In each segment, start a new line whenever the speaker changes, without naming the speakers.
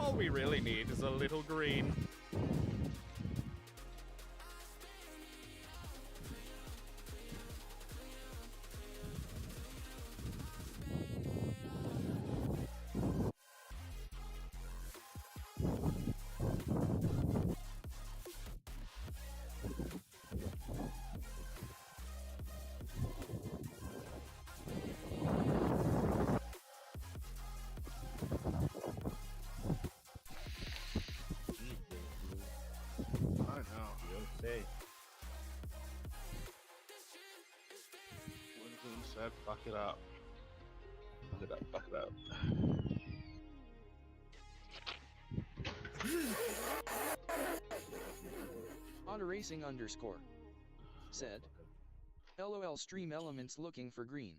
All we really need is a little green.
I know.
Say,
Winston said, "Fuck it up." Fuck it up. Fuck it up.
Autoracing underscore said, LOL stream elements looking for green.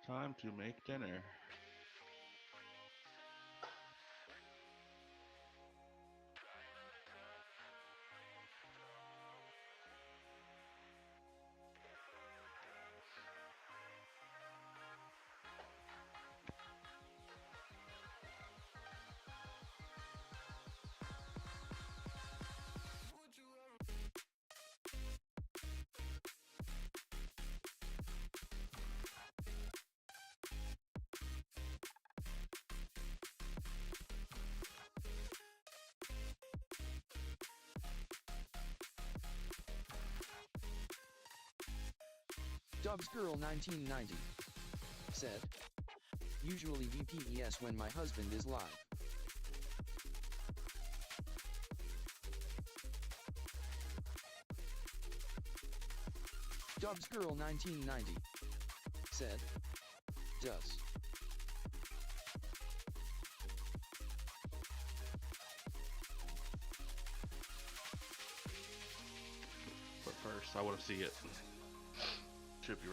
Time to make dinner.
Dubs Girl 1990 said, usually VPES when my husband is live. Dubs Girl 1990 said, does.
But first, I want to see it. Should be.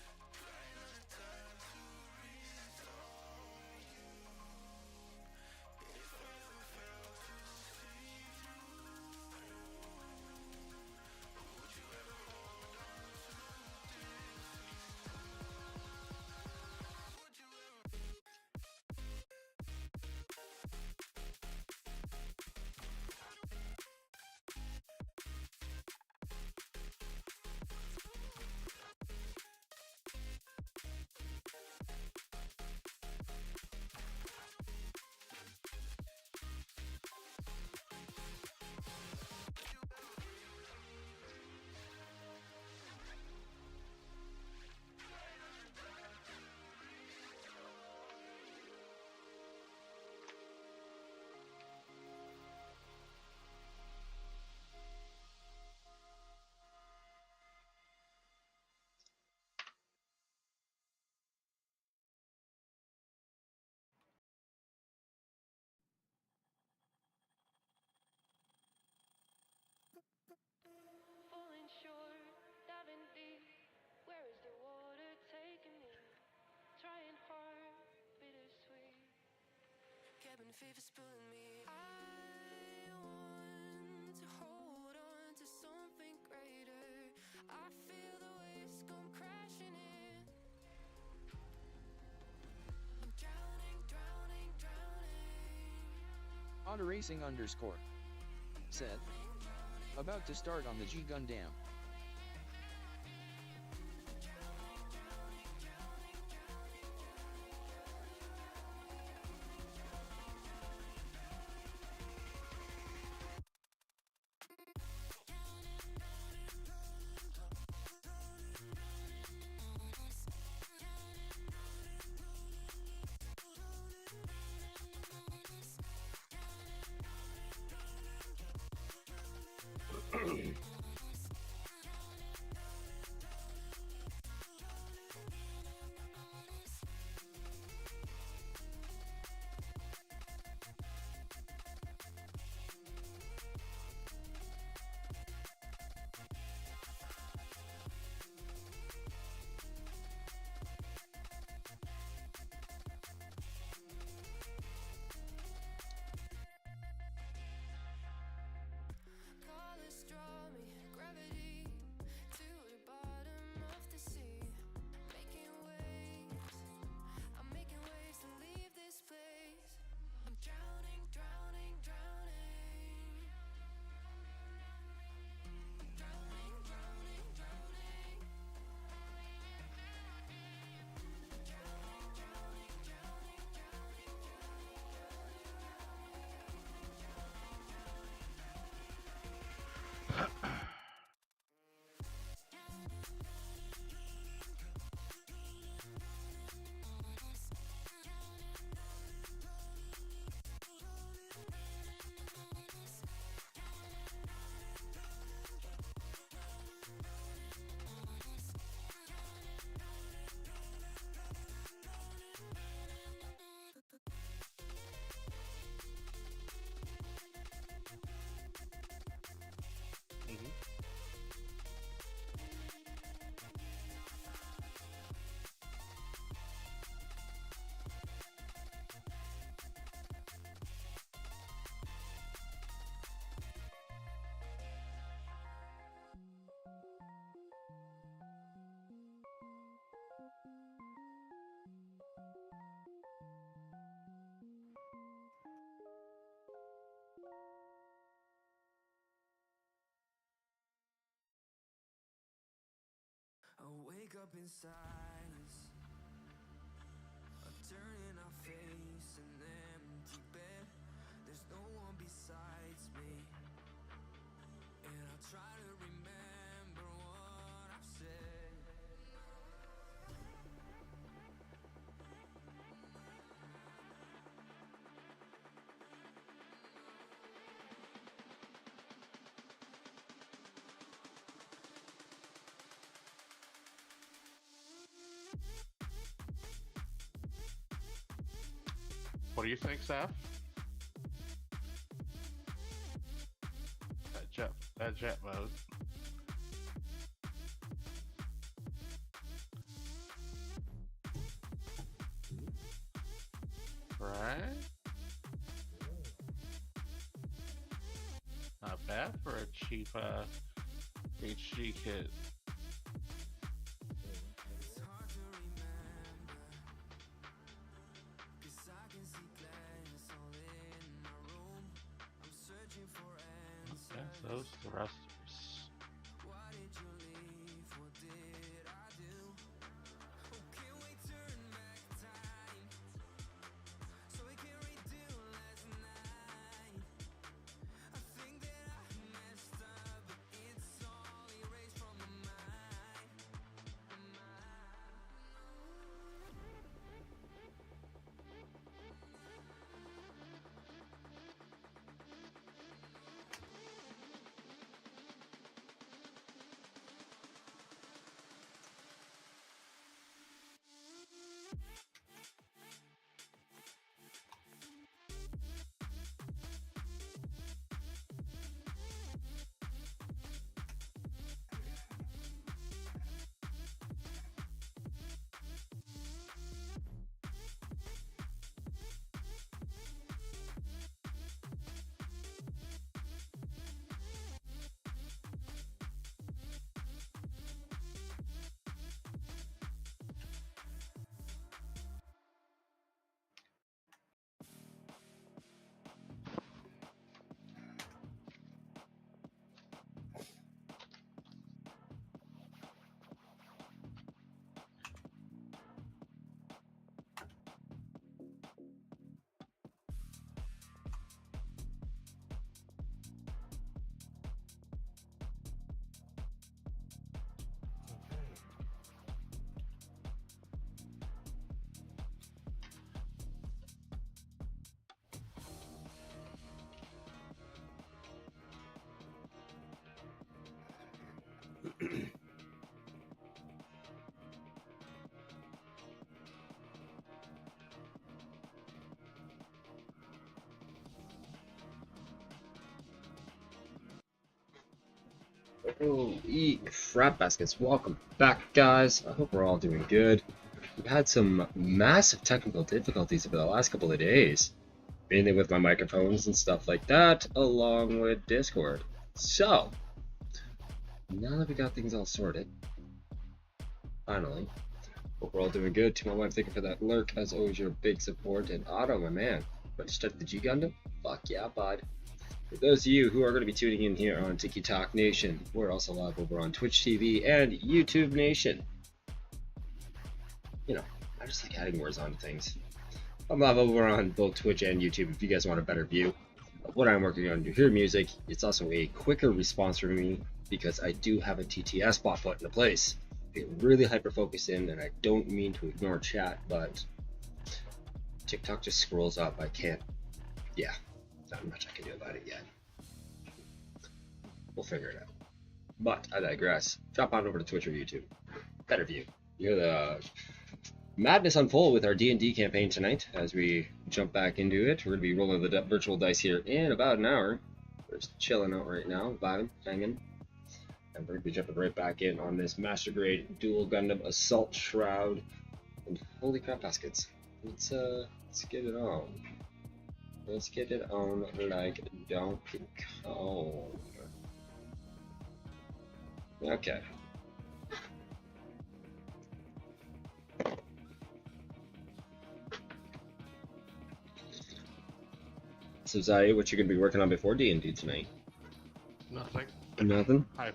Falling short, diving deep. Where is the water taking me? Trying hard, bittersweet. Cabin fever's pulling me. I want to hold on to something greater. I feel the waves come crashing in. I'm drowning, drowning, drowning.
Autoracing underscore said, about to start on the G Gundam.
wake up in silence, turning our face an empty bed. There's no one besides me, and I try to remember what I've said.
What do you think, Seth? That jet mode. Right? Not bad for a cheap HD kit.
It's hard to remember, 'cause I can see glass all in my room. I'm searching for answers.
Okay, so those thrusters.
Why did you leave? What did I do? Oh, can we turn back time so we can redo last night? I think that I messed up, but it's all erased from my mind.
Holy crap baskets, welcome back guys. I hope we're all doing good. We've had some massive technical difficulties over the last couple of days, mainly with my microphones and stuff like that, along with Discord. So, now that we got things all sorted, finally, hope we're all doing good. To my wife, thank you for that lurk. As always, your big support. And Otto, my man, ready to start the G Gundam? Fuck yeah, bud. For those of you who are going to be tuning in here on Tiki Talk Nation, we're also live over on Twitch TV and YouTube Nation. You know, I just like adding words onto things. I'm live over on both Twitch and YouTube if you guys want a better view of what I'm working on to hear music. It's also a quicker response for me because I do have a TTS bot put into place. I get really hyper-focused in, and I don't mean to ignore chat, but TikTok just scrolls up. I can't, yeah. Not much I can do about it yet. We'll figure it out. But I digress. Drop on over to Twitch or YouTube. Better view. You hear the madness unfold with our D&D campaign tonight as we jump back into it. We're going to be rolling the virtual dice here in about an hour. We're just chilling out right now, vibing, hanging. And we're going to be jumping right back in on this Master Grade Duel Gundam Assault Shroud. And holy crap baskets. Let's get it on. Let's get it on like Donkey Kong. Okay. So Zai, what you gonna be working on before D&D tonight?
Nothing.
Nothing?
I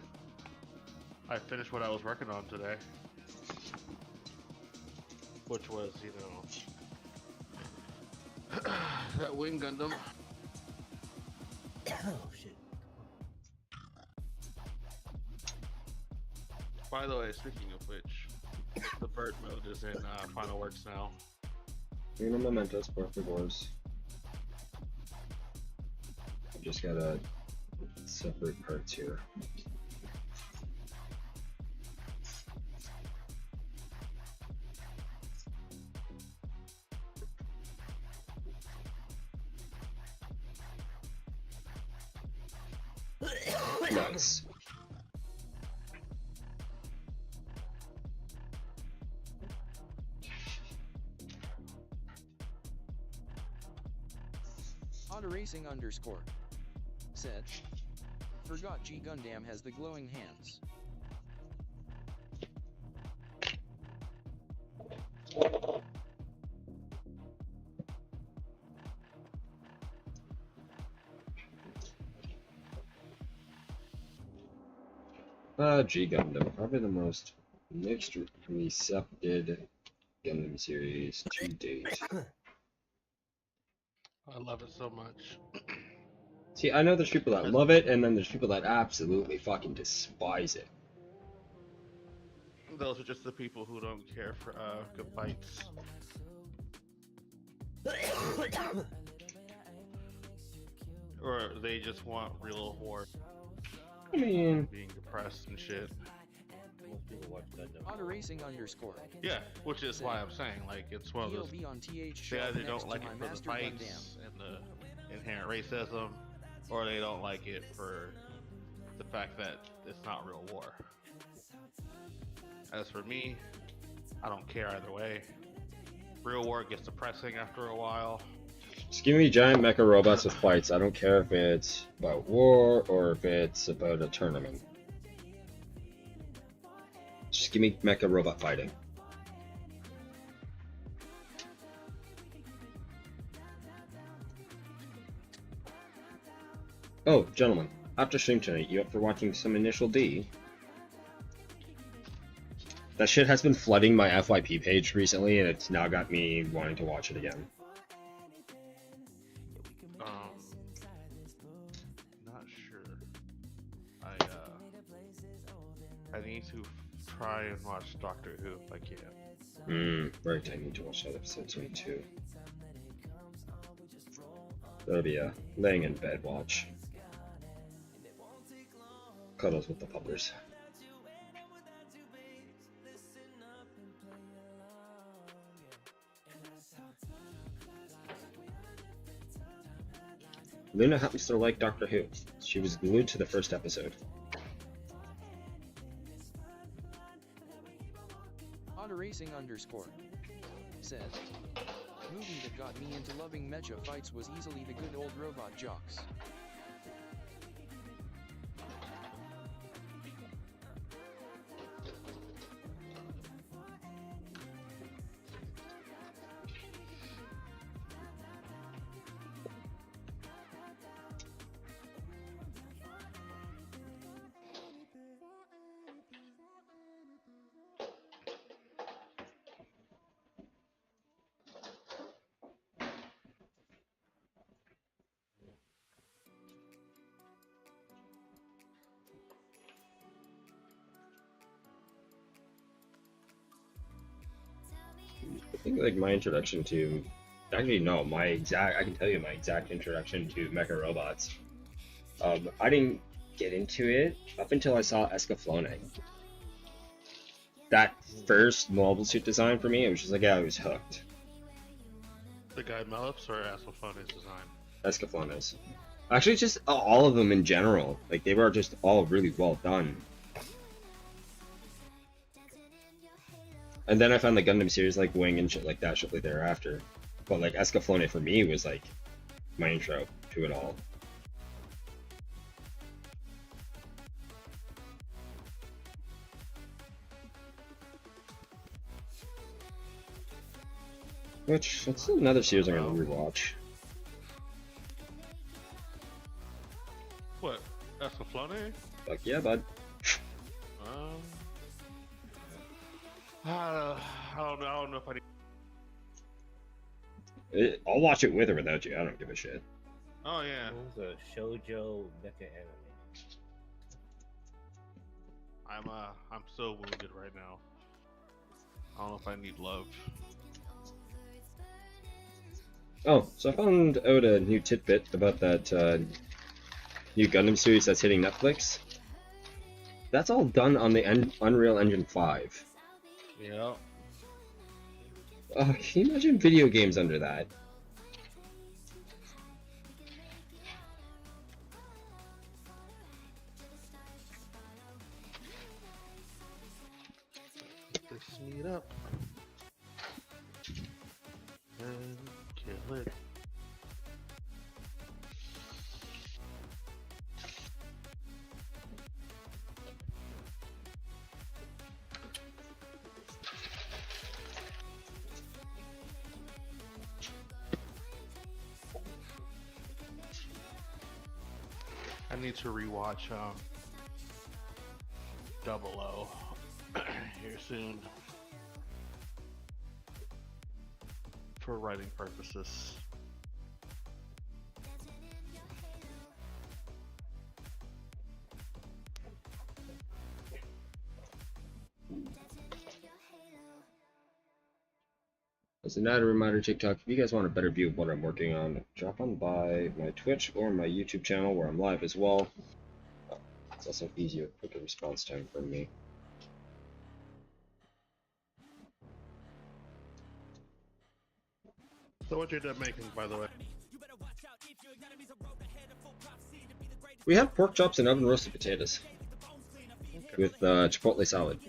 finished what I was working on today. which was, that Wing Gundam.
Oh shit.
By the way, speaking of which, the bird mode is in Final Works now.
Uno Mementos, por favors. I just gotta separate parts here. Nice.
Autoracing underscore said, forgot G Gundam has the glowing hands.
G Gundam, probably the most mixed recepted Gundam series to date.
I love it so much.
See, I know there's people that love it, and then there's people that absolutely fucking despise it.
Those are just the people who don't care for good fights. Or they just want real war,
I mean,
being depressed and shit.
Most people watch Gundam.
Autoracing underscore.
Yeah, which is why I'm saying, like, it's one of those.
ELB on TH
They
shelf
either
next
don't
to
like
my
it for the
master
fights
Gundam.
and the inherent racism, or they don't like it for the fact that it's not real war. As for me, I don't care either way. Real war gets depressing after a while.
just give me giant mecha robots with fights. I don't care if it's about war or if it's about a tournament. Just give me mecha robot fighting. Oh, gentlemen, after stream tonight, you up for watching some Initial D? That shit has been flooding my FYP page recently, and it's now got me wanting to watch it again.
Not sure. I need to try and watch Doctor Who if I can.
Right, I need to watch that episode 22. That'll be a laying in bed watch. Cuddles with the puppers. Luna happens to like Doctor Who. She was glued to the first episode.
Autoracing underscore said, movie that got me into loving mecha fights was easily the good old Robot Jocks.
I think like my introduction to, actually no, I can tell you my exact introduction to mecha robots. I didn't get into it up until I saw Escaflowne. That first mobile suit design for me, it was just like, yeah, I was hooked.
The guy Mellips or Asselphone's design?
Escaflowne's. Actually, just all of them in general. Like, they were just all really well done. And then I found the Gundam series like Wing and shit like that shortly thereafter. But like Escaflowne for me was like my intro to it all. Which, that's another series I'm gonna rewatch.
What? Escaflowne?
Fuck yeah, bud.
I don't know if I need
I'll watch it with or without you. I don't give a shit.
Oh yeah,
It was a shoujo mecha anime.
I'm so wounded right now. I don't know if I need love.
Oh, so I found out a new tidbit about that new Gundam series that's hitting Netflix. That's all done on the Unreal Engine 5.
Yeah.
Can you imagine video games under that?
Let's meet up and kill it. I need to rewatch Double O here soon for writing purposes.
As another reminder, TikTok, if you guys want a better view of what I'm working on, drop on by my Twitch or my YouTube channel where I'm live as well. It's also easier, quicker response time for me.
So what you're done making, by the way?
We have pork chops and oven roasted potatoes with chipotle salad.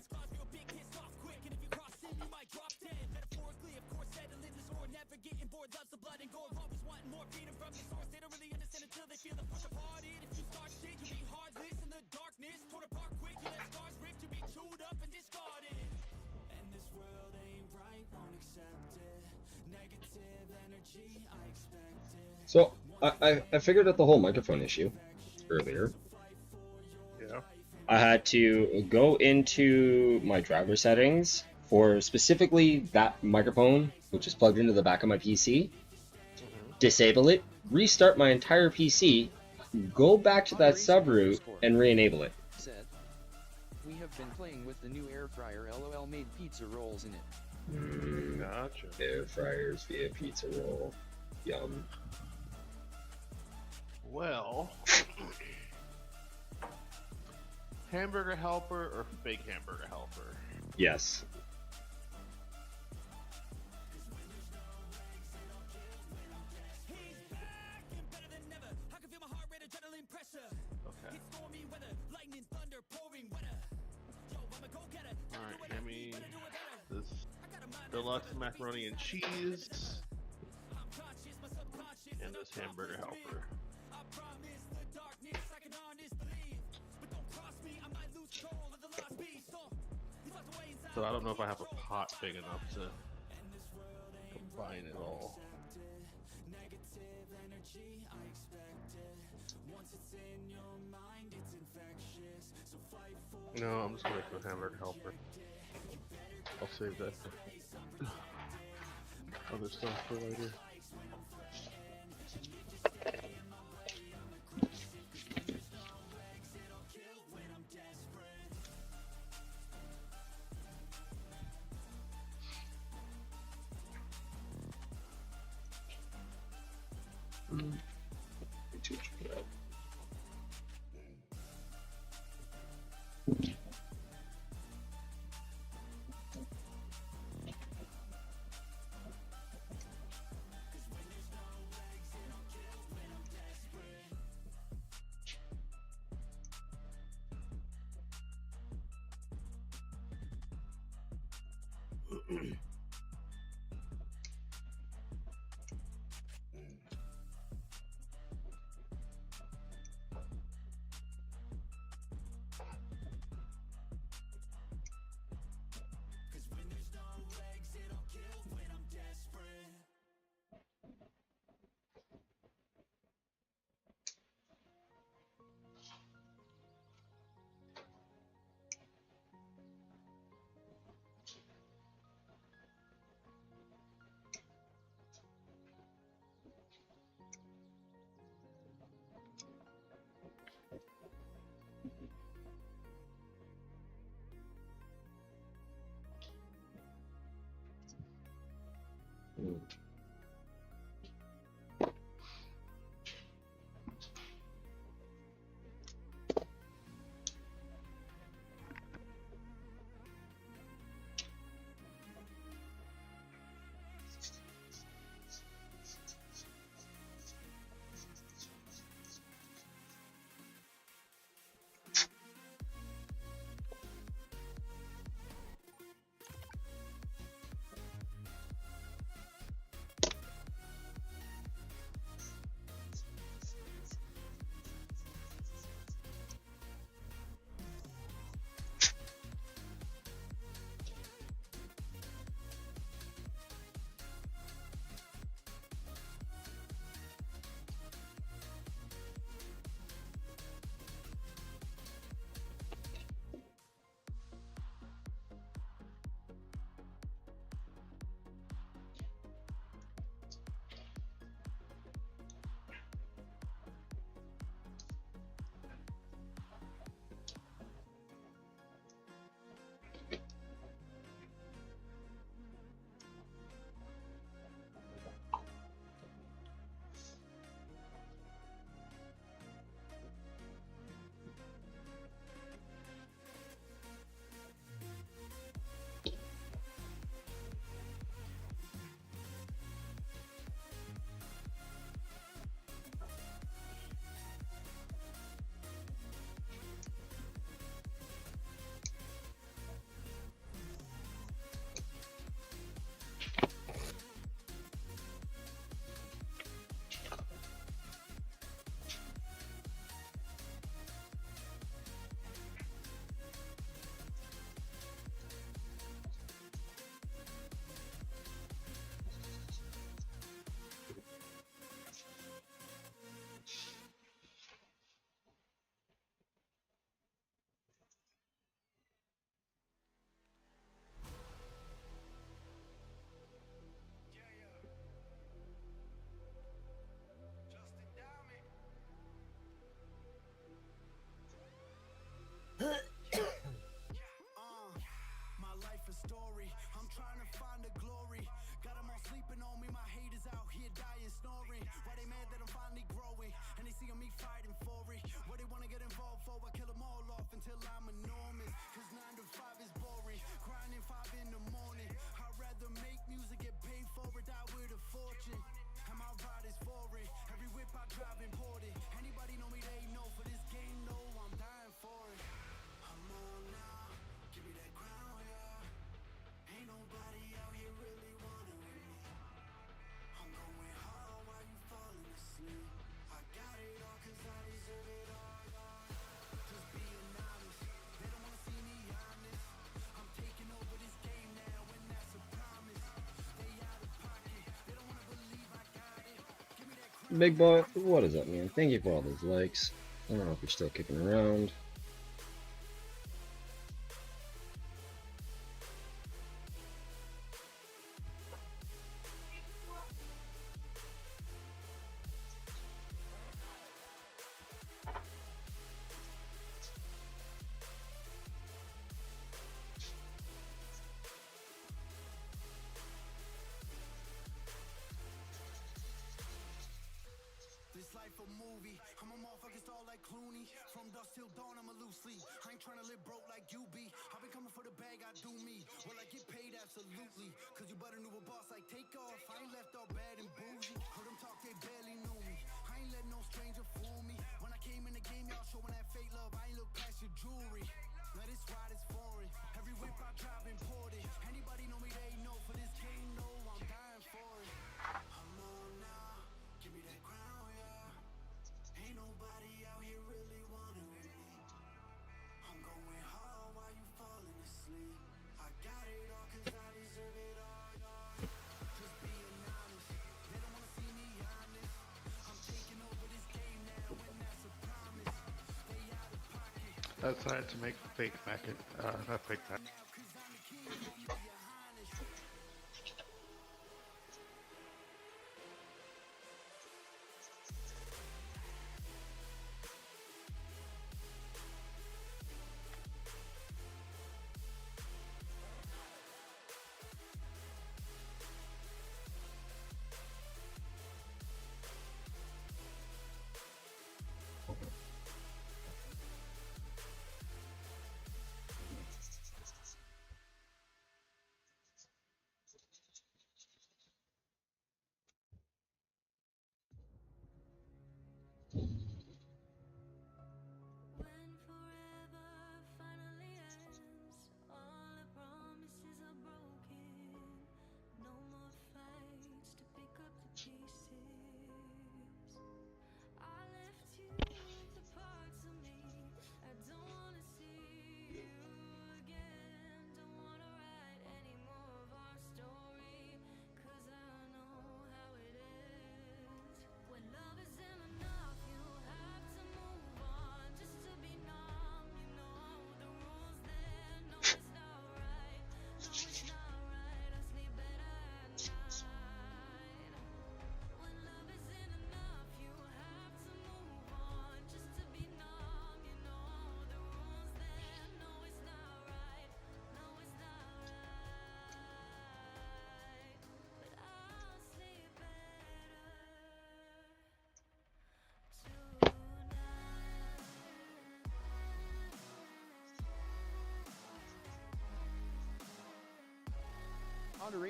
So I figured out the whole microphone issue earlier.
Yeah.
I had to go into my driver settings for specifically that microphone, which is plugged into the back of my PC, disable it, restart my entire PC, go back to that subroute, and re-enable it.
Said, we have been playing with the new air fryer. LOL made pizza rolls in it.
Gotcha.
Air fryers via pizza roll. Yum.
Well, hamburger helper or fake hamburger helper?
Yes.
Okay. Alright, give me this deluxe macaroni and cheese and this hamburger helper. So I don't know if I have a pot big enough to combine it all. No, I'm just gonna go hamburger helper. I'll save that for other stuff for later.
My life a story. I'm trying to find the glory. Got them all sleeping on me. My haters out here dying, snoring. Why they mad that I'm finally growing? And they see me fighting for it. What they wanna get involved for? I kill them all off until I'm enormous. Cause 9 to 5 is boring. Grinding 5 in the morning. I'd rather make music, get paid for it, die with a fortune. And my ride is foreign. Every whip I drive imported. Anybody know me, they know. For this game, no, I'm dying for it. I'm on now. Give me that crown, yeah. Ain't nobody out here really wanting with me. I'm going hard while you falling asleep. I got it all cause I deserve it all. Just being honest, they don't wanna see me honest. I'm taking over this game now and that's a promise. They out of pocket, they don't wanna believe I got it. Give me that crown.
Big boy, what is up, man? Thank you for all those likes. I don't know if you're still kicking around.
This life a movie, I'm a motherfucking star like Clooney. From dusk till dawn, I'm a loose sleep. I ain't tryna live broke like you be. I've been coming for the bag, I do me. Will I get paid? Absolutely. Cause you better knew a boss like Takeoff. I ain't left all bad and bougie. Heard them talk, they barely knew me. I ain't let no stranger fool me. When I came in the game, y'all showing that fake love. I ain't look past your jewelry. Now this ride is foreign. Every whip I drive imported. Anybody know me, they know. For this game, no, I'm dying for it. I'm on now. Give me that crown, yeah. Ain't nobody out here really wanting with me. I'm going hard while you falling asleep. I got it all cause I deserve it all. Just being honest, they don't wanna see me honest. I'm taking over this game now and that's a promise. They out of pocket.
That's I had to make fake packet. Not fake packet.
Now cause I'm the king, call me your highness.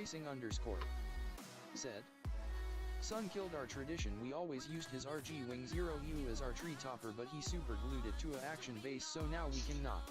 Racing underscore said, Son killed our tradition. We always used his RG Wing 0U as our tree topper, but he super glued it to a action base, so now we cannot.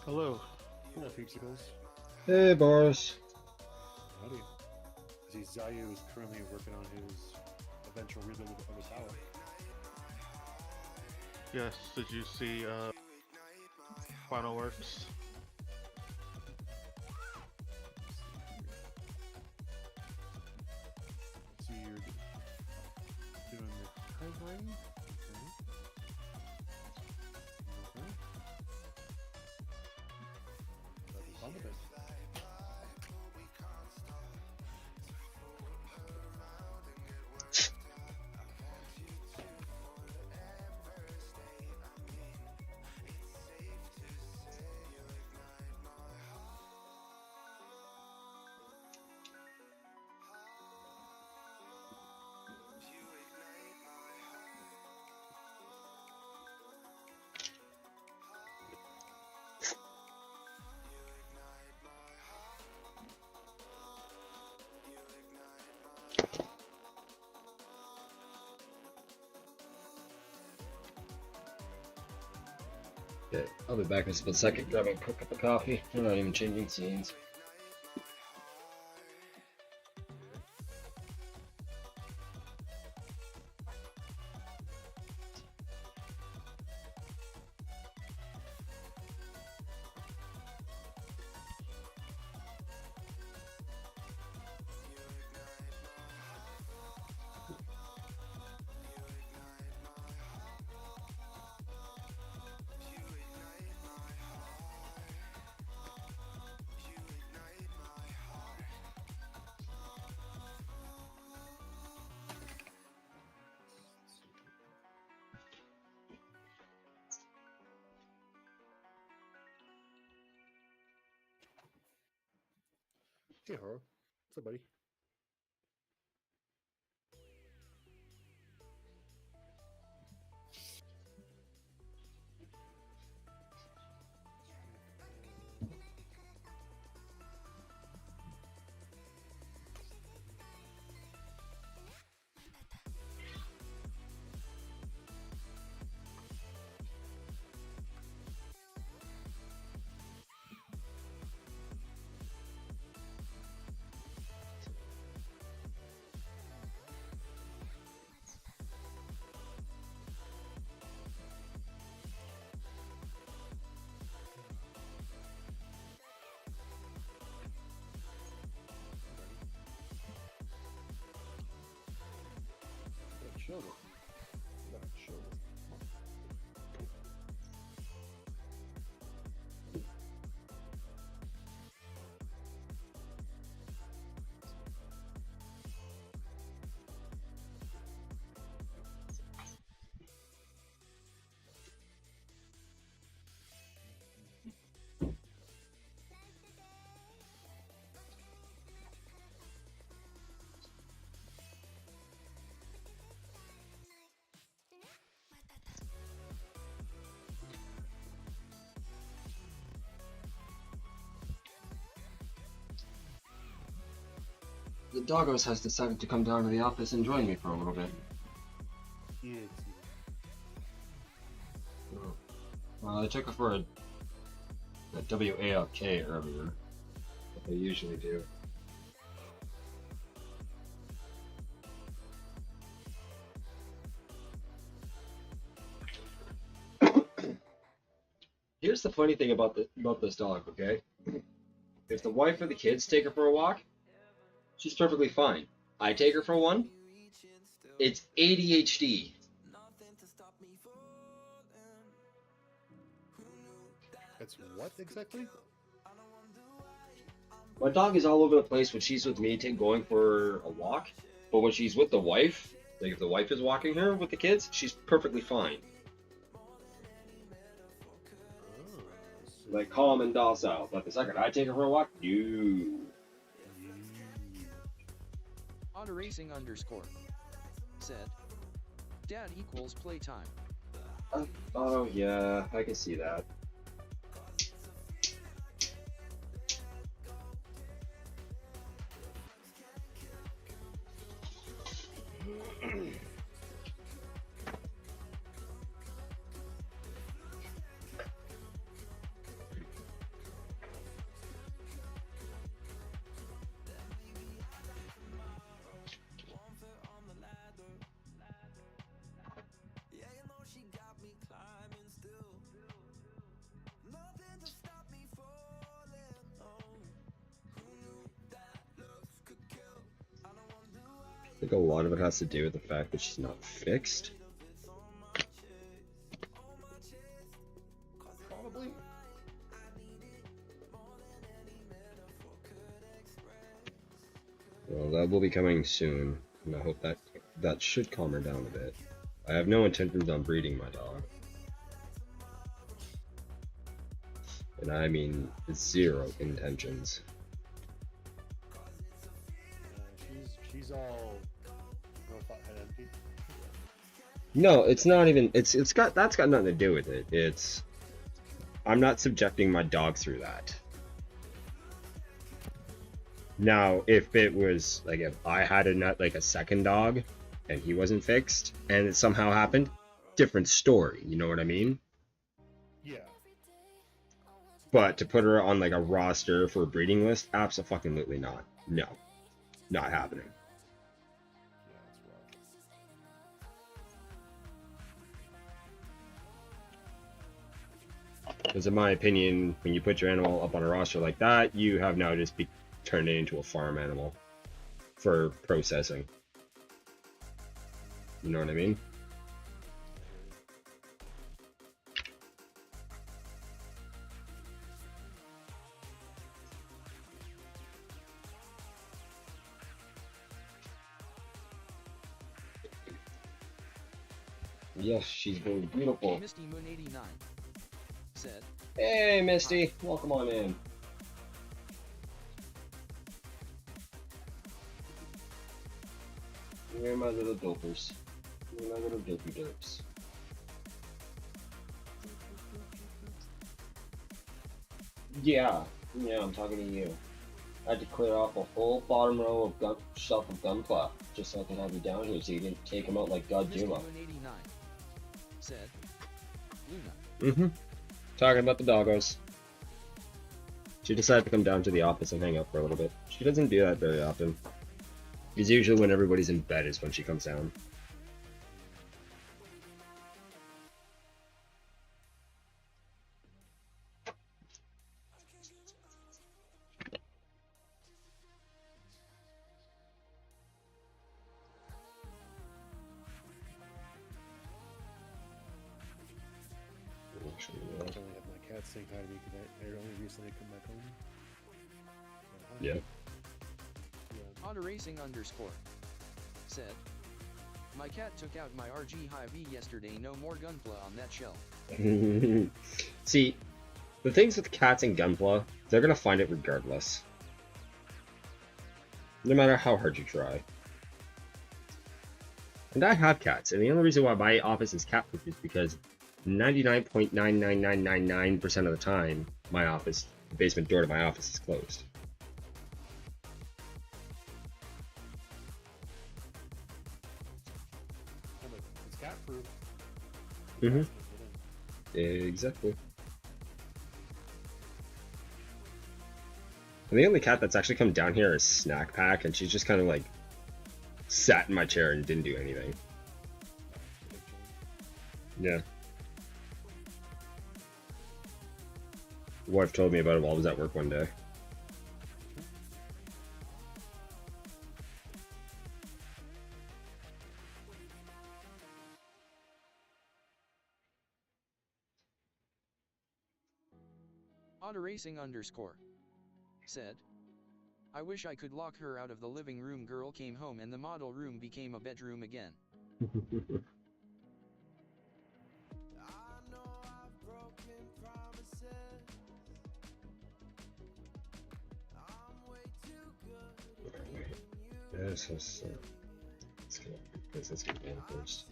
Hello. Hello, Peepsicles.
Hey, Boris.
Howdy. See, Zayu is currently working on his eventual rebuild of the tower.
Yes, did you see Final Works?
See, you're doing the covering. Okay. Okay. Nothing wrong with it.
Okay, I'll be back in a split second, grabbing a quick cup of coffee. We're not even changing scenes.
Hey, Horo. What's up, buddy?
the doggos has decided to come down to the office and join me for a little bit.
Yeah.
Well, I took her for a WALK earlier. What they usually do. Here's the funny thing about this dog, okay? If the wife or the kids take her for a walk, she's perfectly fine. I take her for one, it's ADHD.
That's what exactly?
My dog is all over the place when she's with me going for a walk, but when she's with the wife, like if the wife is walking her with the kids, she's perfectly fine. Like calm and docile. But the second I take her for a walk, you.
Autoracing underscore said, Dad equals playtime.
Oh yeah, I can see that. I think a lot of it has to do with the fact that she's not fixed.
Probably.
Well, that will be coming soon, and I hope that should calm her down a bit. I have no intentions on breeding my dog. And I mean 0 intentions.
She's all robot head empty.
No, it's not even. That's got nothing to do with it. It's I'm not subjecting my dog through that. Now, if it was like if I had a second dog, and he wasn't fixed, and it somehow happened, different story. You know what I mean?
Yeah.
But to put her on like a roster for a breeding list, absolutely not. No, not happening.
Yeah, that's rough.
Because in my opinion, when you put your animal up on a roster like that, you have now just turned it into a farm animal for processing. You know what I mean? Yes, she's very beautiful.
Misty Moon 89 said,
Hey, Misty, welcome on in. You're my little dopers. You're my little dopey derps. Yeah, I'm talking to you. I had to clear off a whole bottom row of shelf of Gunpla just so I could have you down here so you didn't take them out like God
Misty
Duma.
Moon 89 said, Luna.
Mm-hmm. Talking about the doggos. She decided to come down to the office and hang out for a little bit. She doesn't do that very often. It's usually when everybody's in bed is when she comes down.
I only have my cats saying hi to me because I only recently come back home.
Yeah.
Autoracing underscore said, my cat took out my RG Hy-V yesterday, no more Gunpla on that shelf.
See, the things with cats and Gunpla, they're gonna find it regardless. No matter how hard you try. And I have cats, and the only reason why my office is cat-proof is because 99.99999% of the time, the basement door to my office is closed.
cat proof.
Mhm. Exactly. And the only cat that's actually come down here is Snack Pack, and she's just kind of like sat in my chair and didn't do anything. Yeah. Wife told me about it while I was at work one day.
Autoracing underscore said, I wish I could lock her out of the living room. Girl came home and the model room became a bedroom again.
Yes, let's get let's get one first.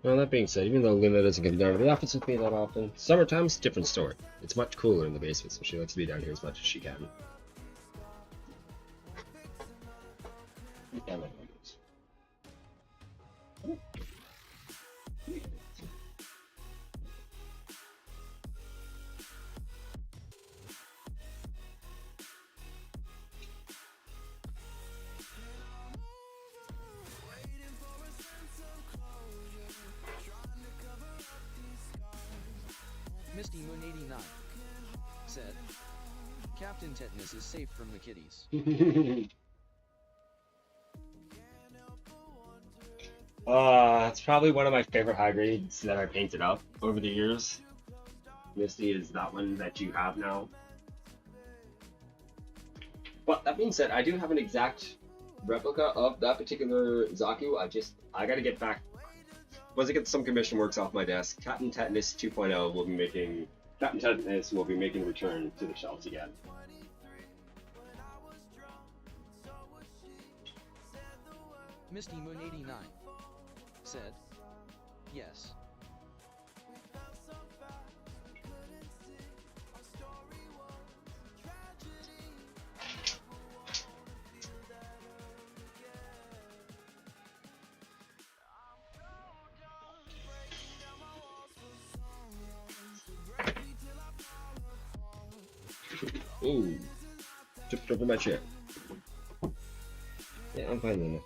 Well, that being said, even though Luna doesn't come down to the office with me that often, summertime's a different story. It's much cooler in the basement, so she likes to be down here as much as she can. Yeah, like this.
Misty Moon 89 said, Captain Tetanus is safe from the kitties.
It's probably one of my favorite high grades that I painted up over the years. Misty is that one that you have now. But that being said, I do have an exact replica of that particular Zaku. I gotta get back. Once I get some commission works off my desk, Captain Tetanus 2.0 will be making return to the shelves again.
Misty Moon 89 said, yes.
Ooh, tripped over my chair. Yeah, I'm fine now.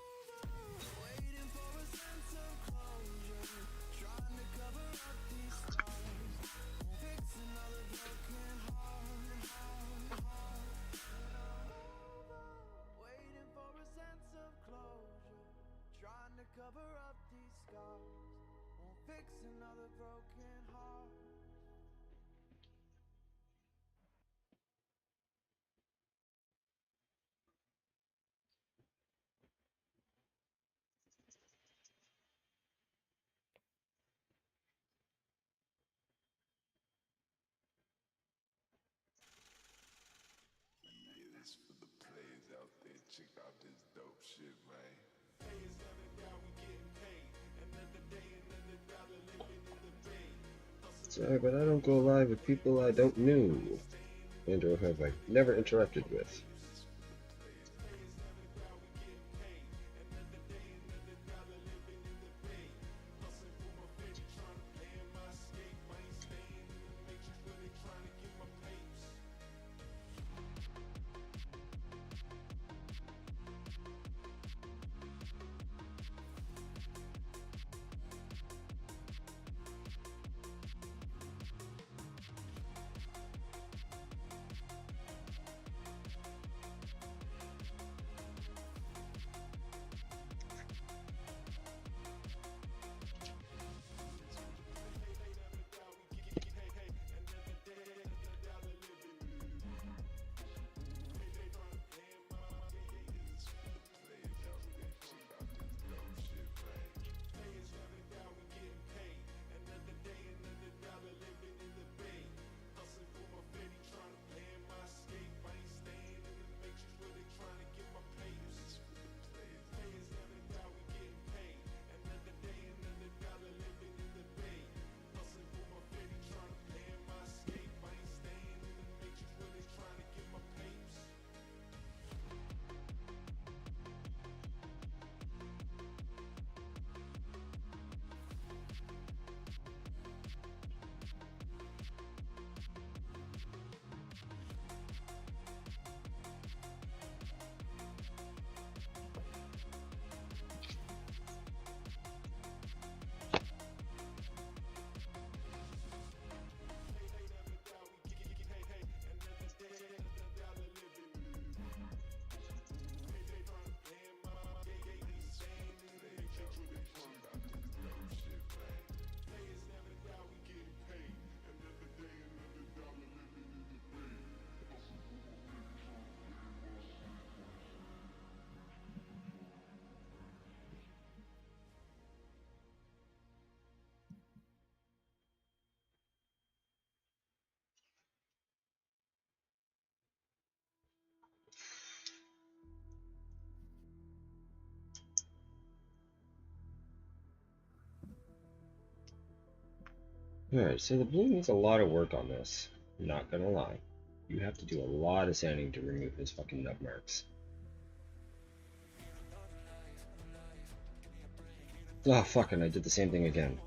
Sorry, but I don't go live with people I don't know and or have like never interacted with. Alright, so the blue needs a lot of work on this. I'm not gonna lie. You have to do a lot of sanding to remove his fucking nub marks. Oh, fucking, I did the same thing again.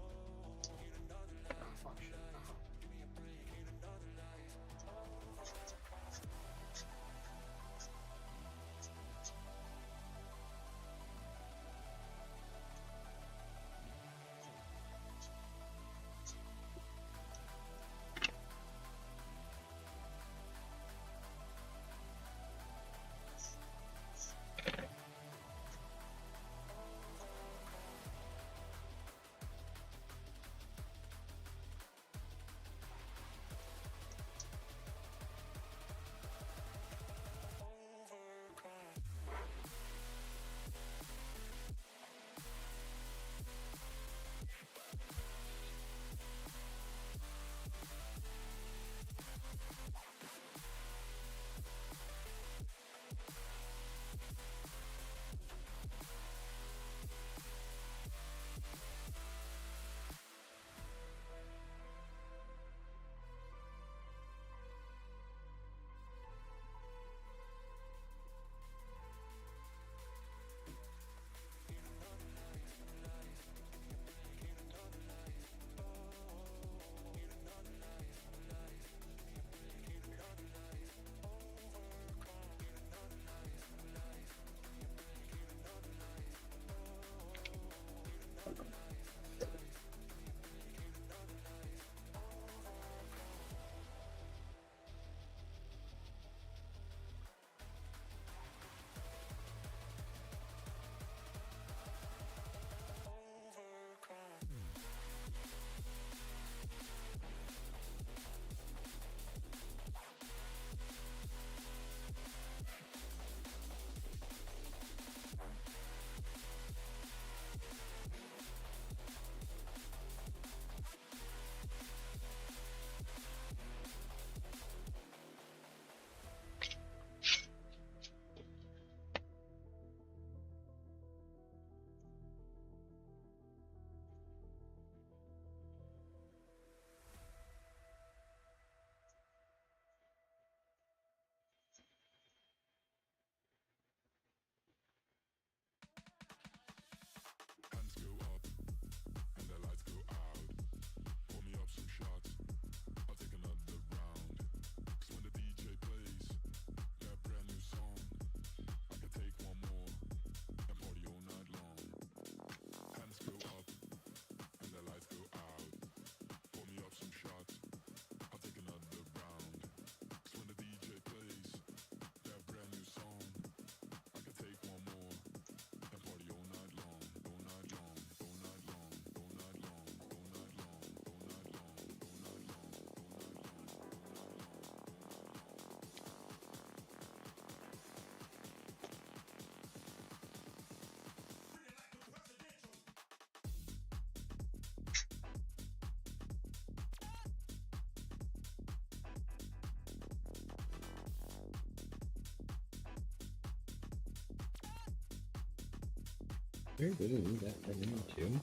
Very good to leave that right in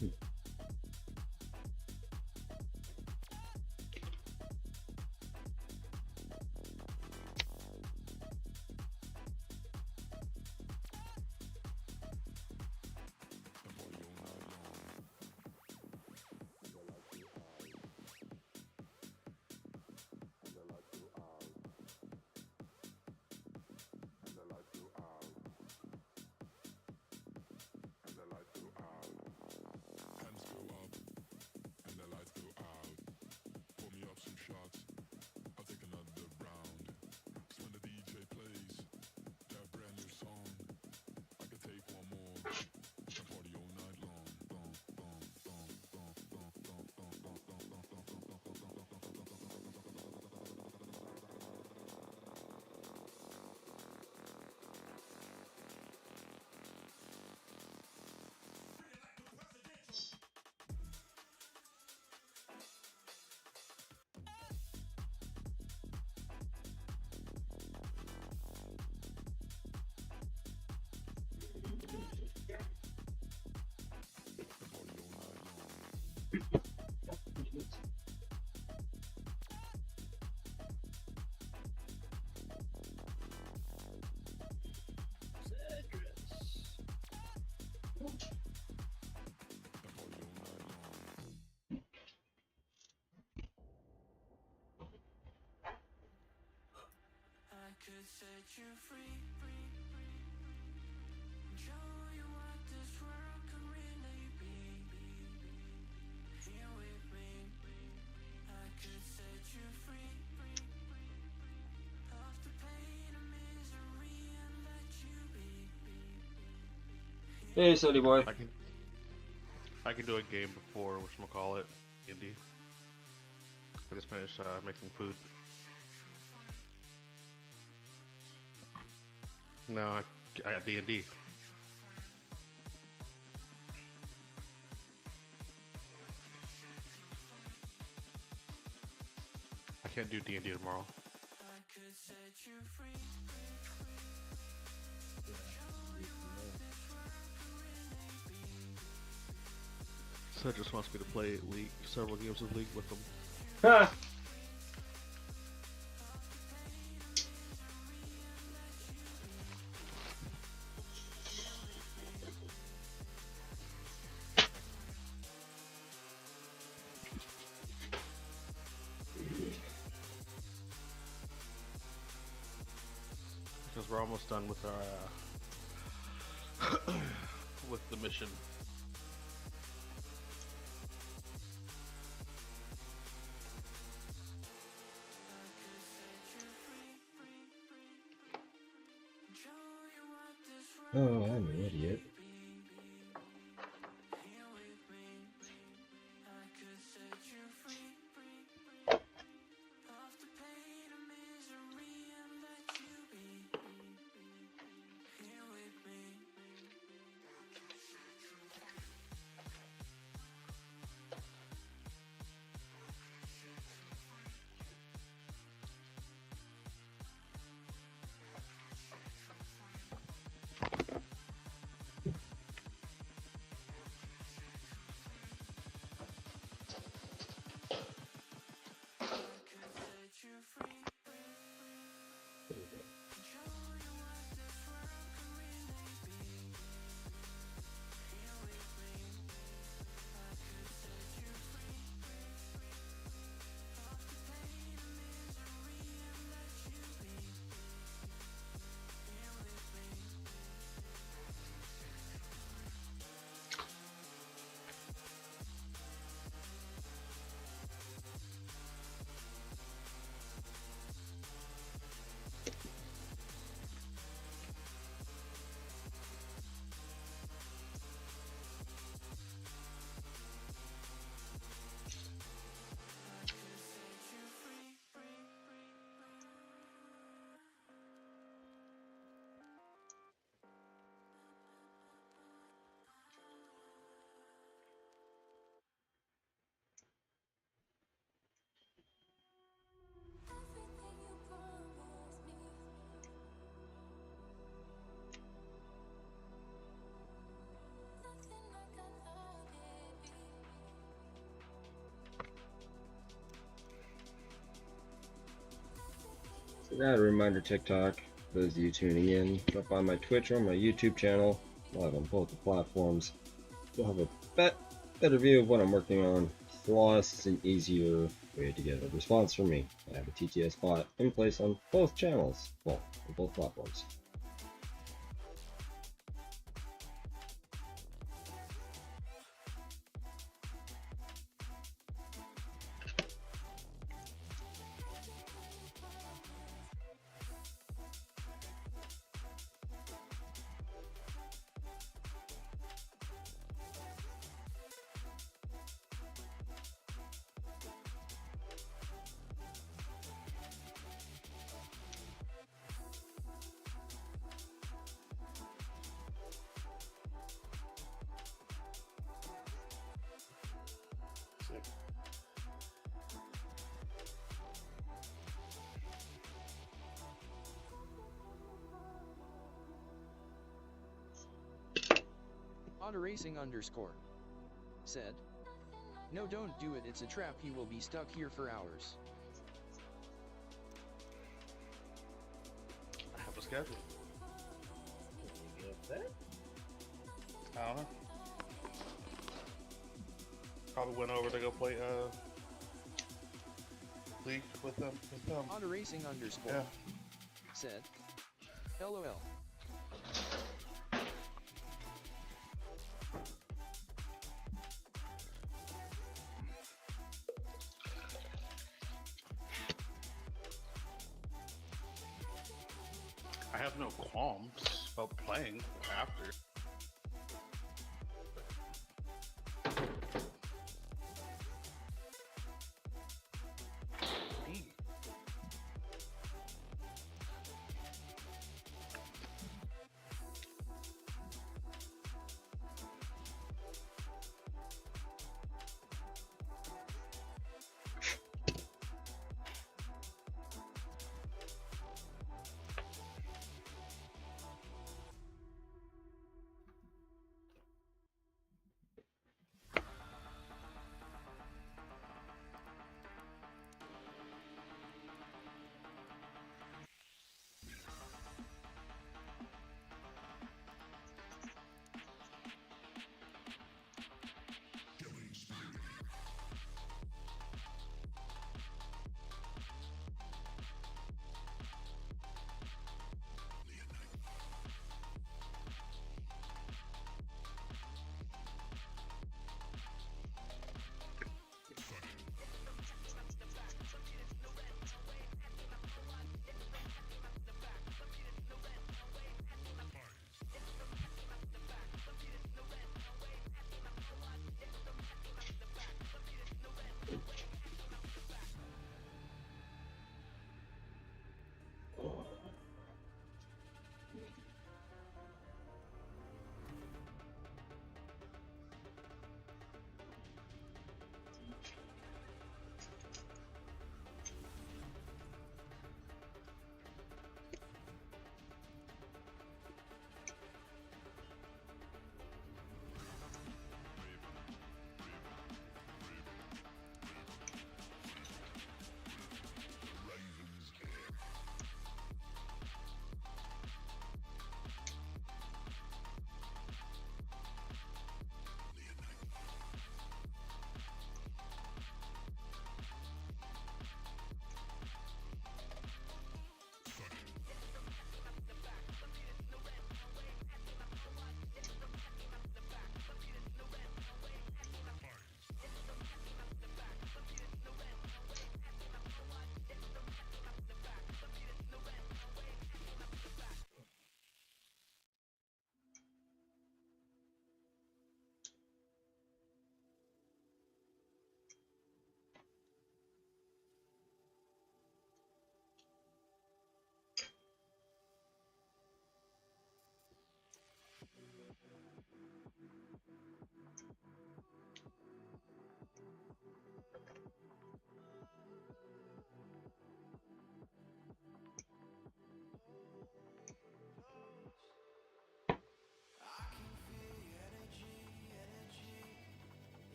too. Hey, Sunny boy.
I can do a game before whatchamacallit, D&D. I just finished making food. No, I got D&D. I can't do D&D tomorrow. Seth just wants me to play League, several games of League with him.
Ha!
Because we're almost done with our with the mission.
Oh, I'm an idiot. So that a reminder, TikTok. Those of you tuning in, drop by my Twitch or my YouTube channel. Live on both the platforms. You'll have a better view of what I'm working on. Flawless and easier way to get a response from me. I have a TTS bot in place on both channels. Well, on both platforms.
Autoracing underscore said, "No, don't do it, it's a trap, he will be stuck here for hours."
I have a schedule.
You upset?
I don't know. Probably went over to go play League with them.
Autoracing underscore
Yeah.
said. LOL.
I have no qualms about playing after.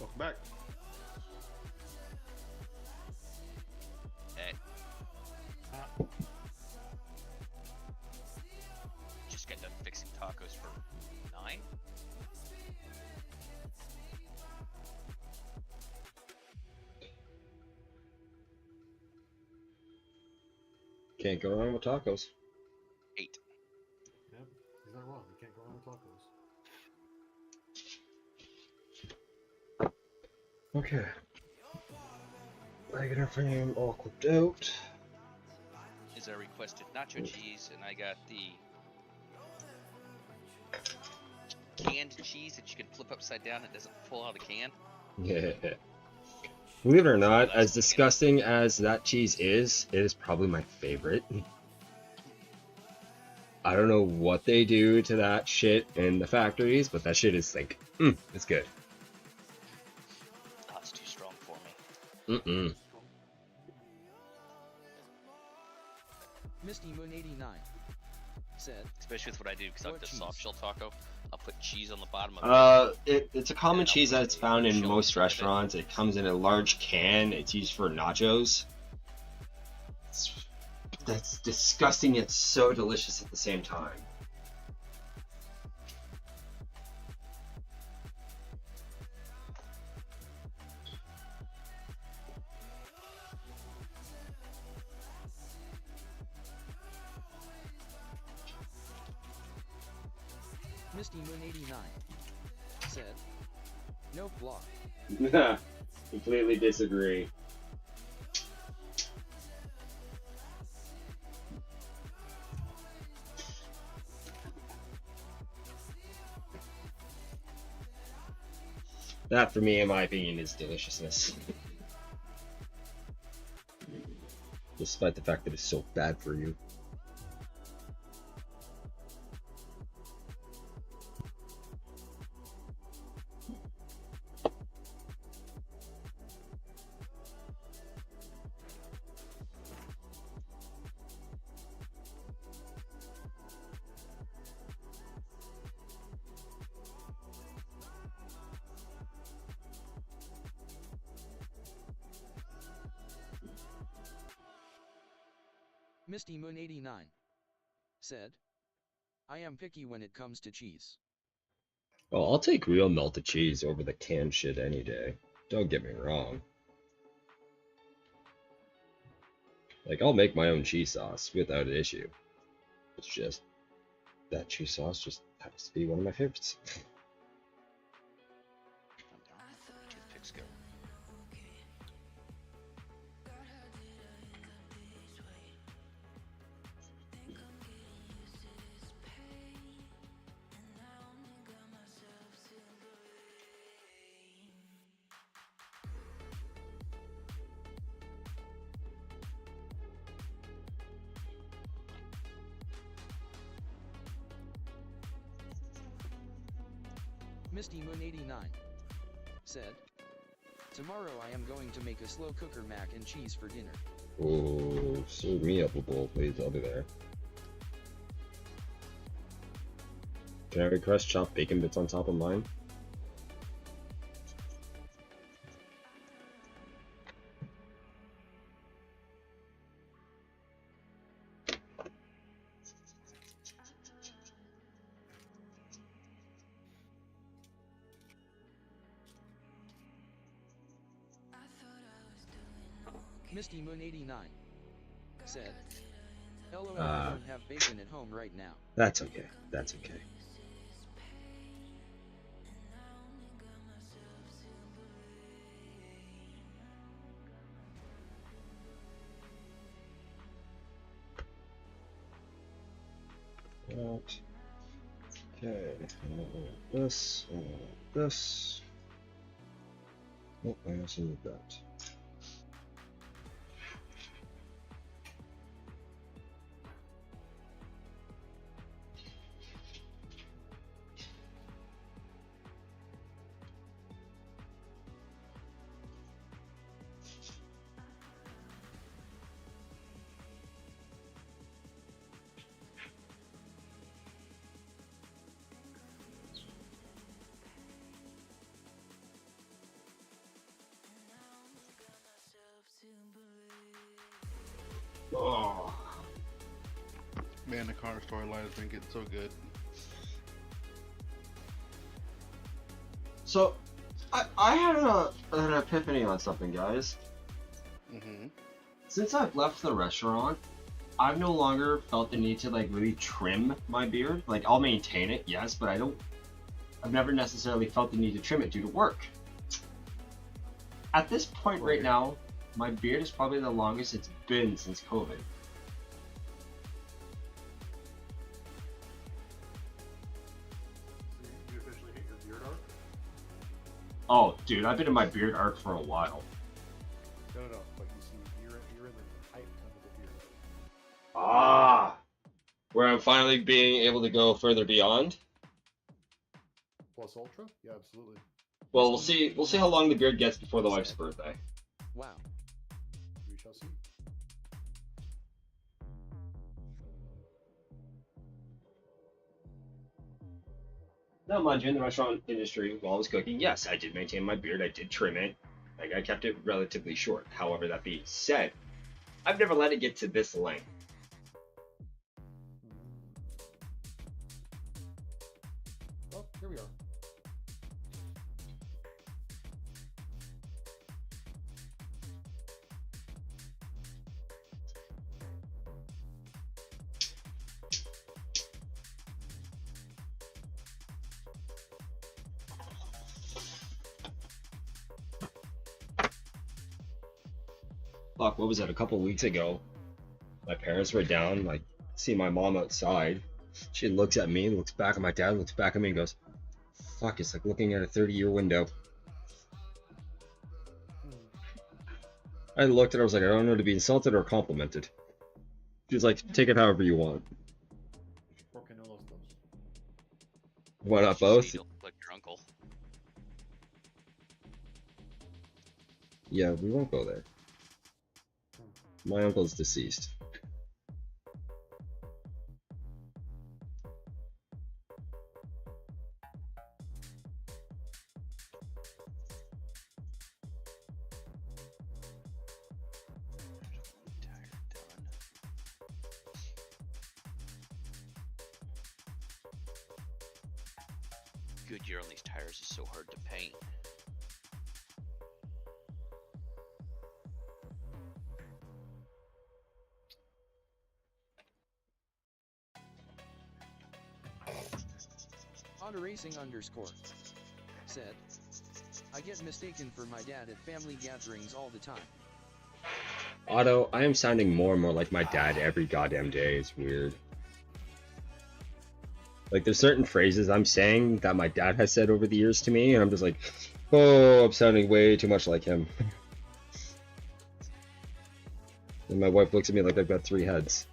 Welcome back.
Hey. Just got done fixing tacos for 9?
Can't go wrong with tacos.
8.
Yep, he's not wrong. You can't go
Okay. I get everything all clipped out.
Is I requested nacho cheese, and I got the canned cheese that you can flip upside down. It doesn't fall out of the can.
Yeah. Believe it or not, as disgusting as that cheese is, it is probably my favorite. I don't know what they do to that shit in the factories, but that shit is like, it's good.
Oh, it's too strong for me.
Misty Moon 89 said,
Especially with what I do, because I like the soft shell taco. I'll put cheese on the bottom of
It's a common cheese that's found in most restaurants. It comes in a large can. It's used for nachos. That's disgusting. It's so delicious at the same time.
Misty Moon 89 said, no block.
Completely disagree. That, for me, in my opinion, is deliciousness. Despite the fact that it's so bad for you.
Misty Moon 89 said, I am picky when it comes to cheese.
Oh, I'll take real melted cheese over the canned shit any day. Don't get me wrong. Like, I'll make my own cheese sauce without an issue. It's just, that cheese sauce just happens to be one of my favorites.
Toothpicks go.
Misty Moon 89 said, tomorrow I am going to make a slow cooker mac and cheese for dinner.
Oh, serve me up a bowl, please. I'll be there. Can I request chopped bacon bits on top of mine?
Misty Moon 89 said, LOL, I don't have bacon at home right now.
That's okay. That's okay. Right. Okay. This. This. Oh, I also need that.
Oh. Man, the Connor storyline has been getting so good.
So, I had an epiphany on something, guys.
Mm-hmm.
Since I've left the restaurant, I've no longer felt the need to like really trim my beard. Like, I'll maintain it, yes, but I've never necessarily felt the need to trim it due to work. At this point right now, my beard is probably the longest it's been since COVID.
You officially hit your beard arc?
Oh, dude, I've been in my beard arc for a while.
No, but you see, you're in the height of the beard.
Ah! Where I'm finally being able to go further beyond.
Plus Ultra? Yeah, absolutely.
Well, we'll see. We'll see how long the beard gets before the wife's birthday.
Wow.
We shall see.
Now, mind you, in the restaurant industry, while I was cooking, yes, I did maintain my beard. I did trim it. Like, I kept it relatively short. However, that being said, I've never let it get to this length.
Oh, here we are.
Fuck, what was that? A couple weeks ago, my parents were down, like, see my mom outside. She looks at me, looks back at my dad, looks back at me and goes, fuck, it's like looking at a 30-year window. I looked at her, I was like, I don't know to be insulted or complimented. She was like, take it however you want.
Porque no los dos.
Why not
So
both?
you don't look like your uncle.
Yeah, we won't go there. My uncle's deceased.
Goodyear on these tires is so hard to paint.
Autoracing underscore said, I get mistaken for my dad at family gatherings all the time.
Otto, I am sounding more and more like my dad every goddamn day. It's weird. Like, there's certain phrases I'm saying that my dad has said over the years to me, and I'm just like, oh, I'm sounding way too much like him. And my wife looks at me like I've got 3 heads.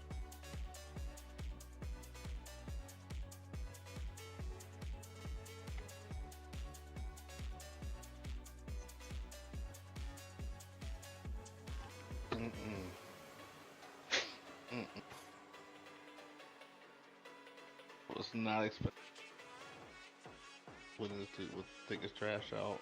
Was not expect when it would take his trash out.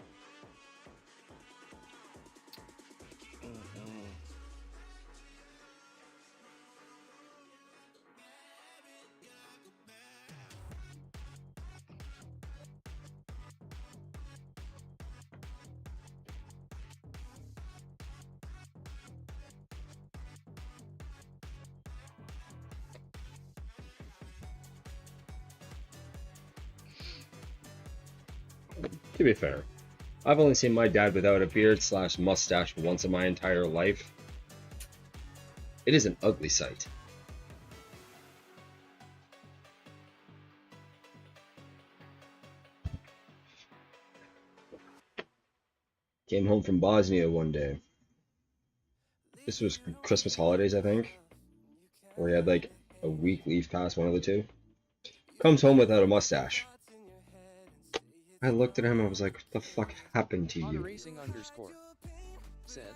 To be fair, I've only seen my dad without a beard / mustache once in my entire life. It is an ugly sight. Came home from Bosnia one day. This was Christmas holidays, I think. Or he had like a week leave pass, one of the two. Comes home without a mustache. I looked at him and I was like, what the fuck happened to you?
Autoracing underscore said,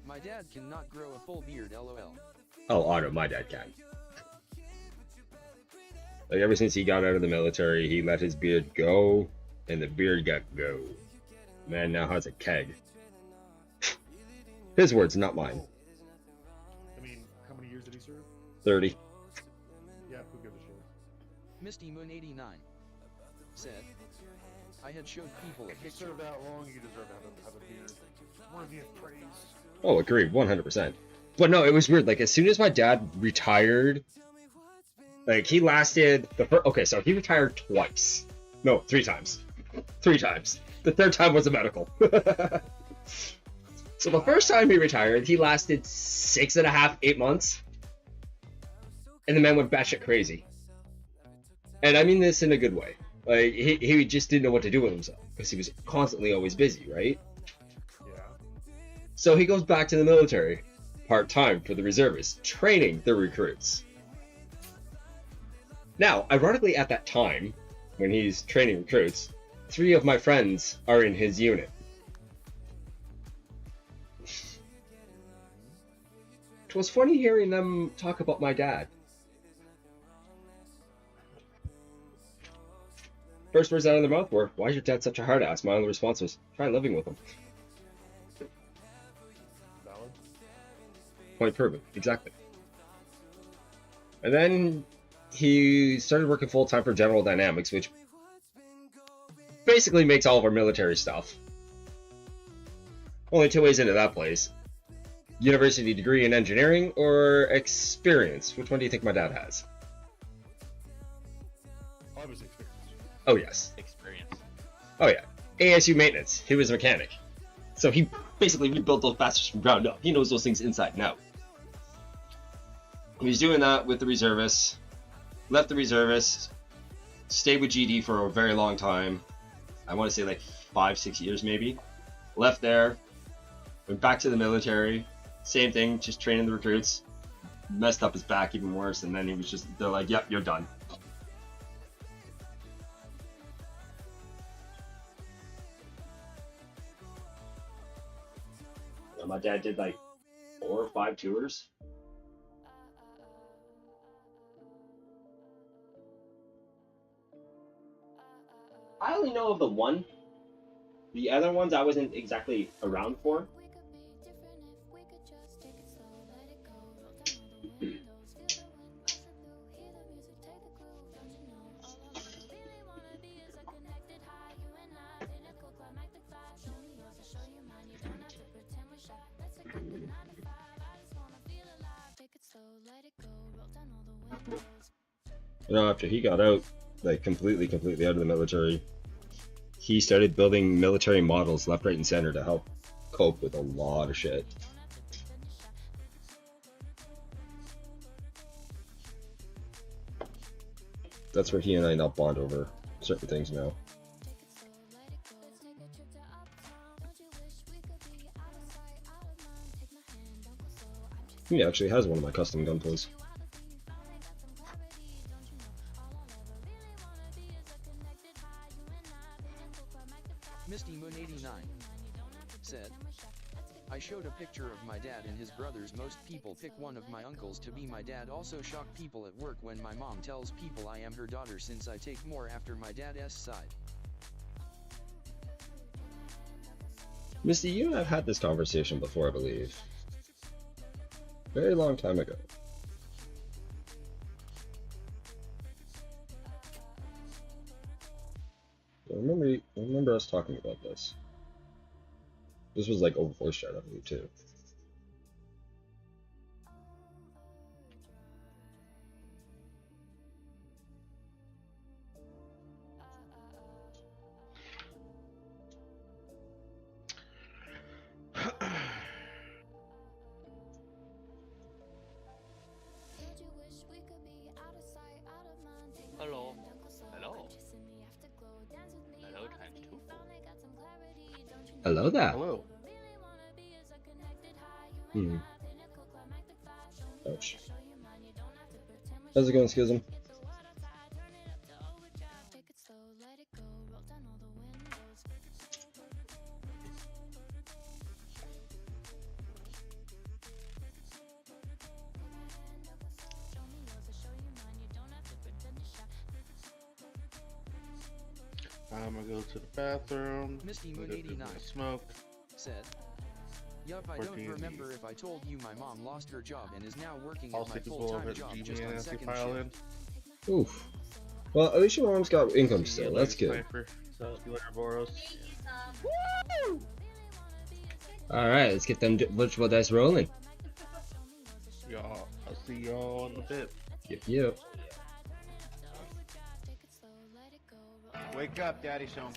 my dad cannot grow a full beard, lol.
Oh, Otto, my dad can. Like, ever since he got out of the military, he let his beard go, and the beard got go. Man now has a keg. His words, not mine.
I mean, how many years did he serve?
30.
Yeah, who gives a shit?
Misty Moon 89 said, I had showed people a
If you
picture.
serve that long, you deserve to have a beard. Worthy of praise.
Oh, agreed, 100%. But no, it was weird. Like, as soon as my dad retired, like, he lasted the first. Okay, so he retired twice. No, 3 times. 3 times. The 3rd time was a medical. So the first time he retired, he lasted 6.5, 8 months, and the man went batshit crazy. And I mean this in a good way. Like he just didn't know what to do with himself because he was constantly always busy, right?
Yeah.
So he goes back to the military, part-time for the reservists, training the recruits. Now, ironically, at that time, when he's training recruits, 3 of my friends are in his unit. It was funny hearing them talk about my dad. First words out of their mouth were, "Why is your dad such a hard ass?" My only response was, "Try living with him."
Valid.
Point proven. Exactly. And then he started working full-time for General Dynamics, which basically makes all of our military stuff. Only 2 ways into that place. University degree in engineering or experience. Which one do you think my dad has?
Obviously experience.
Oh, yes.
Experience.
Oh, yeah. ASU maintenance. He was a mechanic. So he basically rebuilt those bastards from ground up. He knows those things inside and out. He was doing that with the reservists. Left the reservists. Stayed with GD for a very long time. I want to say like 5-6 years maybe. Left there. Went back to the military. Same thing, just training the recruits. Messed up his back even worse, and then he was just, they're like, "Yep, you're done." And my dad did like 4 or 5 tours. I only know of the one. The other ones I wasn't exactly around for. You know, after he got out, like completely out of the military, he started building military models left, right, and center to help cope with a lot of shit. That's where he and I now bond over certain things now. He actually has one of my custom Gunplas.
Misty Moon 89 said, "I showed a picture of my dad and his brothers. Most people pick one of my uncles to be my dad. Also shock people at work when my mom tells people I am her daughter since I take more after my dad's side."
Misty, you and I've had this conversation before, I believe. Very long time ago. I remember us talking about this. This was like over voice chat, I believe, too.
Hello. Hello. Hello times 2.
Hello there.
Hello.
Ouch. How's it going, Schism?
I'm gonna go to the bathroom.
Misty
I'm
Moon
gonna do
89
my smoke.
said, "Yup, I
Or
don't
D&D.
remember if I told you my mom lost her job and is now working
I'll
at my
stick as well
full-time
as
job
GD
just
and
on
Nancy
second
file in.
shift."
Oof. Well, at least your mom's got income
See you
still.
later,
That's good.
Sniper. So, see you later, Boros.
Alright, let's get them virtual dice rolling.
Y'all, I'll see y'all in a bit.
Yep.
Wake up, Daddy's home.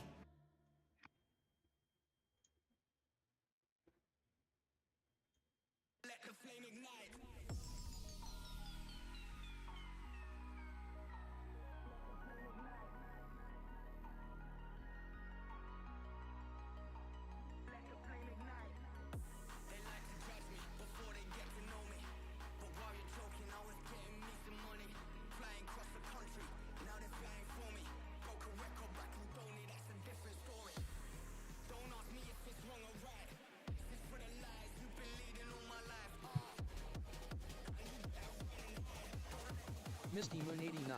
Misty Moon 89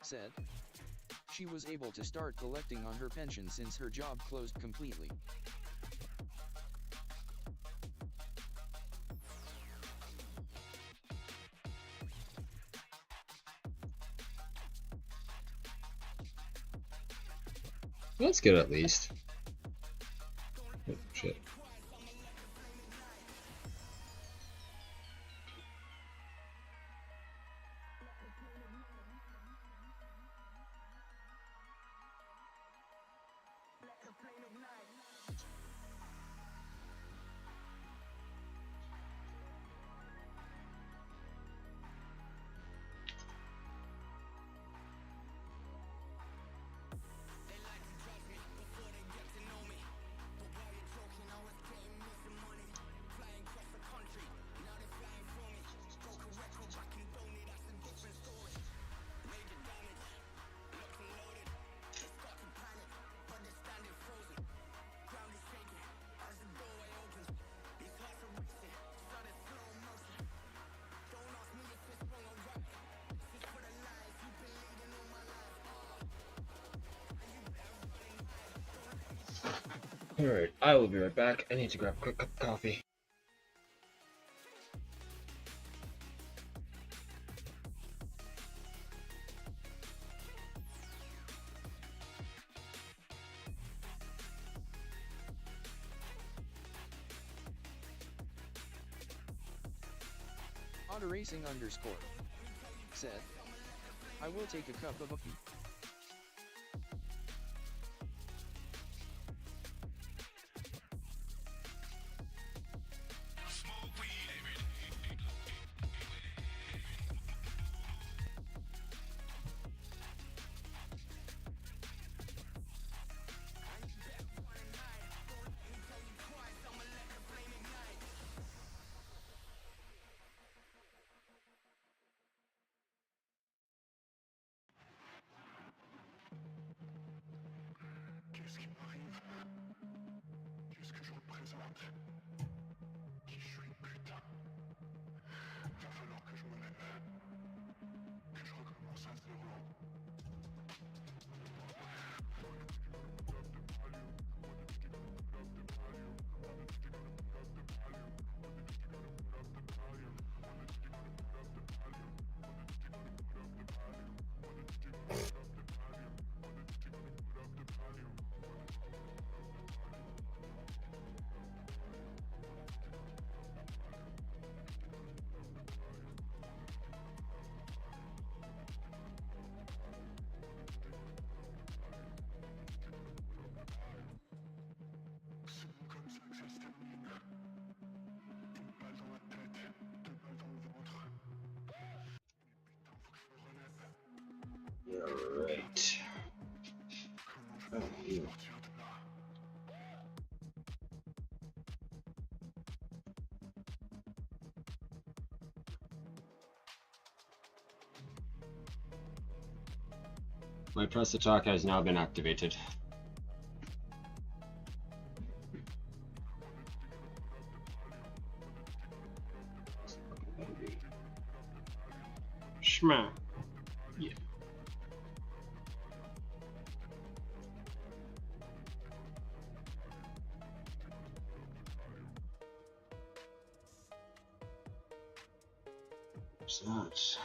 said she was able to start collecting on her pension since her job closed completely.
That's good at least. Oh, shit. Alright, I will be right back. I need to grab a quick cup of coffee.
Autoracing underscore said, I will take a cup of a
Qu'est-ce qui m'arrive? Qu'est-ce que je représente? Qui je suis, putain? Va falloir que je me lève. Que je recommence à zéro.
Alright. My press attack has now been activated. Shma. Yeah. What's that?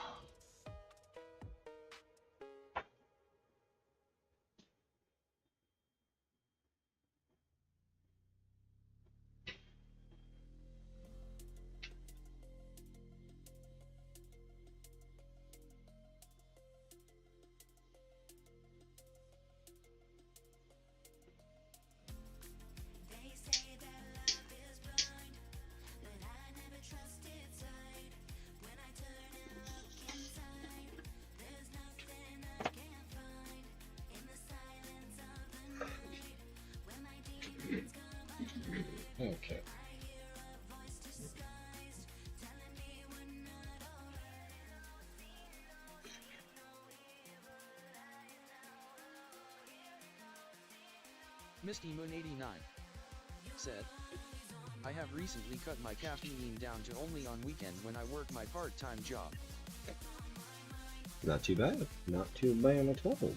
Okay.
Misty Moon 89 said, I have recently cut my caffeine down to only on weekend when I work my part-time job.
Not too bad. Not too bad at all.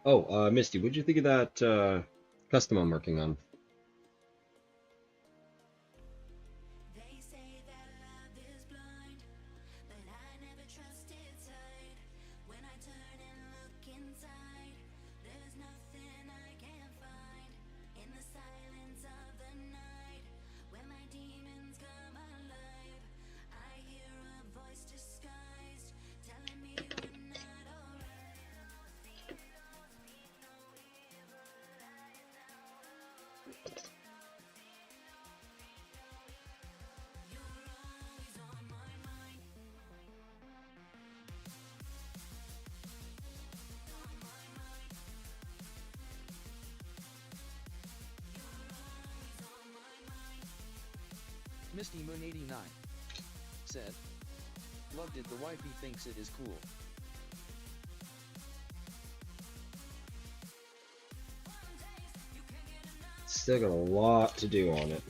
Oh, Misty, what'd you think of that custom I'm working on?
They say that love is blind, but I never trusted sight. When I turn and look inside, there's nothing I can find. In the silence of the night, when my demons come alive, I hear a voice disguised, telling me we're not alright.
Misty Moon 89 said, loved it, the wifey thinks it is cool.
Still got a lot to do on it.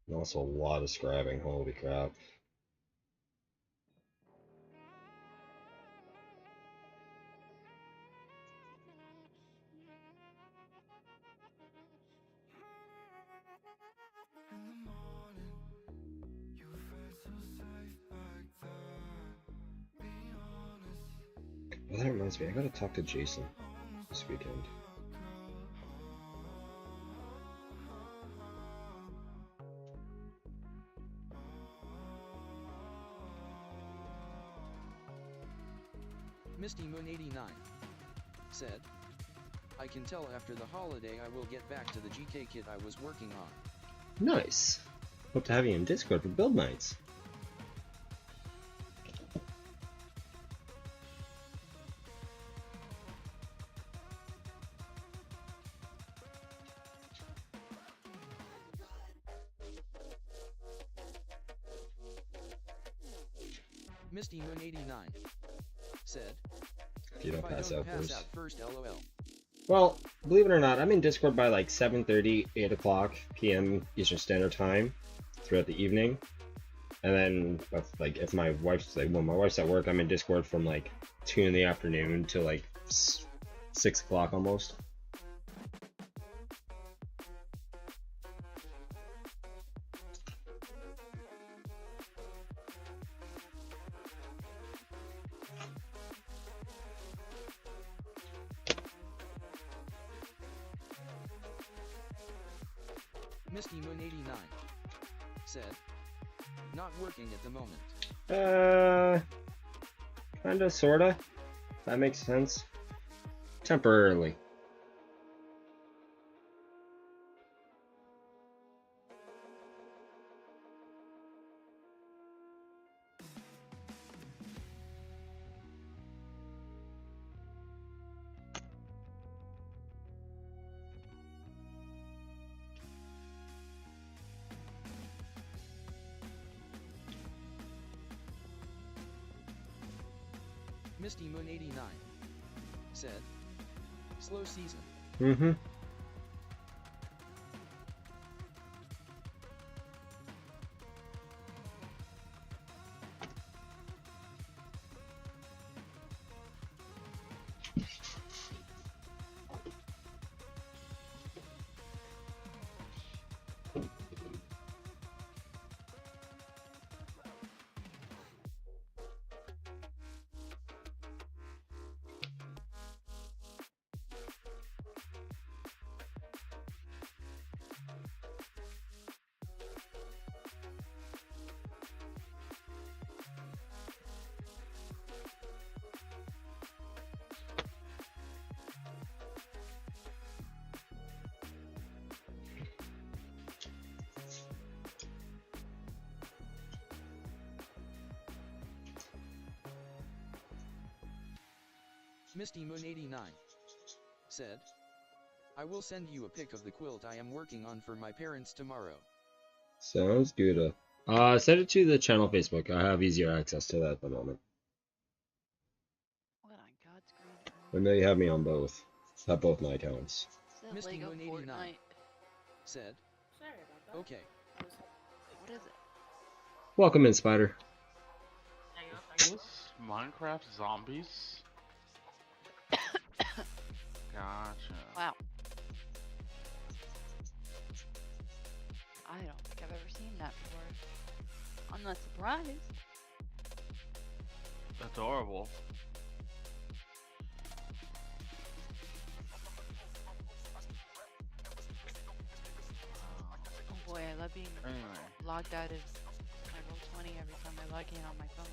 And also a lot of scribing, holy crap. Well, that reminds me, I gotta talk to Jason this weekend.
Misty Moon 89 said, I can tell after the holiday I will get back to the GK kit I was working on.
Nice. Hope to have you in Discord for build nights.
Misty Moon 89 said,
If you don't
if I
pass
don't
out
pass
first.
out first, LOL.
Well, believe it or not, I'm in Discord by like 7:30, 8 o'clock p.m. Eastern Standard Time throughout the evening. And then, like, if my wife's like, when my wife's at work, I'm in Discord from like 2 in the afternoon till like 6 o'clock almost.
Misty Moon 89 said, not working at the moment.
Kinda, sorta. That makes sense. Temporarily.
Misty Moon 89 said, slow season.
Mm-hmm.
Misty Moon 89 said, I will send you a pic of the quilt I am working on for my parents tomorrow.
Sounds good. Send it to the channel Facebook. I have easier access to that at the moment.
What on God's green
I
earth?
know you have me on both. Have both my accounts.
Is that
Misty
Lego
Moon 89
Fortnite?
said,
Sorry about that.
okay.
What is it?
Welcome in, Spider.
Hang on,
Is this Minecraft zombies? Gotcha.
Wow. I don't think I've ever seen that before. I'm not surprised.
Adorable.
Oh boy, I love being
Anyway.
logged out of my Roll20 every time I log in on my phone.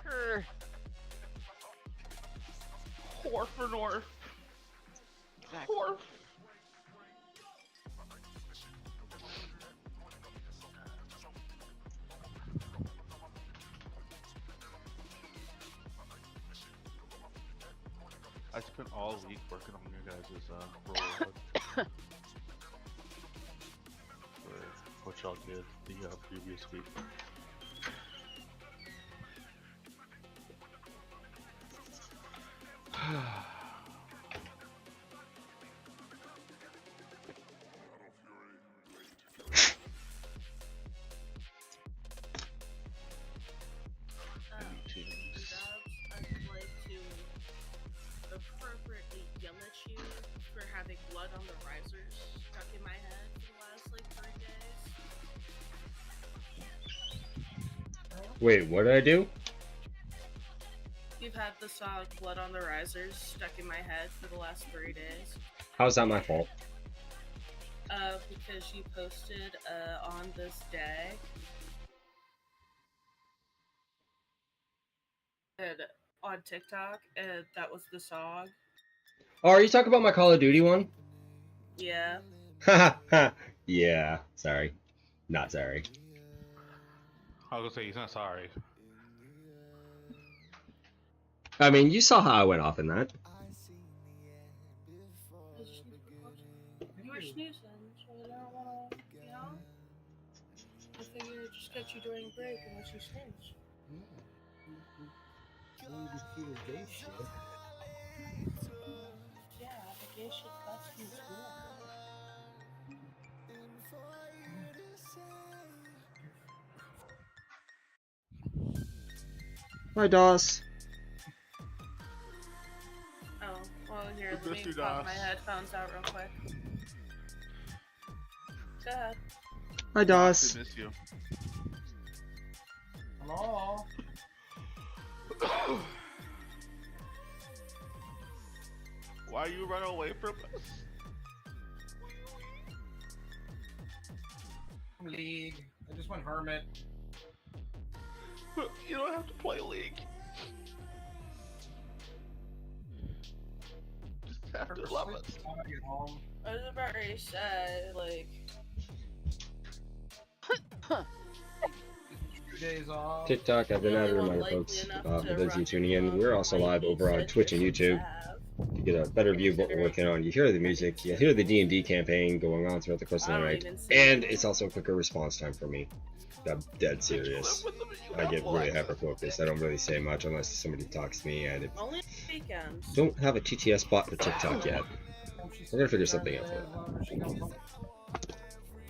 Grr.
Horf.
Exactly.
Horf.
I spent all week working on your guys' role for what y'all did the previous week. Meetings.
I'd like to appropriately yell at you for having blood on the risers stuck in my head for the last like 3 days.
Wait, what did I do?
You've had the song Blood on the Risers stuck in my head for the last 3 days.
How's that my fault?
Because you posted on this day. And on TikTok, and that was the song.
Oh, are you talking about my Call of Duty one?
Yeah.
Haha. Yeah. Sorry. Not sorry.
I was gonna say he's not sorry.
I mean, you saw how I went off in that.
You were snoozing, so I don't want to, you know? I figured I'd just get you during break unless you snooze. Yeah, the gay shit best in school.
Hi, Doss.
Oh, well, here,
We
let
miss
me
you,
pop my
Doss.
headphones out real quick. Go ahead.
Hi, Doss.
We miss you.
Hello?
Why you run away from us?
League. I just went hermit.
You don't have to play League. Just have to love us.
I get home.
I was about to say, like,
2 days off.
TikTok, I've been at a reminder, folks. For those of you tuning in, we're also live over on Twitch and YouTube. To get a better view of what we're working on, you hear the music, you hear the D&D campaign going on throughout the course of the night, and it's also a quicker response time for me. I'm dead serious. I get really hyper-focused. I don't really say much unless somebody talks to me, and
only weekends.
don't have a TTS bot for TikTok yet. We're gonna figure something out for that.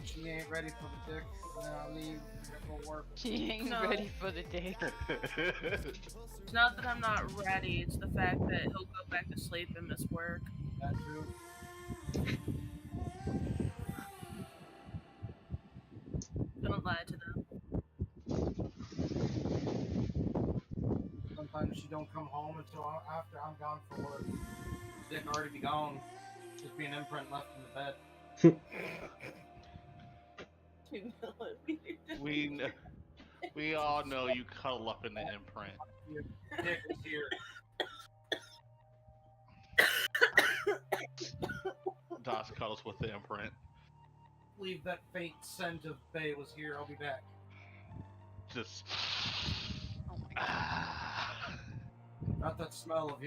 She ain't ready for the dick. Then I'll leave. Go work.
She ain't
No.
ready for the dick.
It's not that I'm not ready, it's the fact that he'll go back to sleep and miss work.
That too.
Don't lie to them.
Sometimes she don't come home until after I'm gone for work. Dick already be gone. Just be an imprint left in the bed.
We all know you cuddle up in the imprint.
Your dick is here.
Doss cuddles with the imprint.
Leave that faint scent of Bay was here. I'll be back.
Just.
Oh my god.
Not that smell of,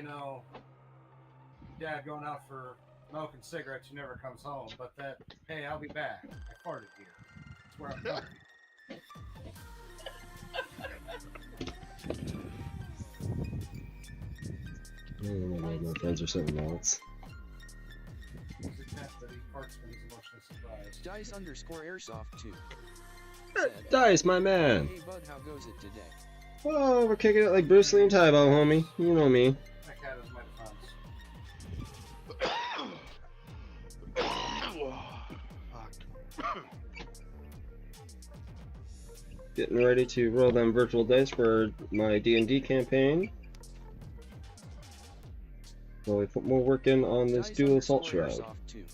Dad going out for smoking cigarettes who never comes home, but that, hey, I'll be back. I farted here. That's where I'm coming.
My friends are something else.
Dice_airsoft2
Dice, my man.
Hey bud, how goes it today?
Oh, we're kicking it like Bruce Lee and Tybo, homie. You know me.
That cat is my
Getting ready to roll them virtual dice for my D&D campaign. Well, we put more work in on this Duel Assault Shroud.
Dice_airsoft2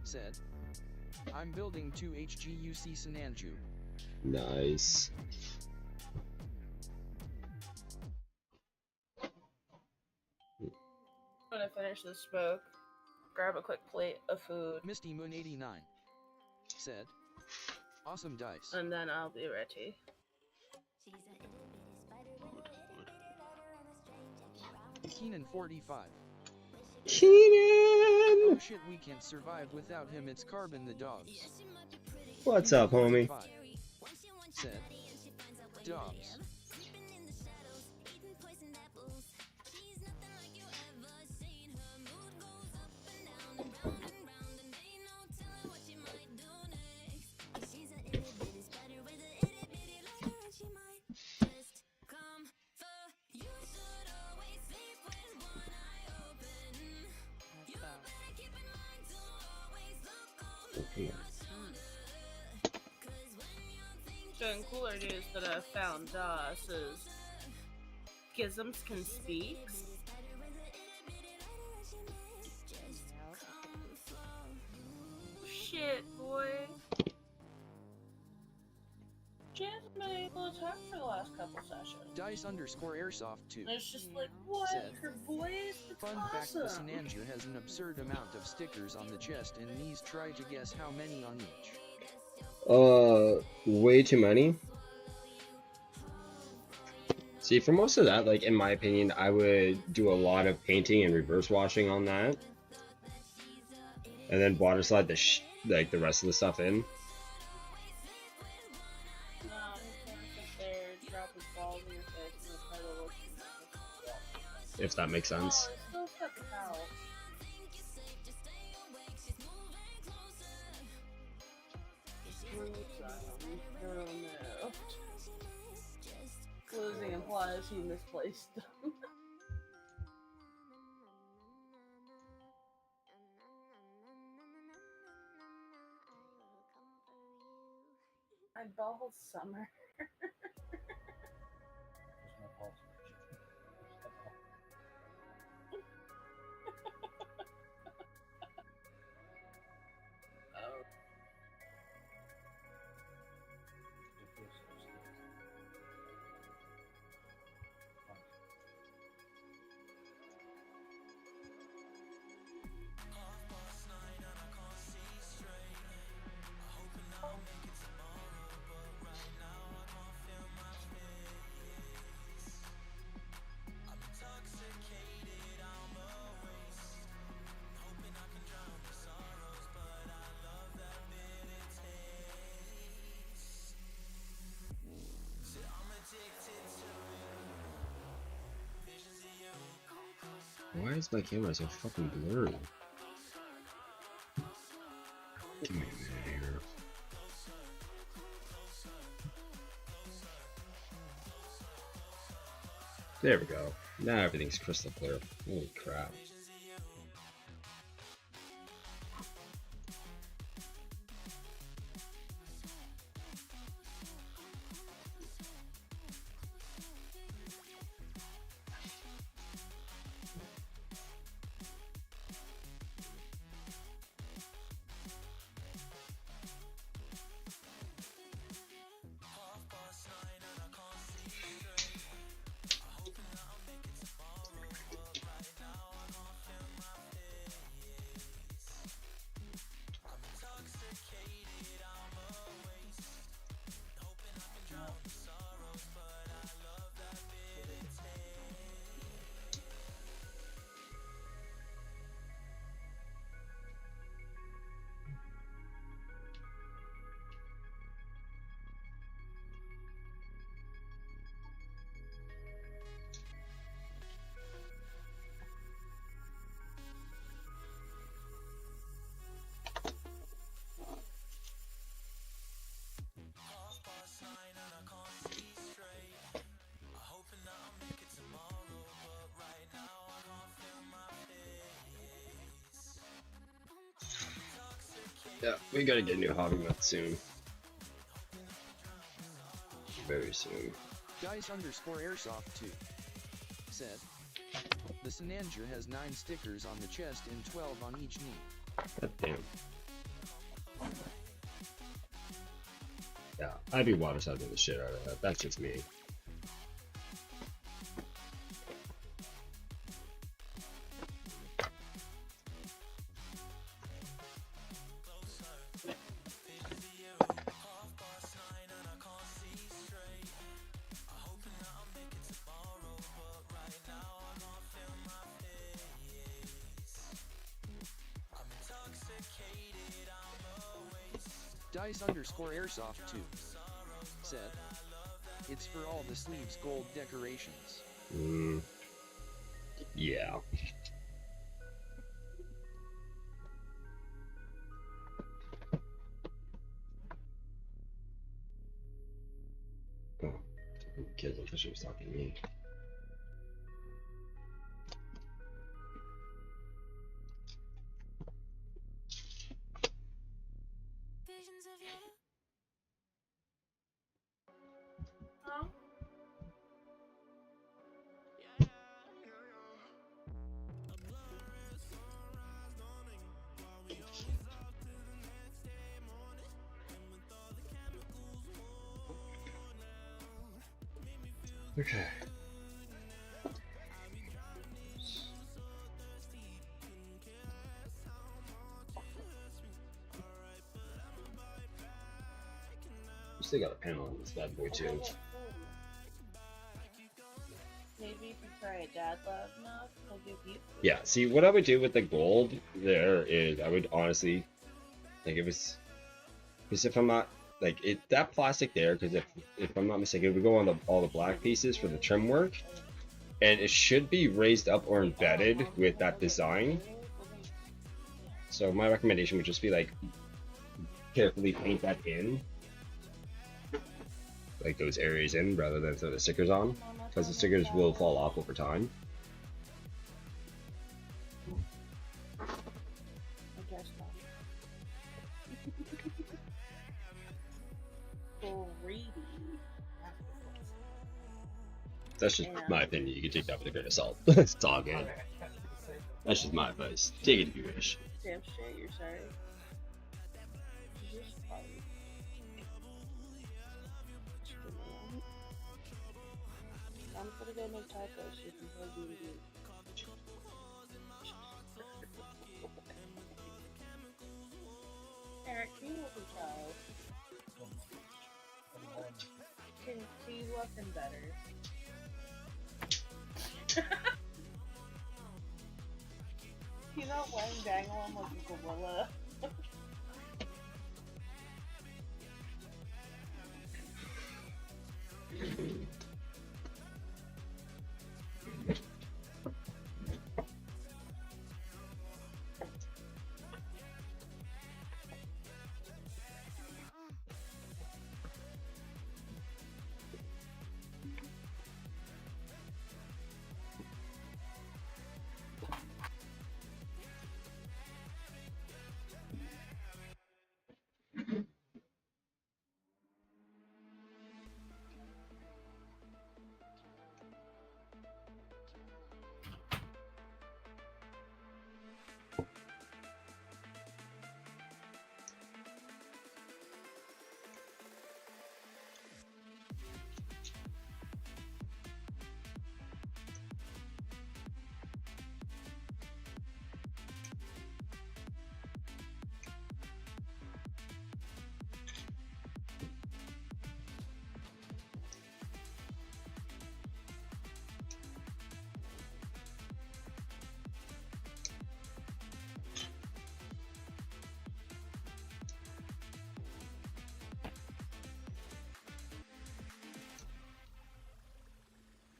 said, I'm building 2 HGUC Sananju.
Nice.
When I finish this smoke, grab a quick plate of food.
Misty Moon 89 said, awesome dice.
And then I'll be ready.
Keenan 45.
Keenan!
Oh shit, we can't survive without him. It's Carbon the dogs.
What's up, homie?
Said, dogs.
So in cooler news that I found says Gizms can speak. Shit, boy. She hasn't been able to talk for the last couple sessions.
Dice_airsoft2
And it's just like, what?
said,
Her voice? It's
fun
awesome.
fact, the Sananju has an absurd amount of stickers on the chest and knees. Try to guess how many on each.
Way too many. See, for most of that, like, in my opinion, I would do a lot of painting and reverse washing on that. And then water slide the rest of the stuff in. If that makes sense.
Losing implies he misplaced them. I bawled summer.
Why is my camera so fucking blurry? Give me a minute here. There we go. Now everything's crystal clear. Holy crap. Yeah, we gotta get a new hobby mode soon. Very soon.
Dice_airsoft2 said, the Sinanja has 9 stickers on the chest and 12 on each knee.
God damn. Yeah, I'd be water sizing the shit out of that. That's just me.
Dice_airsoft2 said, it's for all the sleeves gold decorations.
Yeah. Oh, kids, I thought she was talking to me.
Huh?
Okay. We still got a panel on this bad boy too.
Maybe you can try a dad lab map. He'll give you.
Yeah, see, what I would do with the gold there is I would honestly, like, because if I'm not, like, that plastic there, because if I'm not mistaken, it would go on all the black pieces for the trim work, and it should be raised up or embedded with that design. So my recommendation would just be, like, carefully paint that in, like those areas in, rather than throw the stickers on, because the stickers will fall off over time. That's just my opinion. You can take that with a grain of salt. It's all good. That's just my advice. Take it if you wish.
Damn shit, you're sorry. I'm gonna go make tacos so you can play D&D. Eric, can you look a child? Can you love him better? He's not letting dangle him like a gorilla.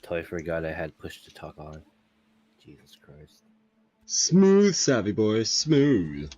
Totally forgot I had push to talk on. Jesus Christ.
Smooth, savvy boy, smooth.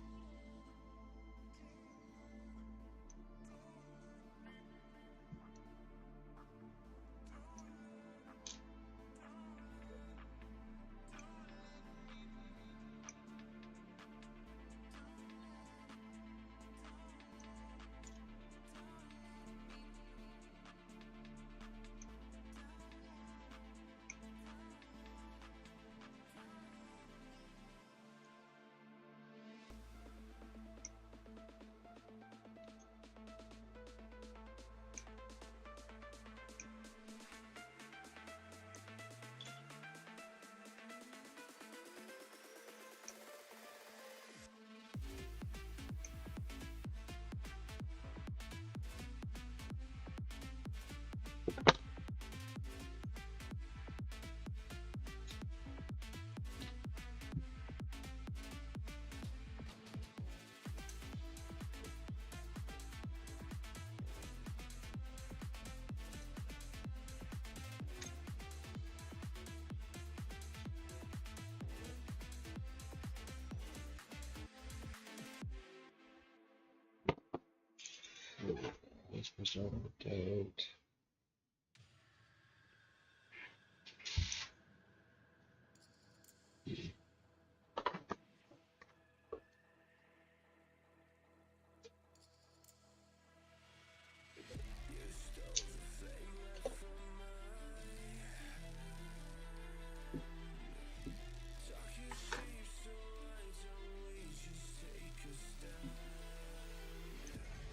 Let's push out doubt.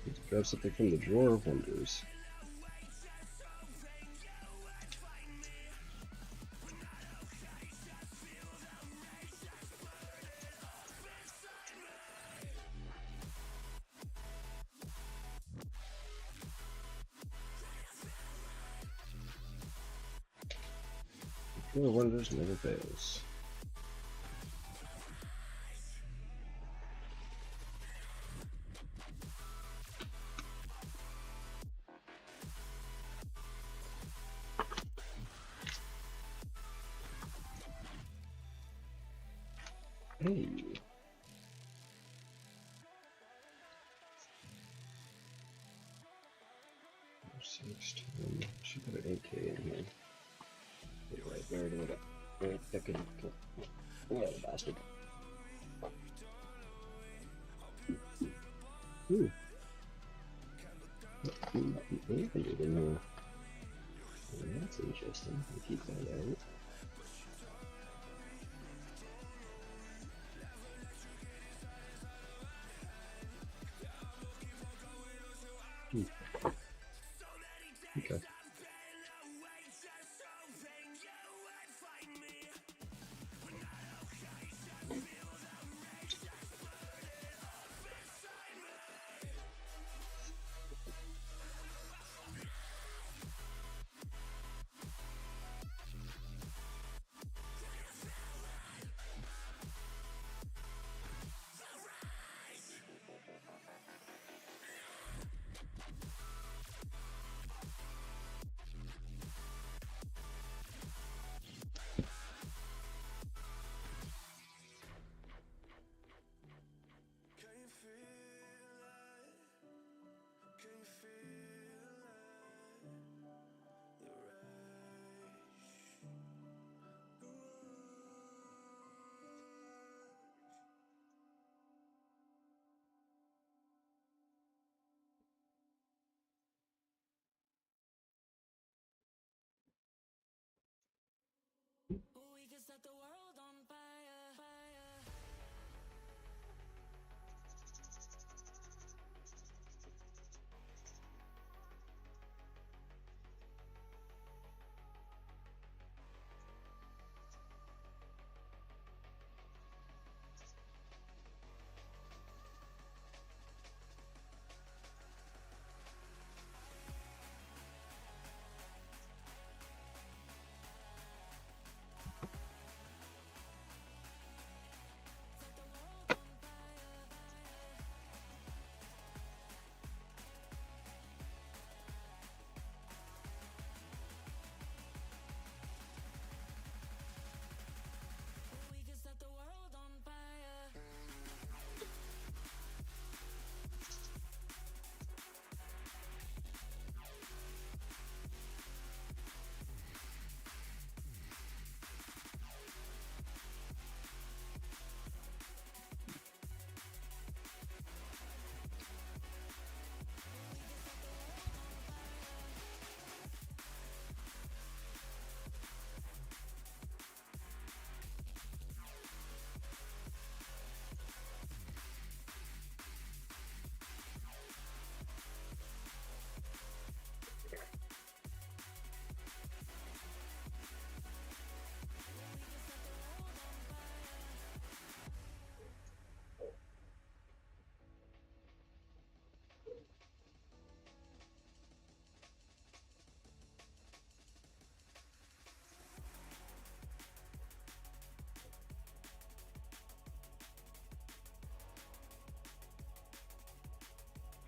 Let's grab something from the drawer of wonders. Drawer of wonders never fails. Hey. Should put an 8K in here. Right there, right, that could kill. What a bastard. Ooh. 800 in here. Well, that's interesting. I'll keep that out. Okay.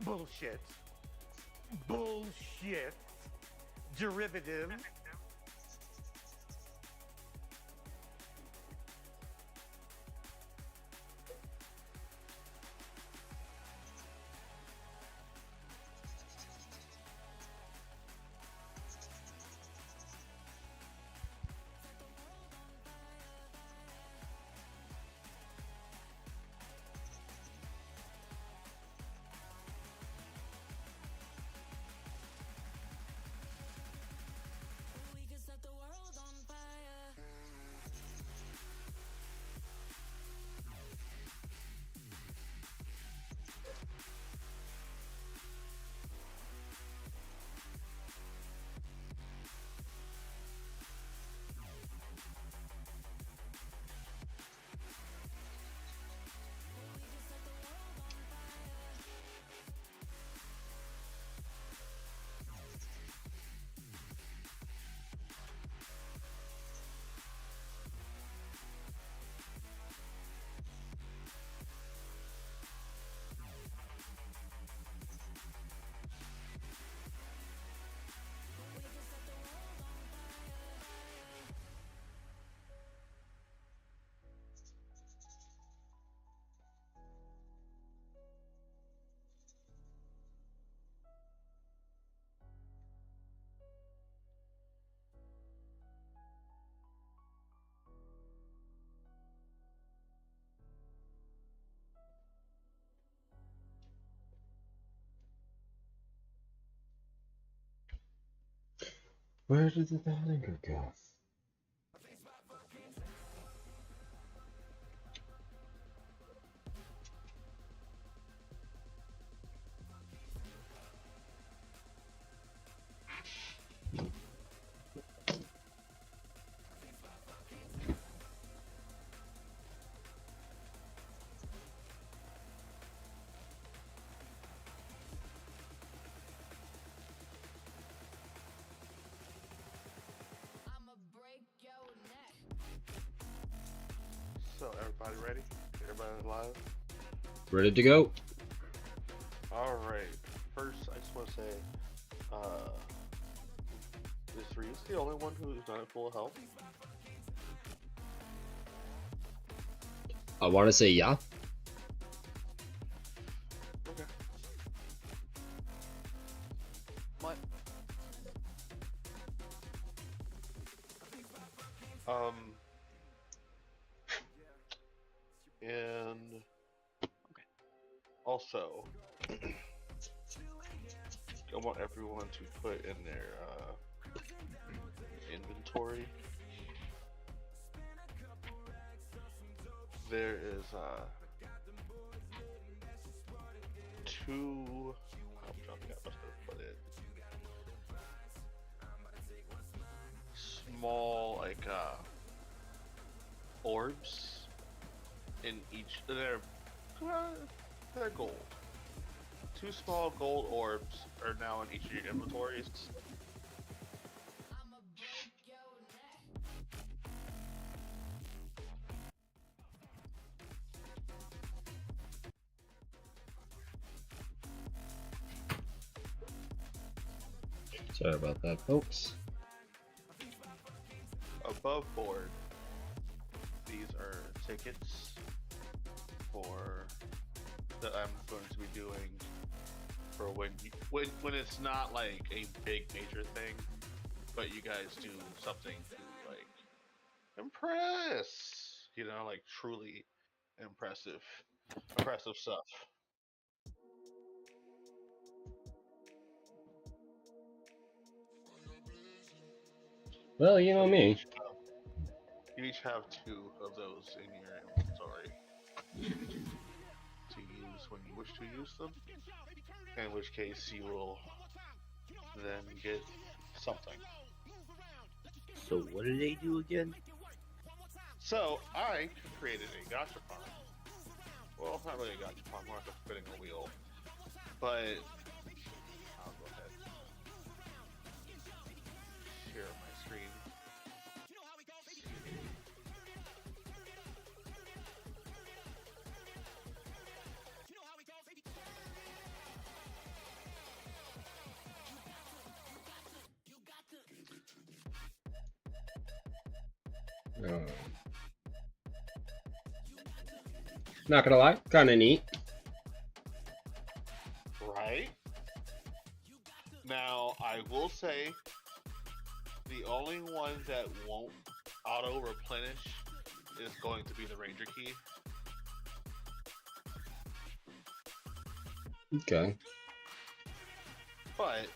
Bullshit. Bullshit. Derivative.
Where did the anger go?
So, everybody ready? Everybody live?
Ready to go?
Alright. First, I just want to say, is Reese the only one who's not at full health?
I want to say yeah.
Okay.
What?
And also, I want everyone to put in their inventory. There is two. I'm trying to think how much to put it. Small orbs in each. They're gold. Two small gold orbs are now in each of your inventories.
Sorry about that, folks.
Above board, these are tickets for that I'm going to be doing for when it's not like a big major thing, but you guys do something to like impress, you know, like truly impressive stuff.
Well, you know me.
You each have two of those in your inventory to use when you wish to use them, in which case you will then get something.
So what do they do again?
So I created a gachapon. Well, it's not really a gachapon, more like a spinning a wheel. But I'll go ahead. Share my screen.
Not gonna lie, kinda neat.
Right? Now, I will say, the only one that won't auto-replenish is going to be the Ranger Key.
Okay.
But,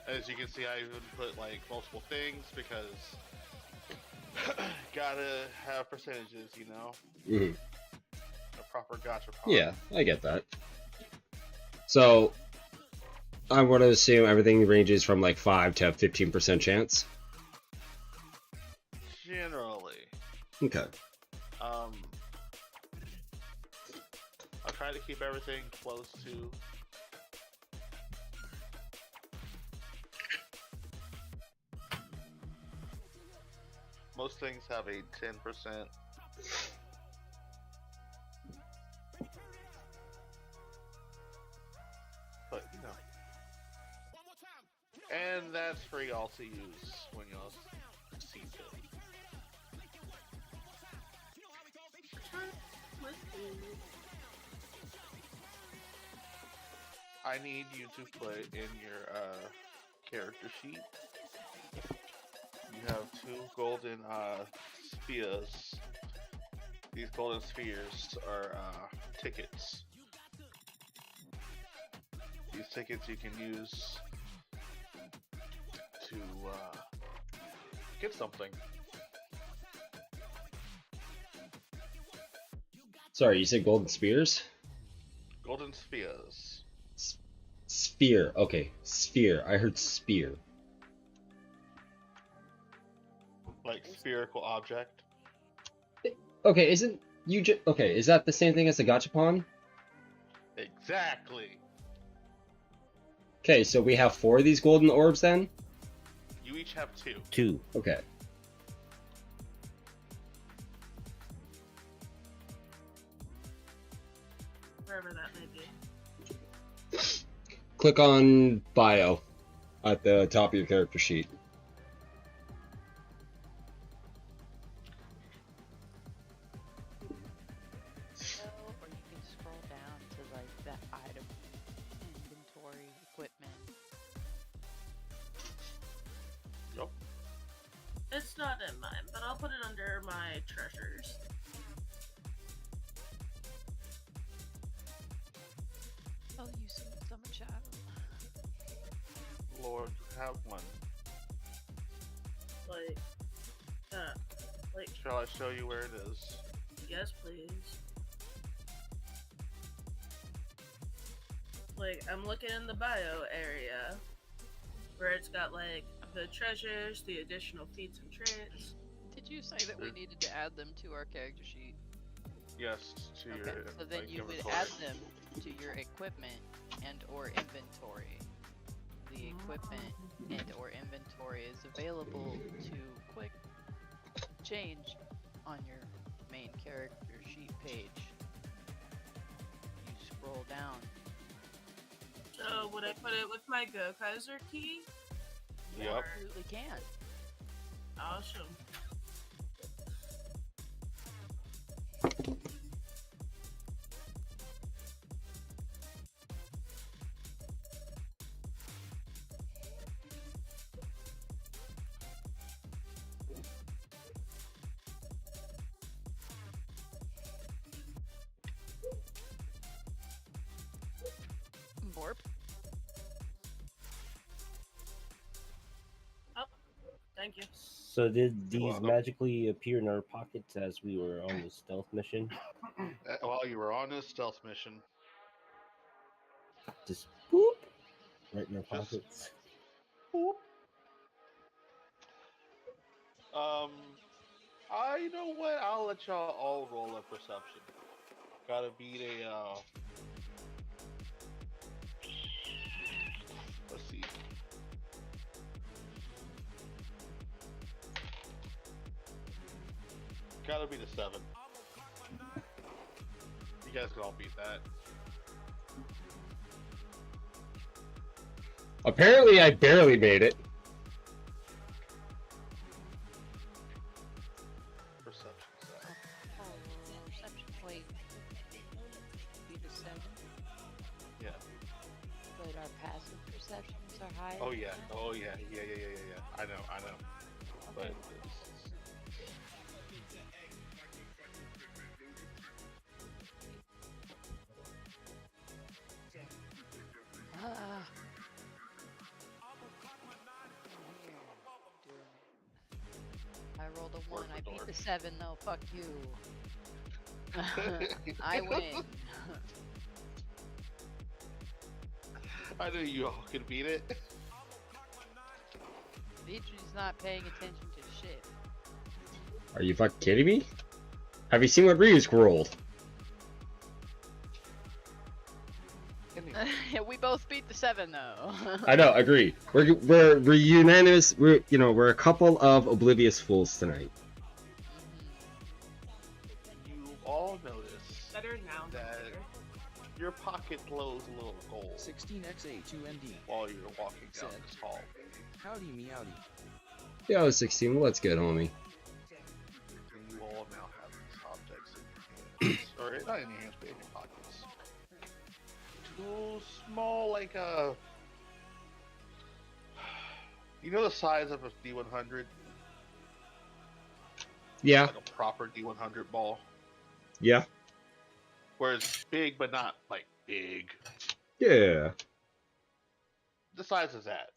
as you can see, I even put, like, multiple things because gotta have percentages, you know?
Mm-hmm.
A proper gachapon.
Yeah, I get that. So, I would assume everything ranges from like 5 to 15% chance.
Generally.
Okay.
I'll try to keep everything close to. Most things have a 10%. But, you know. And that's for y'all to use when y'all see fit. I need you to put in your character sheet. You have two golden spheres. These golden spheres are tickets. These tickets you can use to get something.
Sorry, you said golden spears?
Golden spheres.
Sphere. Okay, sphere. I heard spear.
Like spherical object.
Okay, isn't you just okay? Is that the same thing as a gachapon?
Exactly.
Okay, so we have 4 of these golden orbs then.
You each have 2.
2.
Okay.
Wherever that may be.
Click on bio at the top of your character sheet.
Or you can scroll down to like the item inventory equipment.
Yep.
It's not in mine, but I'll put it under my treasures.
Oh, you so much out.
Lord, have one.
Like, like.
Shall I show you where it is?
Yes, please. Like, I'm looking in the bio area, where it's got like the treasures, the additional feats and traits.
Did you say that we needed to add them to our character sheet?
Yes, to
Okay,
your.
so then
like,
you would
inventory.
add them to your equipment and or inventory. The equipment and or inventory is available to quick change on your main character sheet page. You scroll down.
So, would I put it with my Go Kaiser key?
You
Yep.
absolutely can.
Awesome.
Borp.
Oh, thank you.
So did these
welcome.
magically appear in our pockets as we were on the stealth mission?
While you were on this stealth mission,
Just boop, right in our
Just-
pockets.
you know what? I'll let y'all all roll a perception. Gotta beat a. Let's see. Gotta beat a 7. You guys can all beat that.
Apparently, I barely made it.
Perception.
Perception. Wait. Be the 7.
Yeah.
But our passive perceptions are higher.
Oh
than
yeah.
that?
Oh yeah. Yeah. I know. But
I rolled a 1.
Work
I
the
beat
door.
the 7 though. Fuck you. I win.
I knew you all could beat it.
Dietrich's not paying attention to shit.
Are you fucking kidding me? Have you seen what Ryu's rolled?
We both beat the 7 though.
I know, agree. We're unanimous. We're a couple of oblivious fools tonight.
You all notice
Better now than
that
later.
your pocket glows a little gold
16XA2MD.
while you're walking down
Said.
this hall.
Howdy meowdy.
Yo, 16, what's good, homie?
And you all now have these objects in your hands, or not in your hands, but in your pockets. 2 small, like you know the size of a D100,
Yeah,
like a proper D100 ball,
yeah,
where it's big but not like big.
yeah.
the size is that.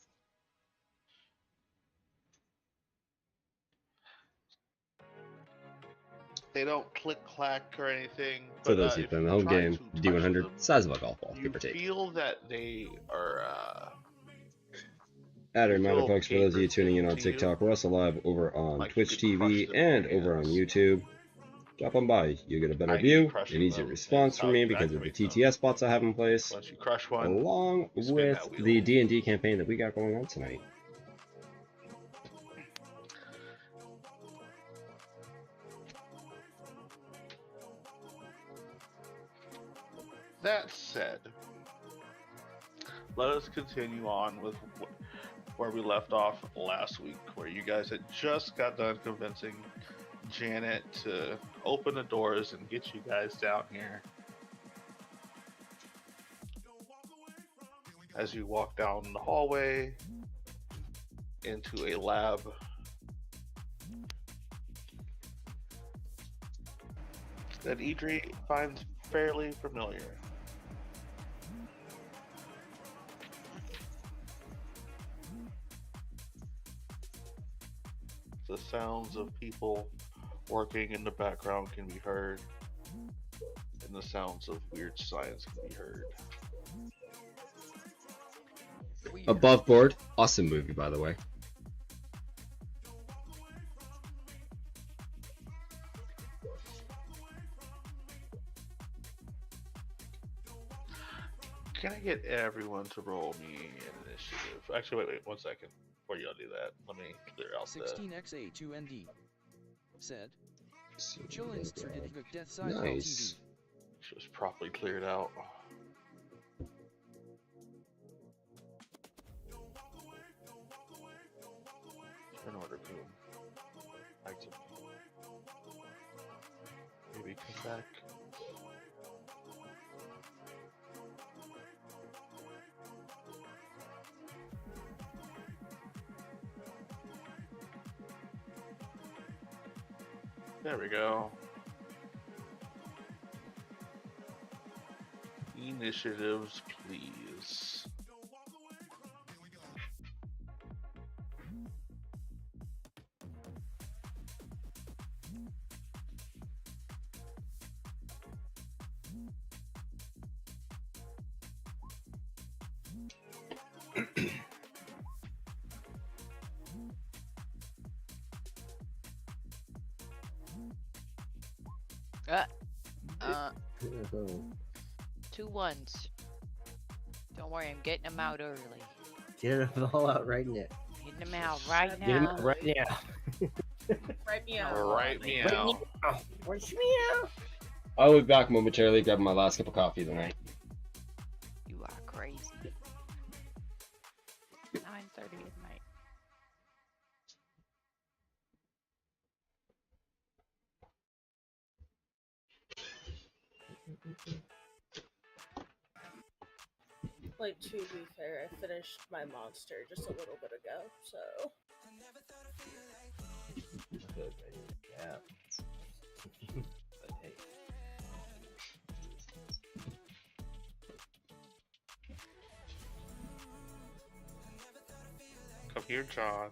They don't click clack or anything.
For
But,
those of you
if
playing the
you
home
try
game,
to touch
D100,
them,
size of a golf ball,
you
give or take.
feel that they are.
Add a
they
reminder,
feel
folks, for those of you
paper
tuning in
thin
on
to you,
TikTok, we're also live over on
like you
Twitch
could crush
TV
them in
and
your
over on
hands.
YouTube. Drop on by. You get a better
I.e.,
view, an
crushing
easier
them
response
is
from
how
me
you
because of the
activate them.
TTS bots I have in place,
Once you crush one,
along
you spin
with
that
the
wheel.
D&D campaign that we got going on tonight.
That said, let us continue on with where we left off last week, where you guys had just got done convincing Janet to open the doors and get you guys down here. As you walk down the hallway into a lab that Idri finds fairly familiar. The sounds of people working in the background can be heard, and the sounds of weird signs can be heard.
Above Board, awesome movie, by the way.
Can I get everyone to roll me an initiative? Actually, wait, 1 second. Before y'all do that, let me clear out
16XA2ND said, Chillin certificate death size
Nice.
LTV. She was properly cleared out. In order to activate. Maybe come back. There we go. Initiatives, please.
Two ones. Don't worry, I'm getting them out early.
Get them all out right now.
Getting them out right
Get them
now.
out right now.
Right meow.
Right meow.
Right meow.
I'll be back momentarily, grabbing my last cup of coffee of the night.
You are crazy. 9:30 at night.
Like, to be fair, I finished my monster just a little bit ago, so.
Yeah. But hey.
Come here, John.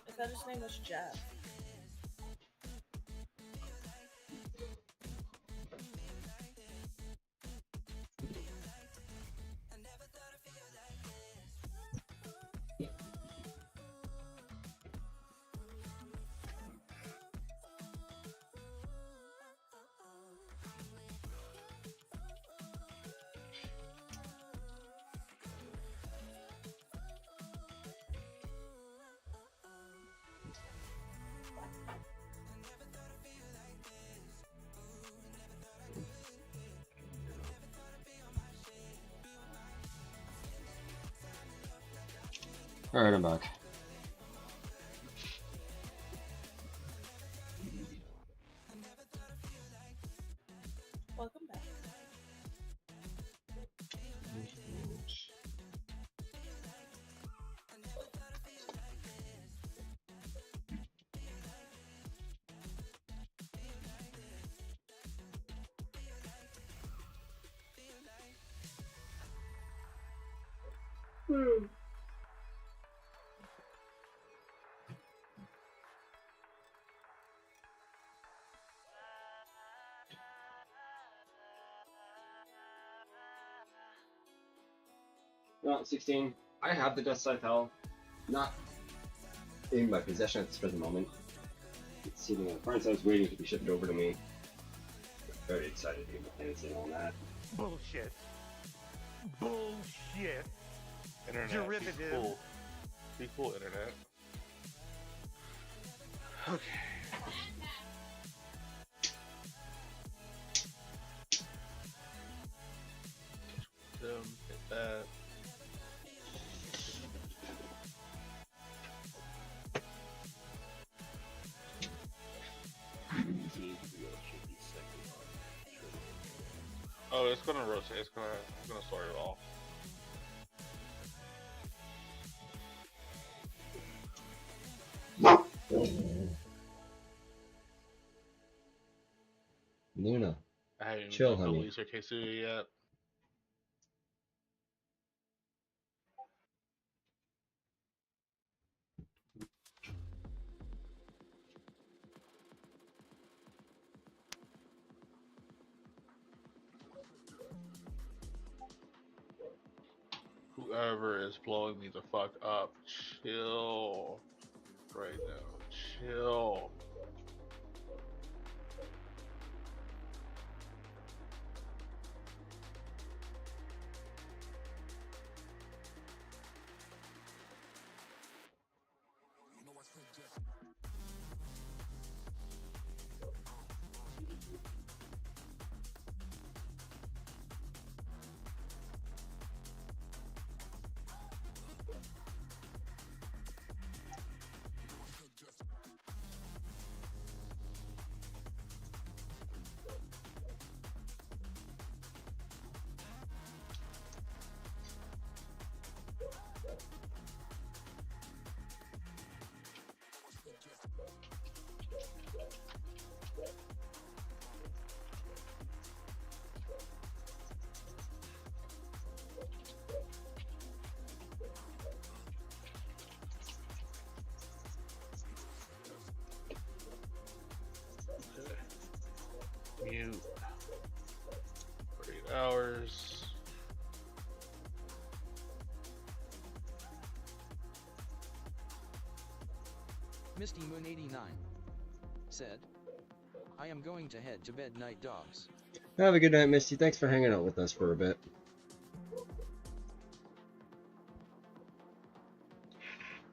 I thought his name was Jeff.
Alright, I'm back. No, 16. I have the Death Scythe Hell. Not in my possession at this present moment. It's sitting on the front, so I was waiting to be shipped over to me. Very excited to get my hands in on that.
Bullshit. Bullshit.
Internet.
Derivative.
Be cool. Be cool, internet. Okay. Hit that. Oh, it's gonna rotate. I'm gonna sort it all.
Luna.
I haven't
Chill,
even
honey.
released her Keisuya yet. Whoever is blowing me the fuck up, chill right now. Chill. Mute for 8 hours.
Misty Moon 89 said, I am going to head to bed, night dogs.
Have a good night, Misty. Thanks for hanging out with us for a bit.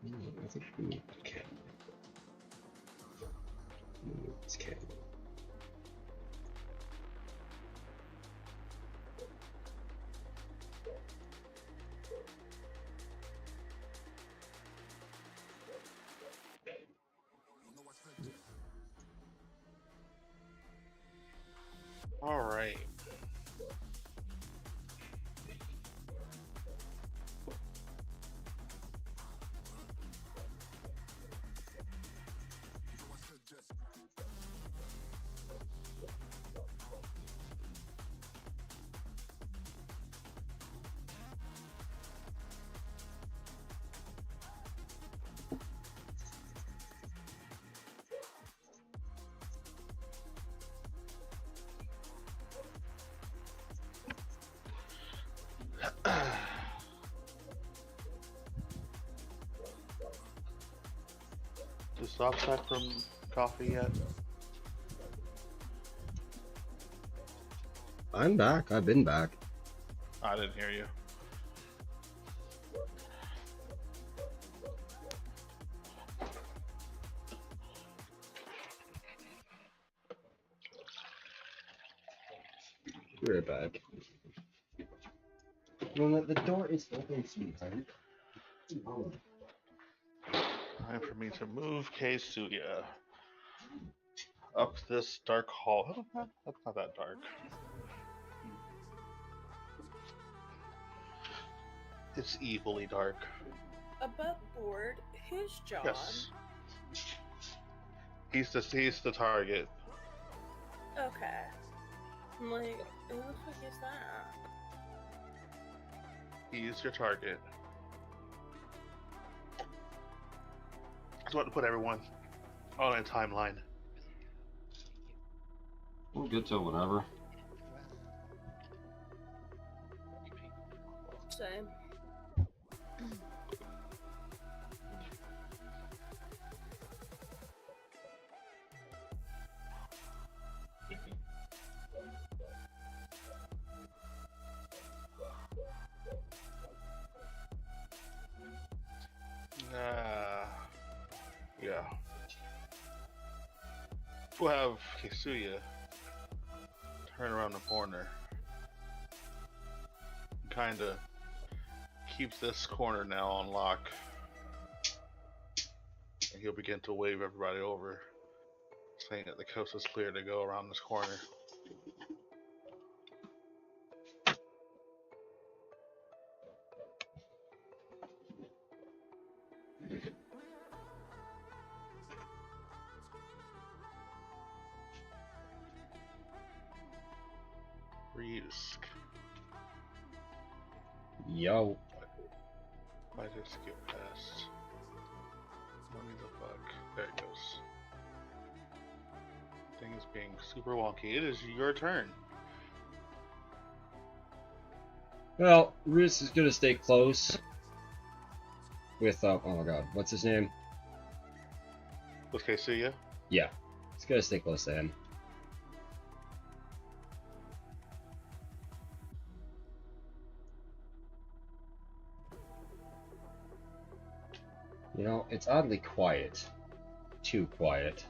I think we need cat. It's cat.
All right. Is Soft back from coffee yet?
I'm back. I've been back.
I didn't hear you.
We're back. Luna, the door is open, sweetheart.
Time for me to move Keisuya up this dark hall. That's not that dark. It's evilly dark.
Above board, who's John?
Yes. He's the target.
Okay. I'm like, who the fuck is that?
He's your target. Just want to put everyone on a timeline.
We're good till whenever.
Same.
Yeah. We'll have Kisuya turn around the corner. Kinda keeps this corner now on lock. And he'll begin to wave everybody over, saying that the coast is clear to go around this corner. Risk.
Yo.
I just skip past. What the fuck? There it goes. Thing is being super wonky. It is your turn.
Well, Riz is gonna stay close with oh my god, what's his name?
With Kisuya?
Yeah, he's gonna stay close to him. You know, it's oddly quiet. Too quiet.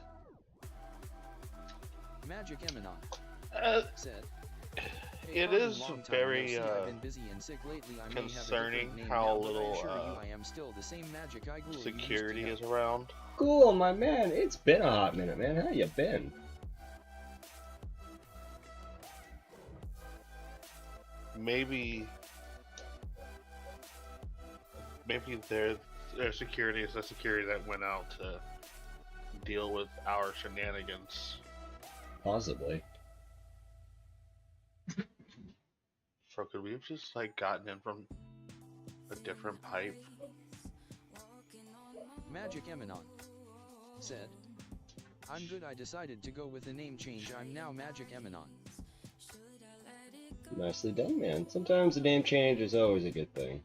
Magic Eminon said.
It is very concerning how little security is around.
Cool, my man. It's been a hot minute, man. How you been?
Maybe their security is the security that went out to deal with our shenanigans.
Possibly.
So could we have just like gotten in from a different pipe?
Magic Eminon said, I'm good, I decided to go with the name change, I'm now Magic Eminon.
Nicely done, man. Sometimes a name change is always a good thing.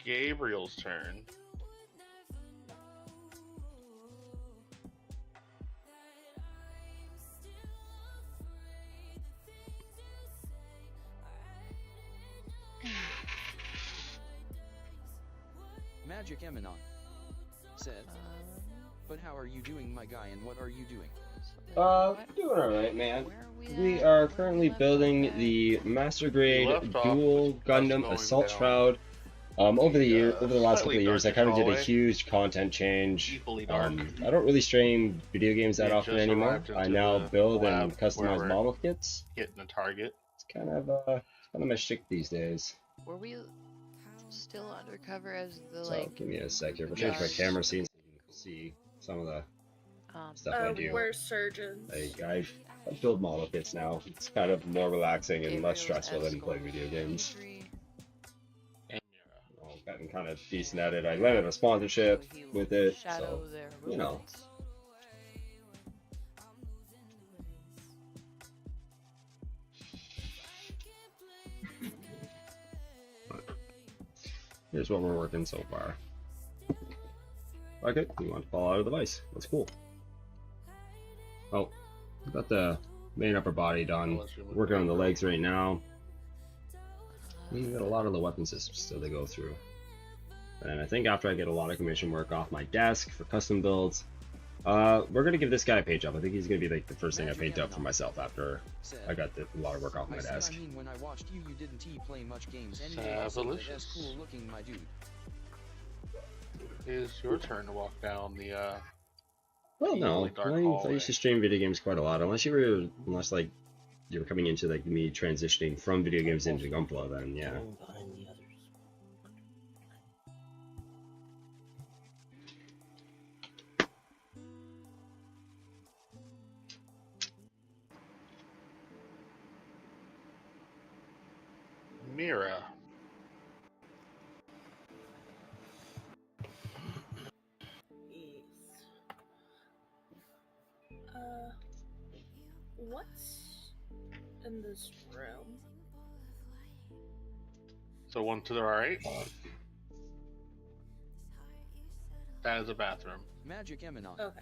Gabriel's turn.
Magic Eminon said, but how are you doing, my guy, and what are you doing?
Doing alright, man. We are currently building the Master Grade Duel Gundam Assault Shroud. Over the last couple of years, I kind of did a huge content change. I don't really stream video games that often anymore. I now build and customize model kits.
Hitting a target.
It's kind of my shtick these days.
Were we still undercover as the
So give me a sec here. We'll change my camera scene so you can see some of the stuff I do.
We're surgeons.
I build model kits now. It's kind of more relaxing and less stressful than playing video games. I've gotten kind of decent at it. I landed a sponsorship with it, so you know. Here's what we're working so far. Okay, we want to fall out of the vise. That's cool. Oh, got the main upper body done. Working on the legs right now. We got a lot of the weapon systems still to go through. And I think after I get a lot of commission work off my desk for custom builds, we're gonna give this guy a paint job. I think he's gonna be like the first thing I paint up for myself after I got a lot of work off my desk.
I mean, when I watched you didn't play much games anyway, so that's cool looking, my dude.
It is your turn to walk down the
well, no, I used to stream video games quite a lot. Unless like you were coming into like me transitioning from video games into Gunpla, then yeah.
Mira.
Yes. What's in this room?
So one to the right. That is a bathroom.
Magic Eminon
Okay.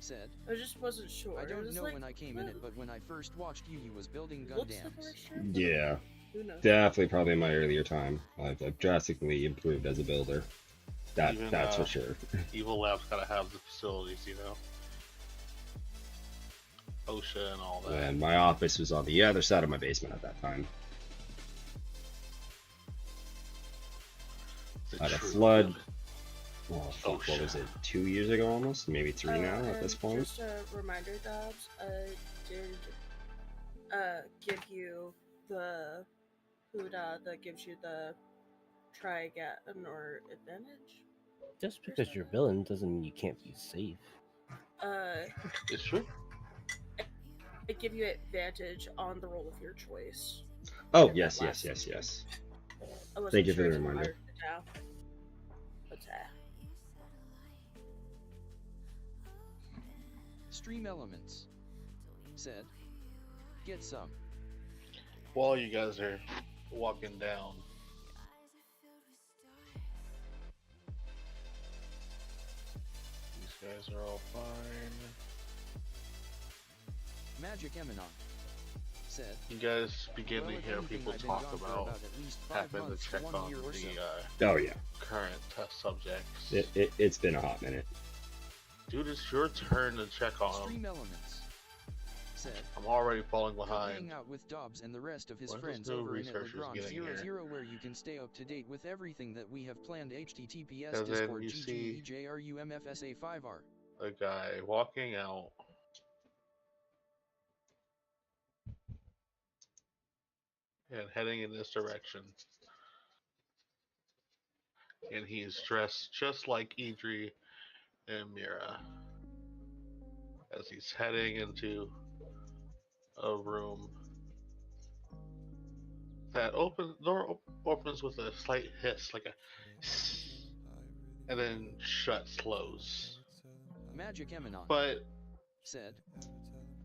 said,
I just wasn't sure.
I
It
don't
was
know
like,
when I came in it, but when I first watched you was building
looks like a
Gundams.
restaurant.
Yeah,
Who knows?
definitely probably in my earlier time. I've drastically improved as a builder. That's for sure.
Evil Lab's gotta have the facilities, you know. OSHA and all that.
And my office was on the other side of my basement at that time.
The
I had a
truth
flood.
of it.
Well, fuck, what was it? 2 years ago almost? Maybe 3 now at this point?
Just a reminder, Dobbs, did give you the Huda that gives you the try again or advantage?
Just because you're a villain doesn't mean you can't be safe.
It's true.
It give you advantage on the roll of your choice.
Oh,
If
yes,
that
yes,
lasts.
yes, yes.
I wasn't
Thank you for
sure
the
if you
reminder.
marked it down. What's that?
Stream Elements said, get some.
While you guys are walking down, these guys are all fine.
Magic Eminon said,
You guys begin
well,
to
if
hear
anything,
people
I've been
talk
gone for
about
at least 5
having to
months to
check
1
on
year or so.
the
Oh, yeah.
current test subjects.
It's been a hot minute.
Dude, it's your turn to check on them.
Stream Elements said,
I'm already falling
hang
behind.
out with Dobbs and the rest of his
When
friends
those new
over in
researchers
Lagrange
getting here?
00 where you can stay up to date with everything that we have planned. HTTPS
And then
Discord
you see
GGEJRUMFSA5R.
a guy walking out. And heading in this direction. And he's dressed just like Idri and Mira. As he's heading into a room that opens with a slight hiss, like a and then shuts close.
Magic Eminon
But
said,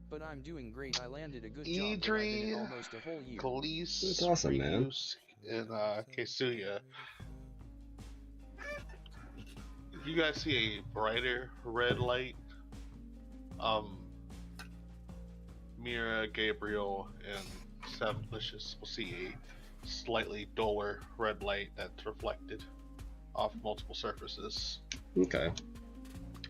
but I'm doing great. I landed a good job. and I've been
Idri,
in almost a whole year.
Khalees,
That's awesome, man.
Ryusuke, and Keisuya. You guys see a brighter red light. Mira, Gabriel, and Savlicious will see a slightly duller red light that's reflected off multiple surfaces
Okay.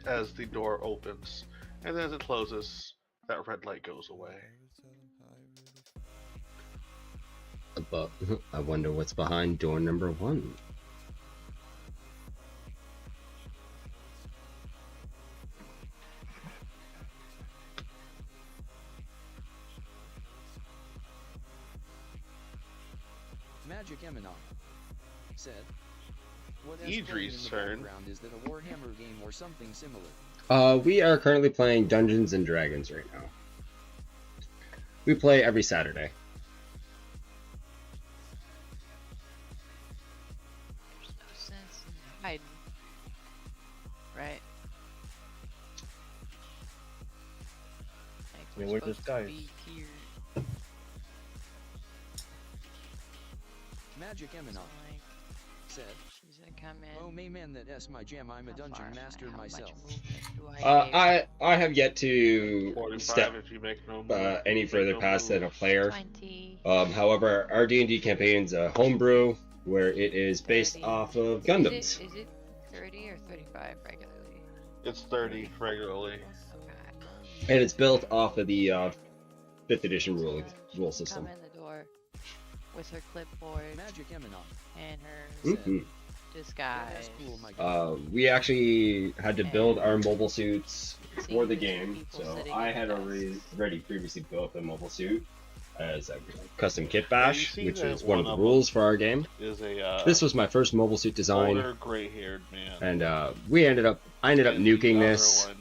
as the door opens, and as it closes, that red light goes away.
But I wonder what's behind door number 1.
Magic Eminon said, what
Idri's turn.
is that a Warhammer game or something similar?
We are currently playing Dungeons and Dragons right now. We play every Saturday.
There's no sense in hiding. Right? Like,
mean,
we're
we're
supposed
just
to
guys.
be here.
Magic Eminon
Like,
said,
she's gonna come in.
oh man, that's my jam. I'm a
How
dungeon
far am I?
master
How much
myself.
movement do I take?
I have yet to
45
step
if you make no move.
any
Make
further
no
past than a
moves.
player.
20.
However, our D&D campaign's a homebrew where it is based
30.
off of Gundams.
Is it 30 or 35 regularly?
It's 30 regularly.
Okay.
And it's built off of the 5th edition rule system.
Come in the door with her clipboard
Magic Eminon
and her
Mhm.
disguise.
that's cool, my guy.
We actually had to build our mobile suits for the
See
game,
people
so
sitting
I
at
had
desks.
already previously built a mobile suit as a custom kit
Yeah, you
bash,
see
which
that
is one of the
one
rules for our game.
Is a
This was my first mobile suit design,
older, gray-haired man.
and I ended up
And the
nuking
other
this
one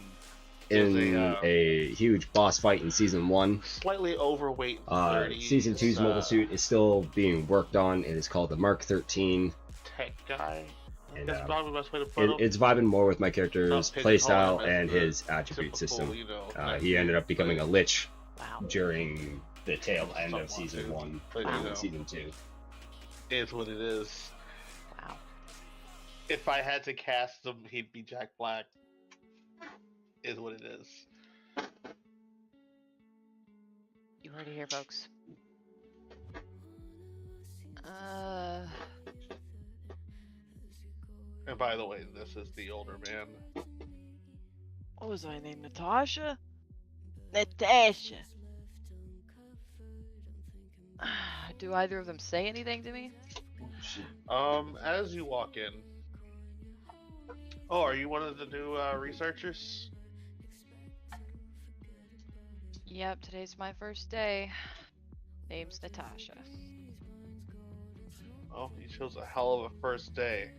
is
in a huge boss fight in season 1.
slightly overweight 30
Season 2's mobile suit is still being worked on. It is called the Mark 13.
tech guy.
And,
That's probably the best way to put him.
it's vibing more with my character's
pigeonhole him
playstyle
as
and
the
his attribute
typical,
system.
you know,
He ended up becoming a lich
Wow.
during the tail end of
Somewhat
season
too,
1
but, you
and
know.
season 2.
Is what it is.
Wow.
If I had to cast him, he'd be Jack Black. Is what it is.
You heard it here, folks.
And by the way, this is the older man.
What was my name? Natasha? Natasha. Do either of them say anything to me?
As you walk in. Oh, are you one of the new researchers?
Yep, today's my first day. Name's Natasha.
Oh, you chose a hell of a first day.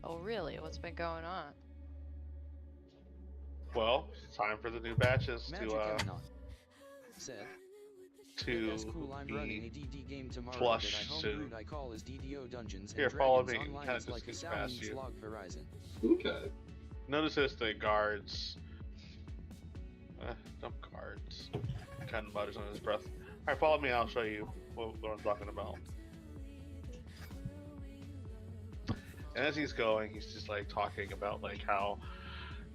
Oh, really? What's been going on?
Well, it's time for the new batches
Magic
to
Eminon said, "That's cool. I'm running a DD game tomorrow
flush
that I homebrewed. I call as DDO Dungeons
Here,
and
follow
Dragons
me.
Online.
Kinda
It's
just
like a
gets
Sal
past
meets
you.
Log Verizon."
Okay.
Notice the guards. Dump guards. Kind of mutters under his breath. Alright, follow me, I'll show you what I'm talking about. And as he's going, he's just like talking about like how,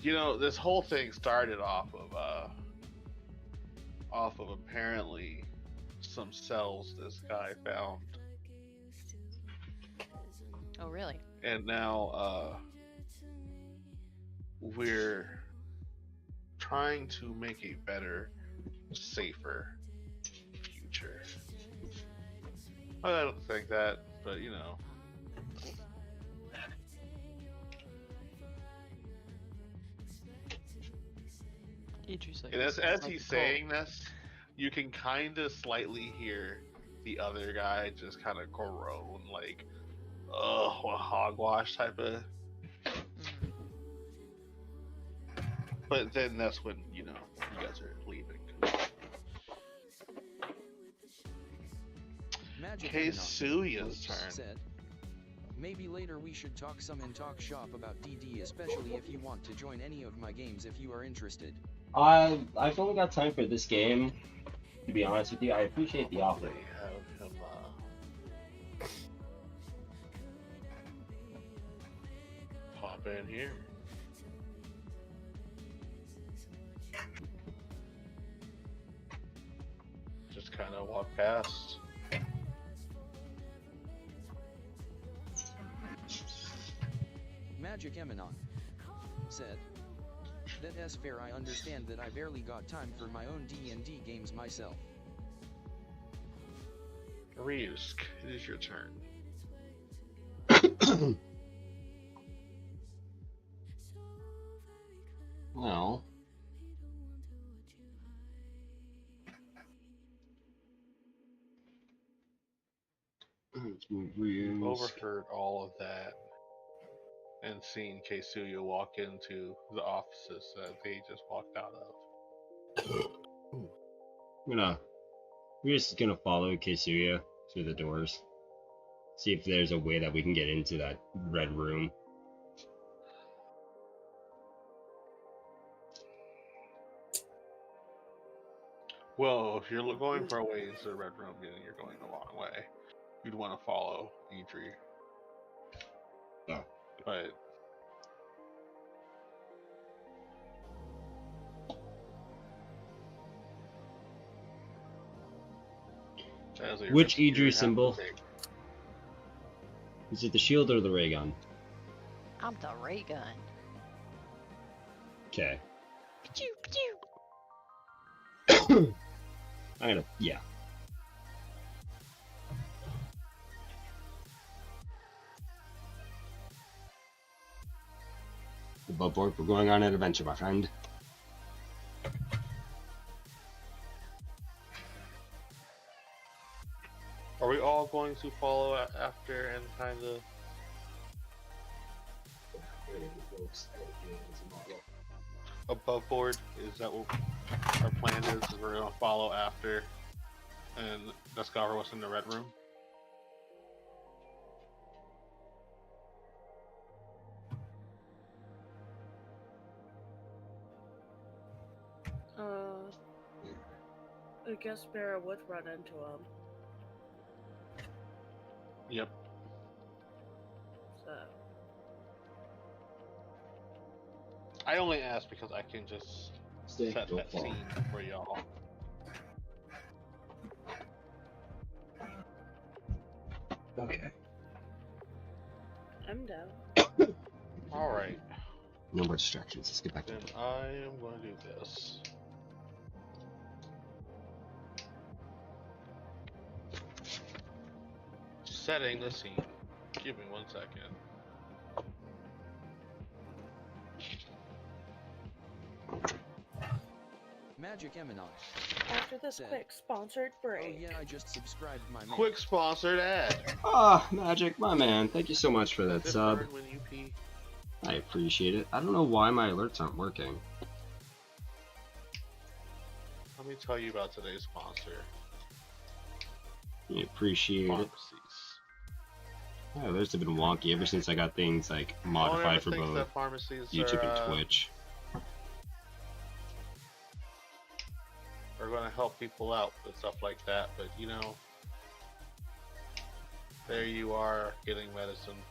you know, this whole thing started off of apparently some cells this guy found.
Oh, really?
And now we're trying to make a better, safer future. I don't think that, but you know.
Interesting.
And as he's saying this, you can kind of slightly hear the other guy just kind of groan, like, "Ugh, what hogwash" type of. But then that's when, you know, you guys are leaving.
Magic
Keisuya's
Eminon
turn.
said, "Maybe later we should talk shop about DD, especially if you want to join any of my games if you are interested."
I've only got time for this game, to be honest with you. I appreciate the offer.
Have him, pop in here. Just kind of walk past.
Magic Eminon said, "That's fair. I understand that I barely got time for my own D&D games myself."
Ryusk, it is your turn.
Well, let's move Ryusk.
Overheard all of that and seen Keisuya walk into the offices that they just walked out of.
We're just gonna follow Keisuya through the doors. See if there's a way that we can get into that red room.
Well, if you're going for a way into the red room, then you're going the wrong way. You'd want to follow Idri.
Oh.
But
Which Idri symbol? Is it the shield or the ray gun?
I'm the ray gun.
Okay.
Ka-choo,
I'm gonna, yeah. Above board, we're going on an adventure, my friend.
are we all going to follow after and kind of? Above board, is that what our plan is? Is we're gonna follow after and discover what's in the red room?
I guess Bear would run into him.
Yep.
So.
I only ask because I can just set
Don't
that
fall.
scene for y'all.
Okay.
I'm down.
Alright.
No more distractions. Let's get back to
Then
it.
I am going to do this. Setting the scene. Give me 1 second.
Magic Eminon.
After this quick sponsored break.
Oh yeah, I just subscribed my man.
Quick sponsored ad.
Ah, Magic, my man. Thank you so much for that
This
sub.
bird when you pee.
I appreciate it. I don't know why my alerts aren't working.
Let me tell you about today's sponsor.
I appreciate it.
Pharmacies.
My alerts have been wonky ever since I got things like
No one
modified
ever
for
thinks
both
that pharmacies
YouTube
are,
and Twitch.
Are going to help people out with stuff like that, but you know, there you are getting medicine.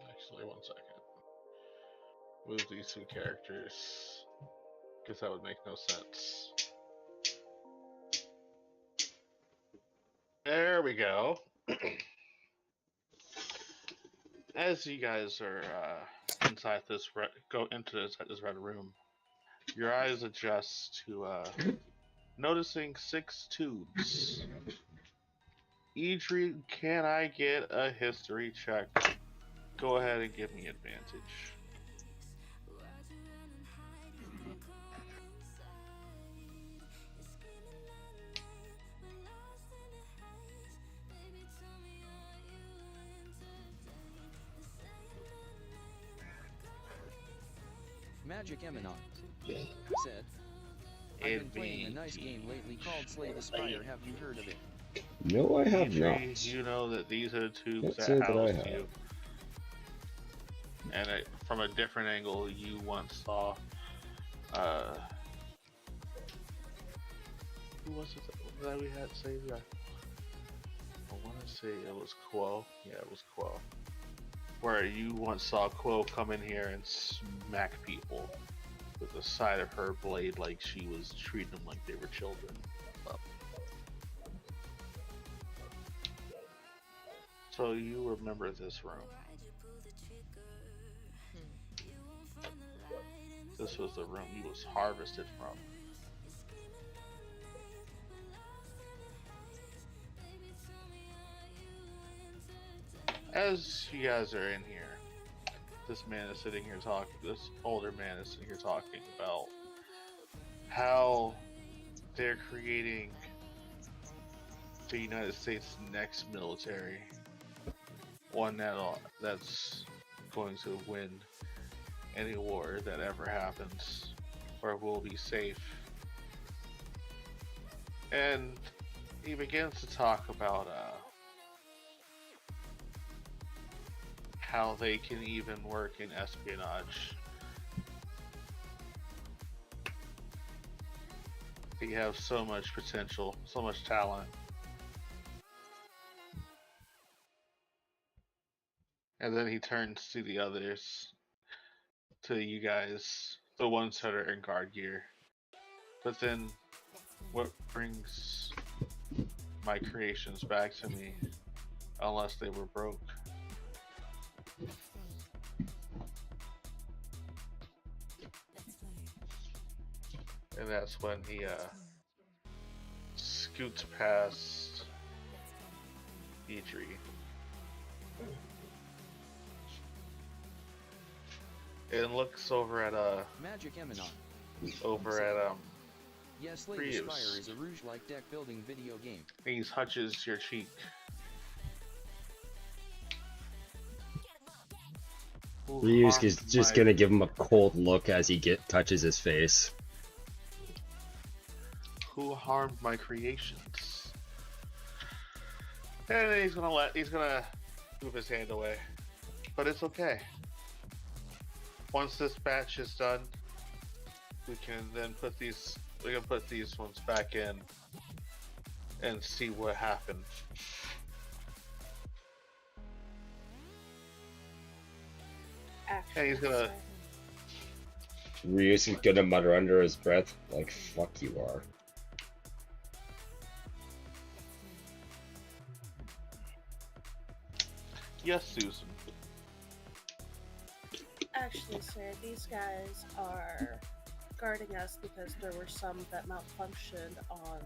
Actually, 1 second. Move these two characters, because that would make no sense. There we go. As you guys are inside this go into this red room, your eyes adjust to noticing 6 tubes. Idri, can I get a history check? Go ahead and give me advantage.
Magic Eminon said, I've been playing a nice game lately called Slay the Spire. Have you heard of it?
No, I have
Idri,
not.
you know that these are the tubes
Let's
that
say that I
housed
have.
you. And from a different angle, you once saw. Who was it that we had saved? I want to say it was Quo. Yeah, it was Quo. Where you once saw Quo come in here and smack people with the side of her blade like she was treating them like they were children. So you remember this room. This was the room he was harvested from. As you guys are in here, this man is sitting here talking, this older man is sitting here talking about how they're creating the United States' next military. One that's going to win any war that ever happens, or will be safe. And he begins to talk about how they can even work in espionage. They have so much potential, so much talent. And then he turns to the others, to you guys, the ones that are in guard gear. But then, what brings my creations back to me, unless they were broke? And that's when he scoots past Idri. And looks over at
Magic Eminon.
over at
Yes, Slay the Spire is a Rouge-like deck building video game.
He touches your cheek.
Ryu's is just gonna give him a cold look as he touches his face.
Who harmed my creations? And then he's gonna move his hand away. But it's okay. Once this batch is done, we can put these ones back in and see what happened. And he's gonna.
Ryu's gonna mutter under his breath, like, fuck you are.
Yes, Susan.
Actually, sir, these guys are guarding us because there were some that malfunctioned on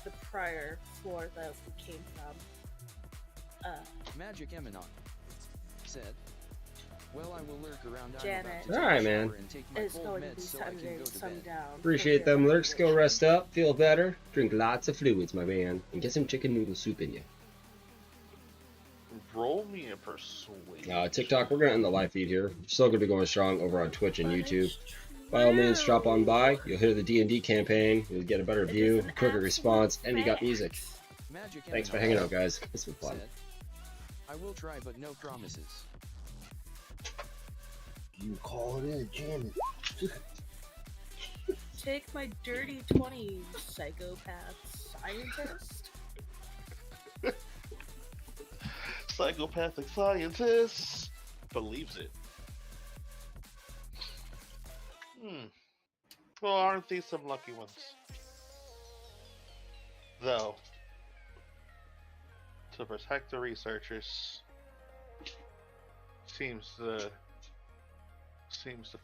the prior floor that we came from.
Magic Eminon said, well, I will lurk around.
Janet.
Alright, man.
It's going to be Sunday, sundown.
Appreciate them lurks. Go rest up, feel better, drink lots of fluids, my man, and get some chicken noodle soup in you.
Roll me a persuasion.
TikTok, we're gonna end the live feed here. Still gonna be going strong over on Twitch and YouTube. By all means, drop on by. You'll hear the D&D campaign. You'll get a better view, a quicker response, and you got music. Thanks for hanging out, guys. It's been fun.
I will try, but no promises.
You call it in, Janet.
Take my dirty 20, psychopath scientist.
Psychopathic scientist believes it. Well, aren't these some lucky ones? Though, to protect the researchers, seems the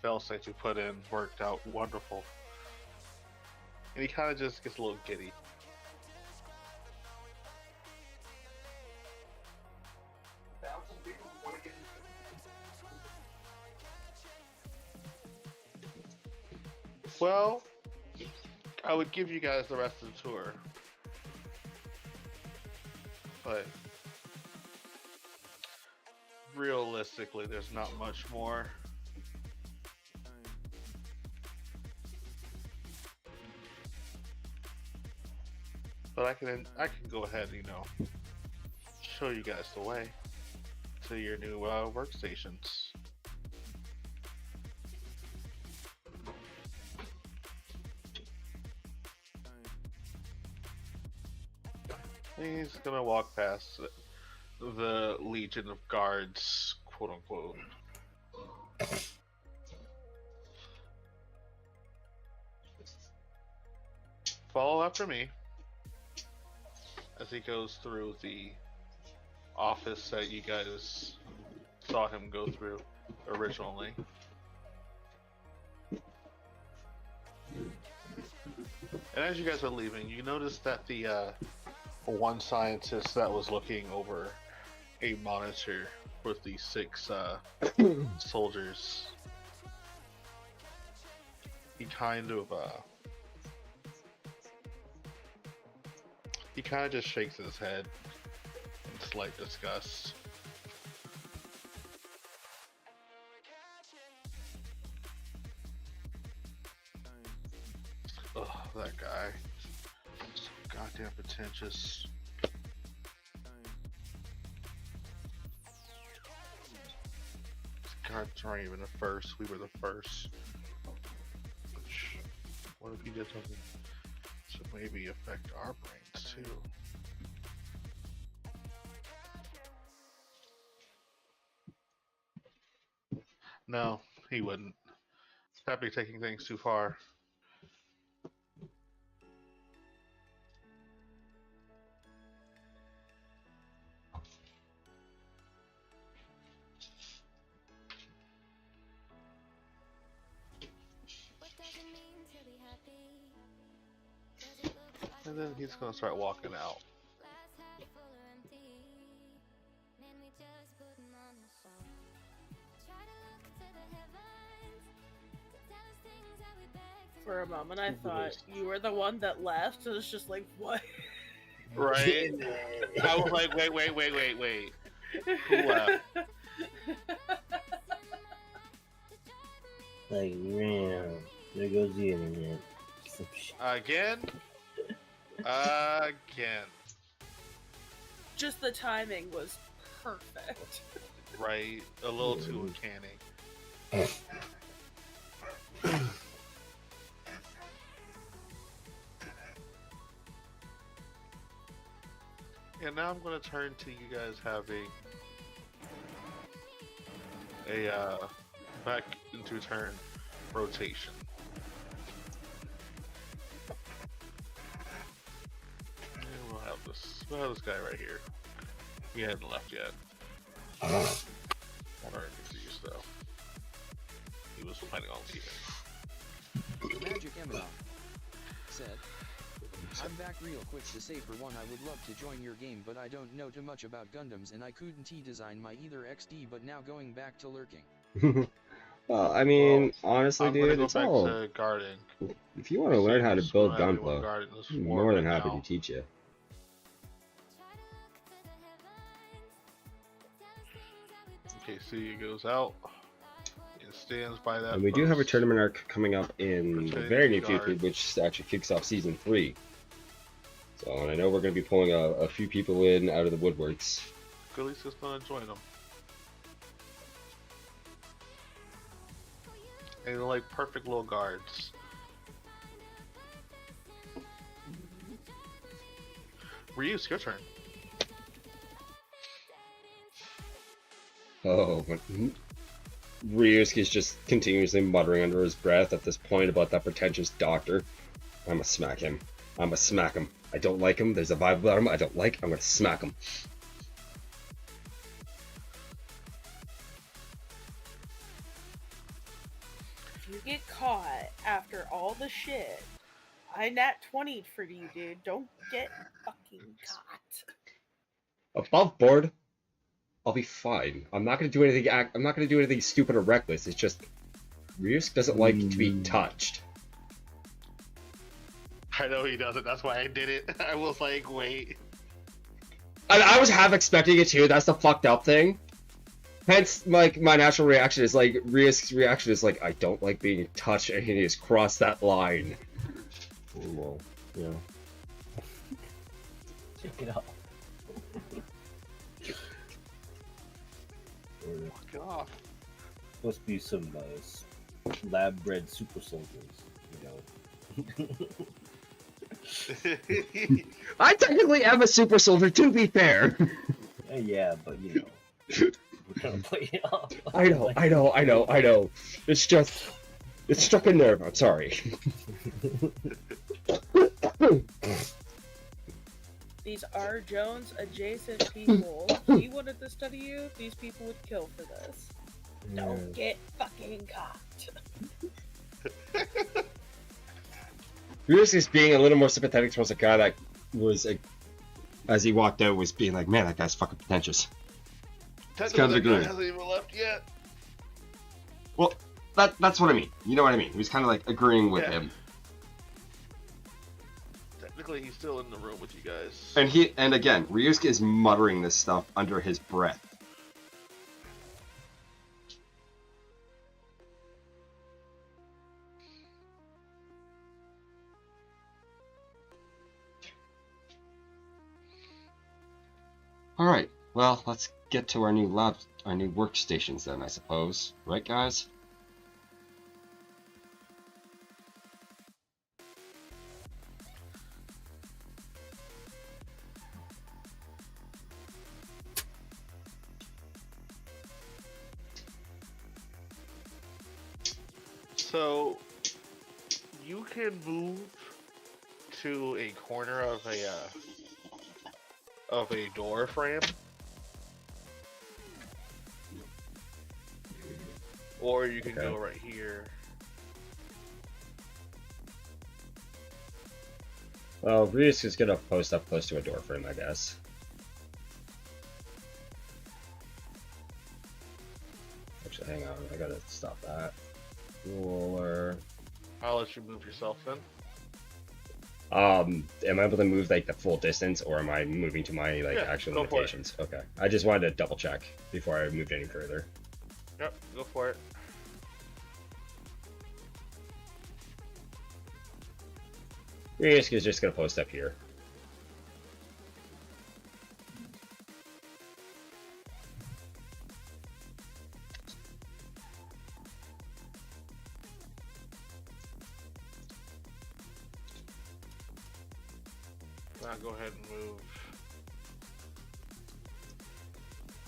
failsafe we put in worked out wonderful. And he kind of just gets a little giddy. Well, I would give you guys the rest of the tour, but realistically, there's not much more. But I can go ahead, show you guys the way to your new workstations. He's gonna walk past the Legion of Guards, quote unquote. Follow after me as he goes through the office that you guys saw him go through originally. And as you guys are leaving, you notice that the one scientist that was looking over a monitor with the 6 soldiers, he kind of just shakes his head in slight disgust. Ugh, that guy. So goddamn pretentious. These guards aren't even the first. We were the first. Which, what if he did something to maybe affect our brains too? No, he wouldn't. That'd be taking things too far. And then he's gonna start walking out.
For a moment, I thought you were the one that left. It was just like, what?
Right? I was like, wait. Who left?
Like, man, there goes the internet.
Again? Again.
Just the timing was perfect.
Right? A little too uncanny. And now I'm going to turn to you guys having a back into turn rotation. And we'll have this guy right here. He hadn't left yet. Or confused though. He was planning on leaving.
Magic Emma said, I'm back real quick to say for one I would love to join your game but I don't know too much about Gundams and I couldn't design my either XD but now going back to lurking.
Well, I mean, honestly,
I'm
dude,
gonna
it's
go back
all...
to guarding.
If you want to learn how to build
Don't have anyone
Gunpla,
guarding this
I'm
war
more than
right
happy
now.
to teach you.
Okay, see, it goes out. It stands by that.
And we do have a
post.
tournament arc coming up in the
Pretend
very near
guard.
future, which actually kicks off season 3. So, and I know we're going to be pulling a few people in out of the woodworks.
At least it's gonna join them. And they're like perfect little guards. Ryu's your turn.
Oh, Ryusuke's just continuously muttering under his breath at this point about that pretentious doctor. I'm gonna smack him. I'm gonna smack him. I don't like him. There's a vibe about him I don't like. I'm gonna smack him.
If you get caught after all the shit, I nat 20'd for you, dude. Don't get fucking caught.
Above board, I'll be fine. I'm not gonna do anything. I'm not gonna do anything stupid or reckless. It's just Ryusuke doesn't like to be touched.
I know he doesn't. That's why I did it. I was like, wait.
I was half expecting it too. That's the fucked up thing. Hence, like, my natural reaction is like, Ryusuke's reaction is like, I don't like being touched, and he has crossed that line.
Well, yeah. Check it out.
Fuck it off.
Must be some lab-bred super soldiers, you know.
I technically am a super soldier, to be fair.
Yeah, but you know, we're trying to play it off.
I know. It's just, it struck a nerve. I'm sorry.
These are Jones adjacent people. He wanted to study you. These people would kill for this. Don't get fucking caught.
Ryusuke's being a little more sympathetic towards a guy that was, as he walked out, was being like, man, that guy's fucking pretentious. It's kind of
That guy
agreeing.
hasn't even left yet.
Well, that's what I mean. You know what I mean? He was kind of like agreeing with him.
Technically, he's still in the room with you guys.
And again, Ryusuke is muttering this stuff under his breath. Alright, well, let's get to our new workstations then, I suppose. Right, guys?
So, you can move to a corner of a door frame, or you can go right here.
Well, Ryusuke's gonna post up close to a door frame, I guess. Actually, hang on, I gotta stop that. Ruler.
I'll let you move yourself then.
Am I able to move like the full distance, or am I moving to my like
Yeah,
actual
go for it.
limitations? Okay. I just wanted to double check before I moved any further.
Yep, go for it.
Risk is just gonna post up here.
Now go ahead and move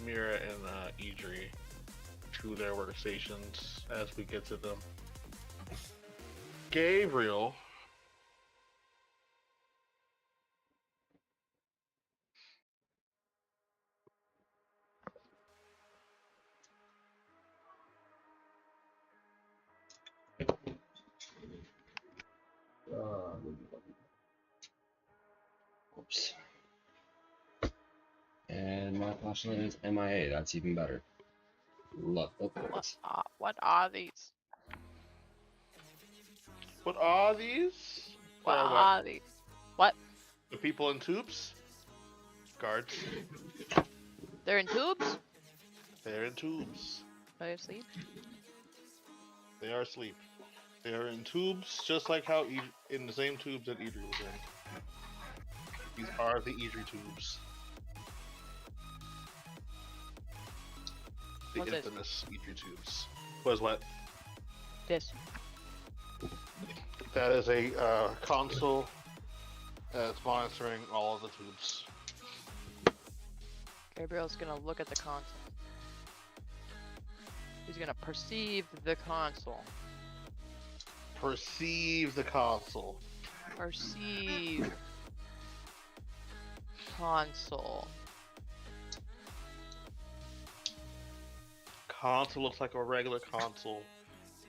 Mira and Idri to their workstations as we get to them. Gabriel.
Oops. And my flashlight is MIA. That's even better. Look at this.
What are these?
What are these?
What are these? What?
The people in tubes? Guards.
They're in tubes?
They're in tubes.
Are they asleep?
They are asleep. They are in tubes, just like how in the same tubes that Idri was in. These are the Idri tubes. The
What's
infamous Idri tubes. Was what?
This.
That is a console that's monitoring all of the tubes.
Gabriel's gonna look at the console. He's gonna perceive the console.
Perceive the console.
Perceive console.
Console looks like a regular console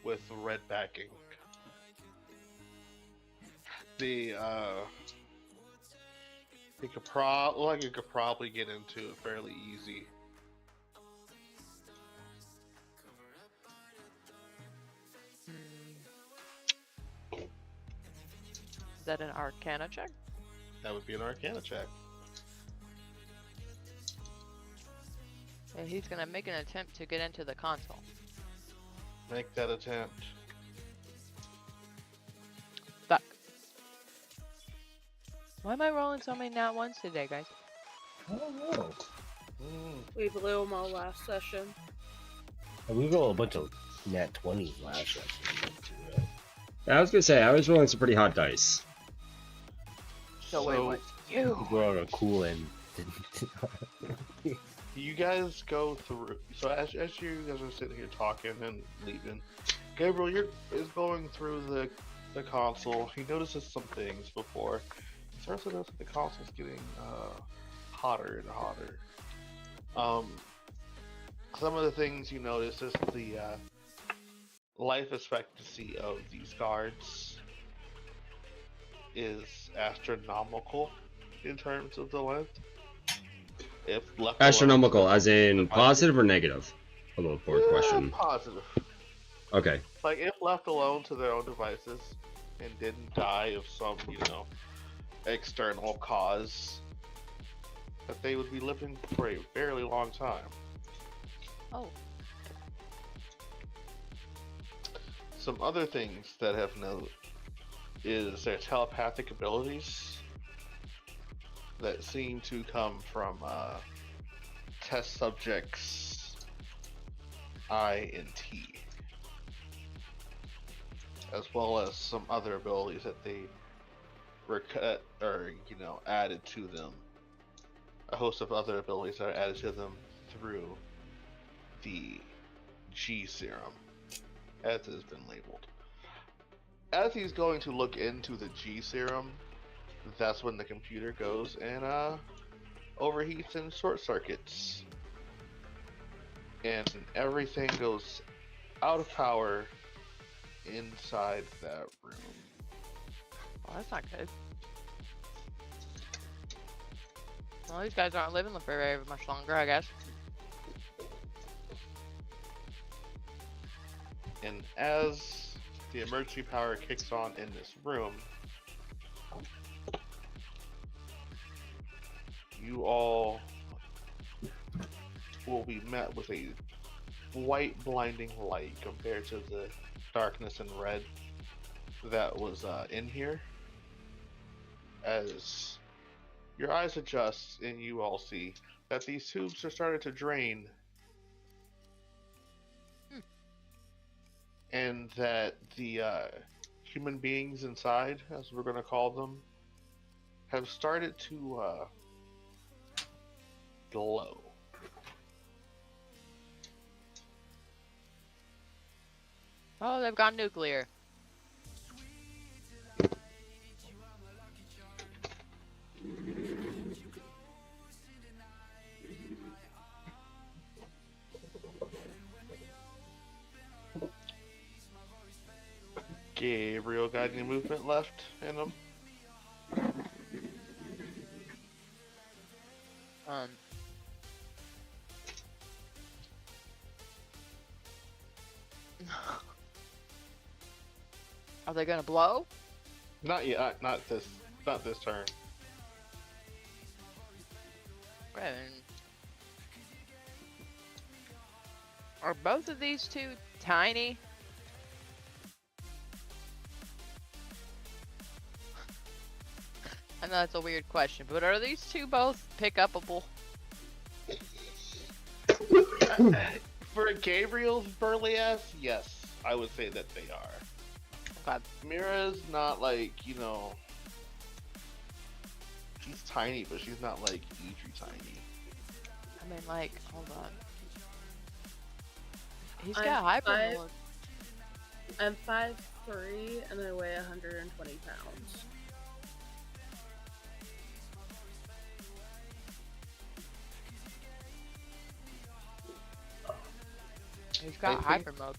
with red backing. You could probably get into it fairly easy.
Is that an Arcana check?
That would be an Arcana check.
And he's gonna make an attempt to get into the console.
Make that attempt.
Fuck. Why am I rolling so many nat ones today, guys?
I don't know.
We blew them all last session.
We rolled a bunch of nat 20s last session.
Yeah, I was gonna say I was rolling some pretty hot dice.
So wait, what? You?
We're on a cool end.
You guys go through. So as you guys are sitting here talking and leaving, Gabriel is going through the console. He notices some things before. He starts to notice that the console's getting hotter and hotter. Some of the things you notice is the life expectancy of these guards is astronomical in terms of the length. If left
Astronomical, as in positive or negative? A little board question.
Positive.
Okay.
Like if left alone to their own devices and didn't die of some, external cause, that they would be living for a fairly long time.
Oh.
Some other things that have note is their telepathic abilities that seem to come from test subjects I and T, as well as some other abilities that they were cut or added to them. A host of other abilities that are added to them through the G serum, as it has been labeled. As he's going to look into the G serum, that's when the computer goes and overheats and short circuits, and everything goes out of power inside that room.
Well, that's not good. Well, these guys aren't living for very much longer, I guess.
And as the emergency power kicks on in this room, you all will be met with a white blinding light compared to the darkness and red that was in here. As your eyes adjust and you all see that these tubes are starting to drain, and that the human beings inside, as we're going to call them, have started to glow.
Oh, they've gone nuclear.
Gabriel, got any movement left in them?
Are they gonna blow?
Not yet. Not this turn.
Right. Are both of these two tiny? I know that's a weird question, but are these two both pick-upable?
For Gabriel's burly ass, yes, I would say that they are.
Okay.
Mira's not like, you know, she's tiny, but she's not like Idri tiny.
I mean, like, hold on. He's got hyper mode.
I'm 5'3" and I weigh 120 pounds.
He's got hyper mode.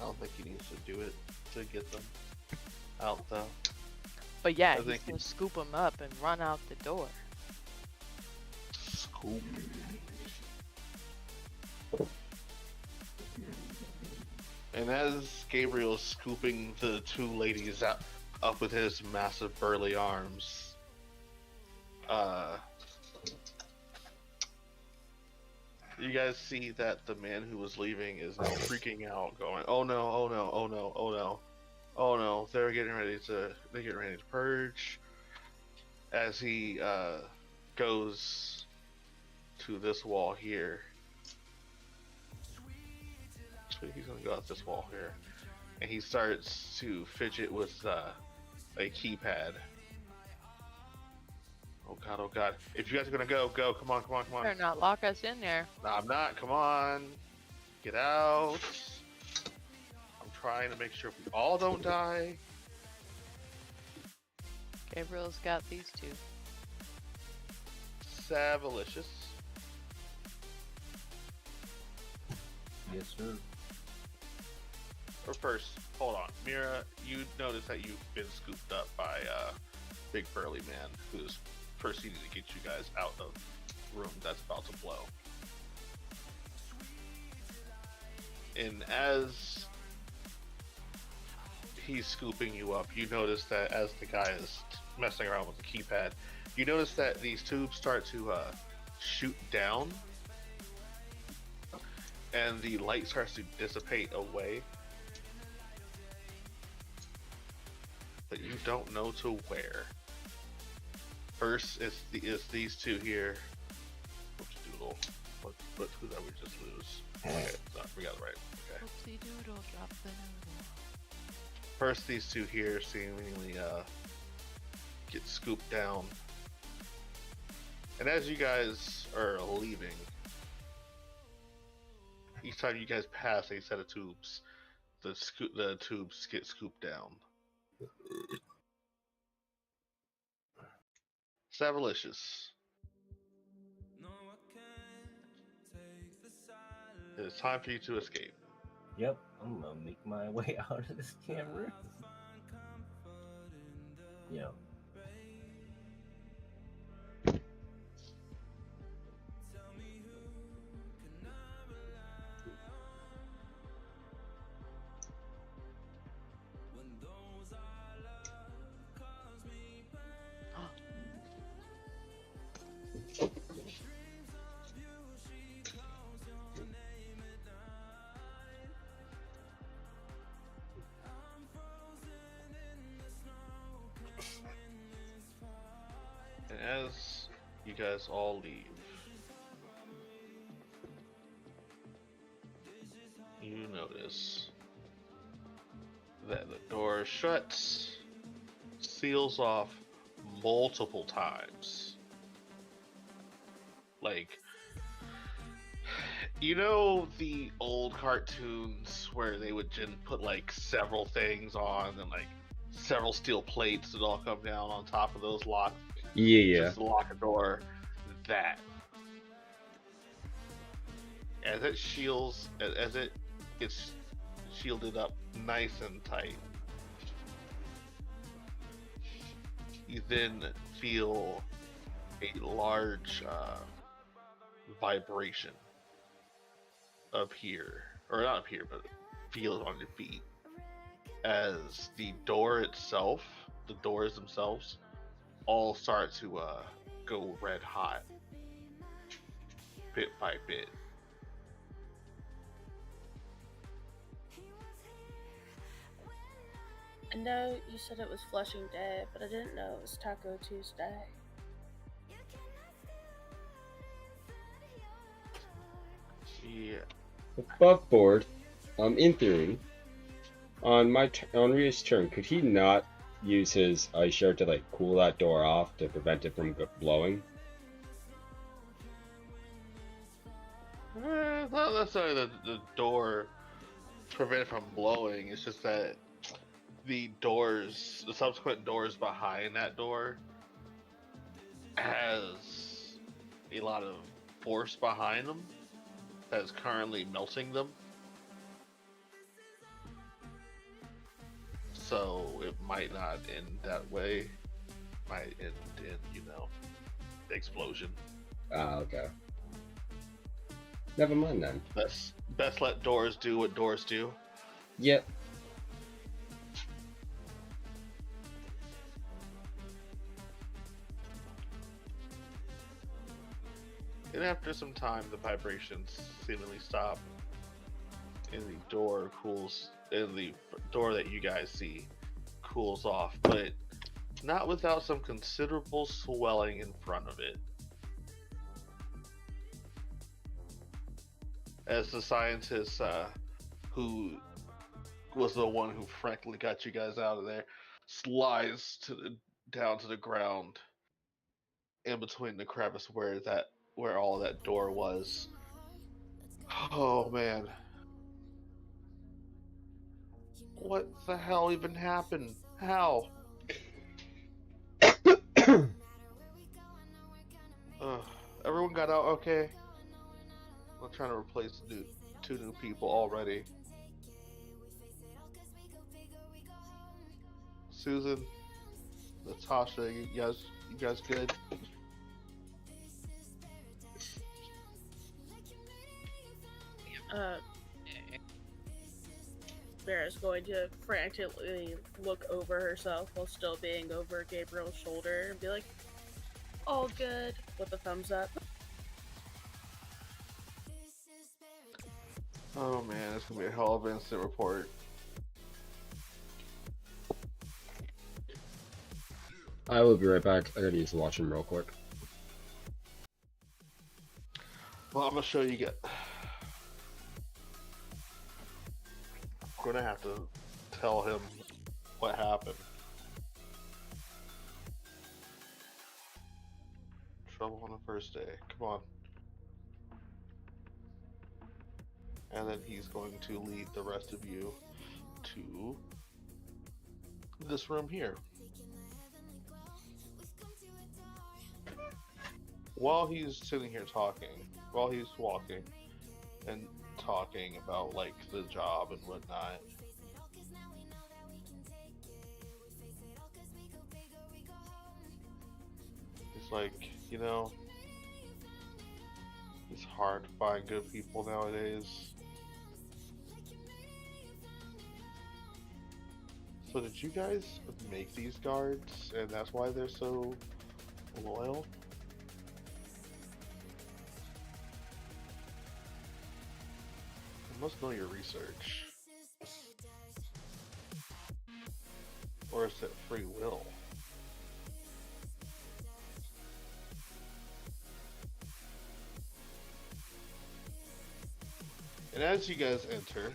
I don't think he needs to do it to get them out, though.
But yeah, he's gonna scoop them up and run out the door.
Scoop. And as Gabriel's scooping the two ladies up with his massive burly arms, you guys see that the man who was leaving is now freaking out, going, "Oh no! Oh no! Oh no! Oh no! Oh no! They're getting ready to purge." As he goes to this wall here, so he's gonna go out this wall here, and he starts to fidget with a keypad. Oh god, oh god. If you guys are gonna go, come on, come on, come on.
Better not lock us in there.
No, I'm not, come on. Get out. I'm trying to make sure we all don't die.
Gabriel's got these two.
Savalicious.
Yes, sir.
Or first, hold on. Mira, you notice that you've been scooped up by Big Burly Man, who's proceeding to get you guys out of room that's about to blow. And as he's scooping you up, you notice that as the guy is messing around with the keypad, you notice that these tubes start to shoot down, and the light starts to dissipate away. But you don't know to where. First is these two here. Whoops doodle. What who did we just lose? Okay, no, we got it right. Okay.
Oopsie doodle, drop the noodle.
First these two here seemingly get scooped down. And as you guys are leaving, each time you guys pass a set of tubes, the tubes get scooped down. Savalicious. It is time for you to escape.
Yep, I'm gonna make my way out of this camera. Yeah.
guys all leave, you notice that the door shuts, seals off multiple times. Like, you know the old cartoons where they would just put like several things on and like several steel plates that all come down on top of those locks
Yeah.
just to lock a door? That. As it shields, as it gets shielded up nice and tight, you then feel a large vibration up here, or not up here, but feel it on your feet, as the door itself, the doors themselves, all start to go red hot, bit by bit.
I know you said it was Flushing Day, but I didn't know it was Taco Tuesday.
Yeah.
Above board, in theory, on Ria's turn, could he not use his ice shard to like cool that door off to prevent it from blowing?
Not necessarily the door prevent it from blowing. It's just that the subsequent doors behind that door has a lot of force behind them that is currently melting them. So it might not end that way. Might end in, explosion.
Ah, okay. Never mind then.
Best let doors do what doors do.
Yep.
And after some time, the vibrations seemingly stop, and the door cools, and the door that you guys see cools off, but not without some considerable swelling in front of it. As the scientist who was the one who frankly got you guys out of there slides down to the ground in between the crevice where all that door was. Oh man. What the hell even happened? How? Everyone got out okay? I'm trying to replace two new people already. Susan, Natasha, you guys good?
Vera's going to frantically look over herself while still being over Gabriel's shoulder and be like, all good, with a thumbs up.
Oh man, it's gonna be a hell of an instant report.
I will be right back. I gotta use the washroom real quick.
Well, I'm gonna show you guys. I'm gonna have to tell him what happened. Trouble on the first day. Come on. And then he's going to lead the rest of you to this room here. While he's sitting here talking, while he's walking and talking about like the job and whatnot, it's like, it's hard to find good people nowadays. So did you guys make these guards and that's why they're so loyal? You must know your research. Or is it free will? And as you guys enter,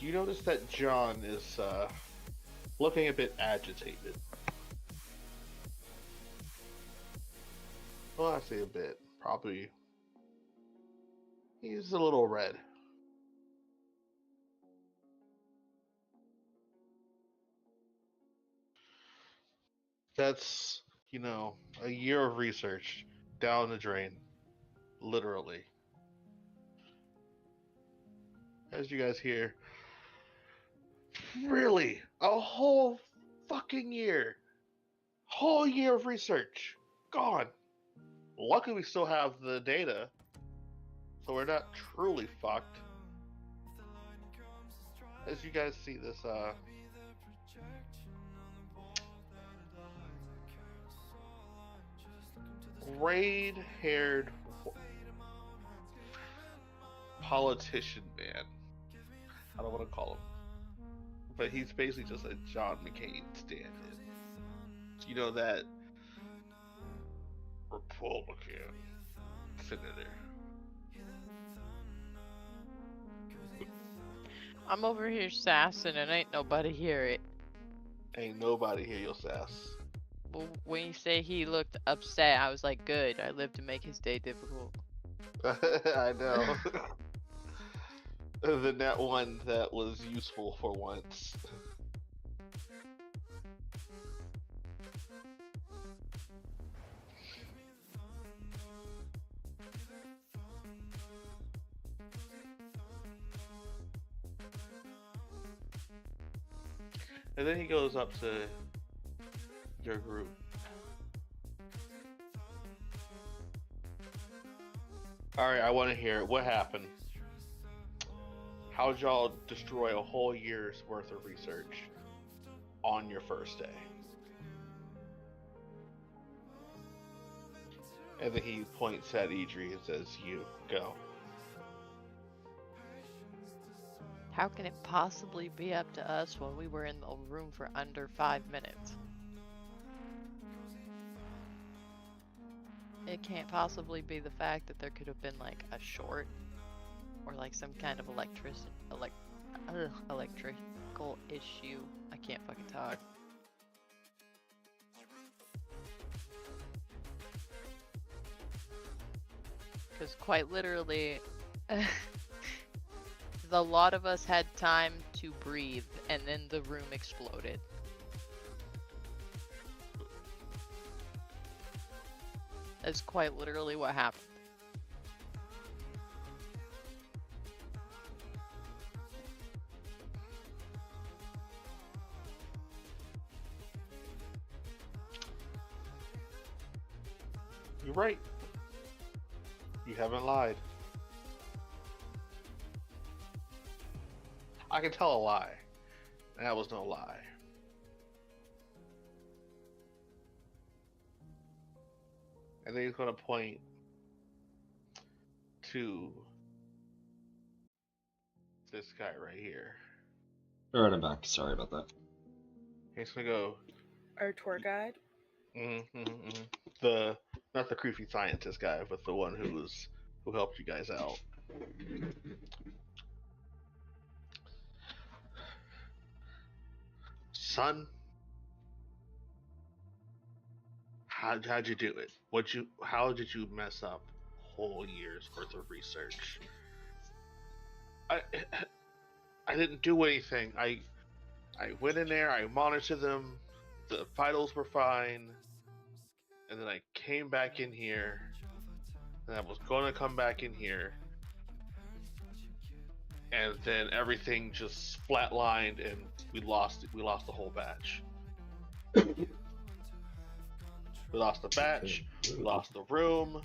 you notice that John is looking a bit agitated. Well, I say a bit. Probably. He's a little red. That's, a year of research down the drain. Literally. As you guys hear, really? A whole fucking year. Whole year of research. Gone. Luckily, we still have the data, so we're not truly fucked. As you guys see this, braid-haired politician man. I don't want to call him, but he's basically just a John McCain stand-in. You know, that Republican senator.
I'm over here sassing and ain't nobody hear it.
Ain't nobody hear your sass.
Well, when you say he looked upset, I was like, good. I live to make his day difficult.
I know. The net one that was useful for once. And then he goes up to your group. Alright, I want to hear it. What happened? How'd y'all destroy a whole year's worth of research on your first day? And then he points at Idri and says, you, go.
How can it possibly be up to us when we were in the room for under 5 minutes? It can't possibly be the fact that there could have been like a short or like some kind of electrical issue. I can't fucking talk. Because quite literally, a lot of us had time to breathe and then the room exploded. That's quite literally what happened.
You're right. You haven't lied. I can tell a lie. And that was no lie. And then he's going to point to this guy right here.
Alright, I'm back. Sorry about that.
He's going to go.
Our tour guide.
Not the creepy scientist guy, but the one who helped you guys out. Son, how'd you do it? How did you mess up whole year's worth of research? I didn't do anything. I went in there, I monitored them, the vitals were fine, and then I came back in here, and I was going to come back in here, and then everything just flatlined, and we lost the whole batch. We lost the batch, we lost the room,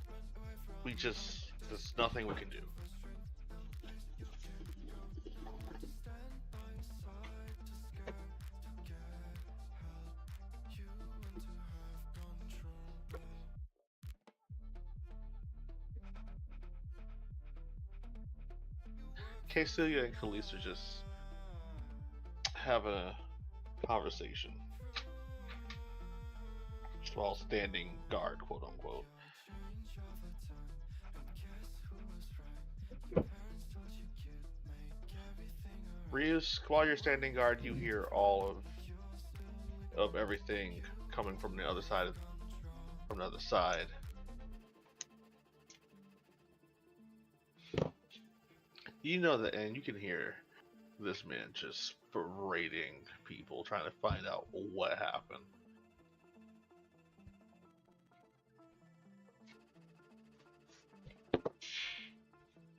there's nothing we can do. Celia and Khalees just have a conversation while standing guard, quote unquote. Ryus, while you're standing guard, you hear all of everything coming from the other side. From the other side. You know that, and you can hear this man just berating people, trying to find out what happened.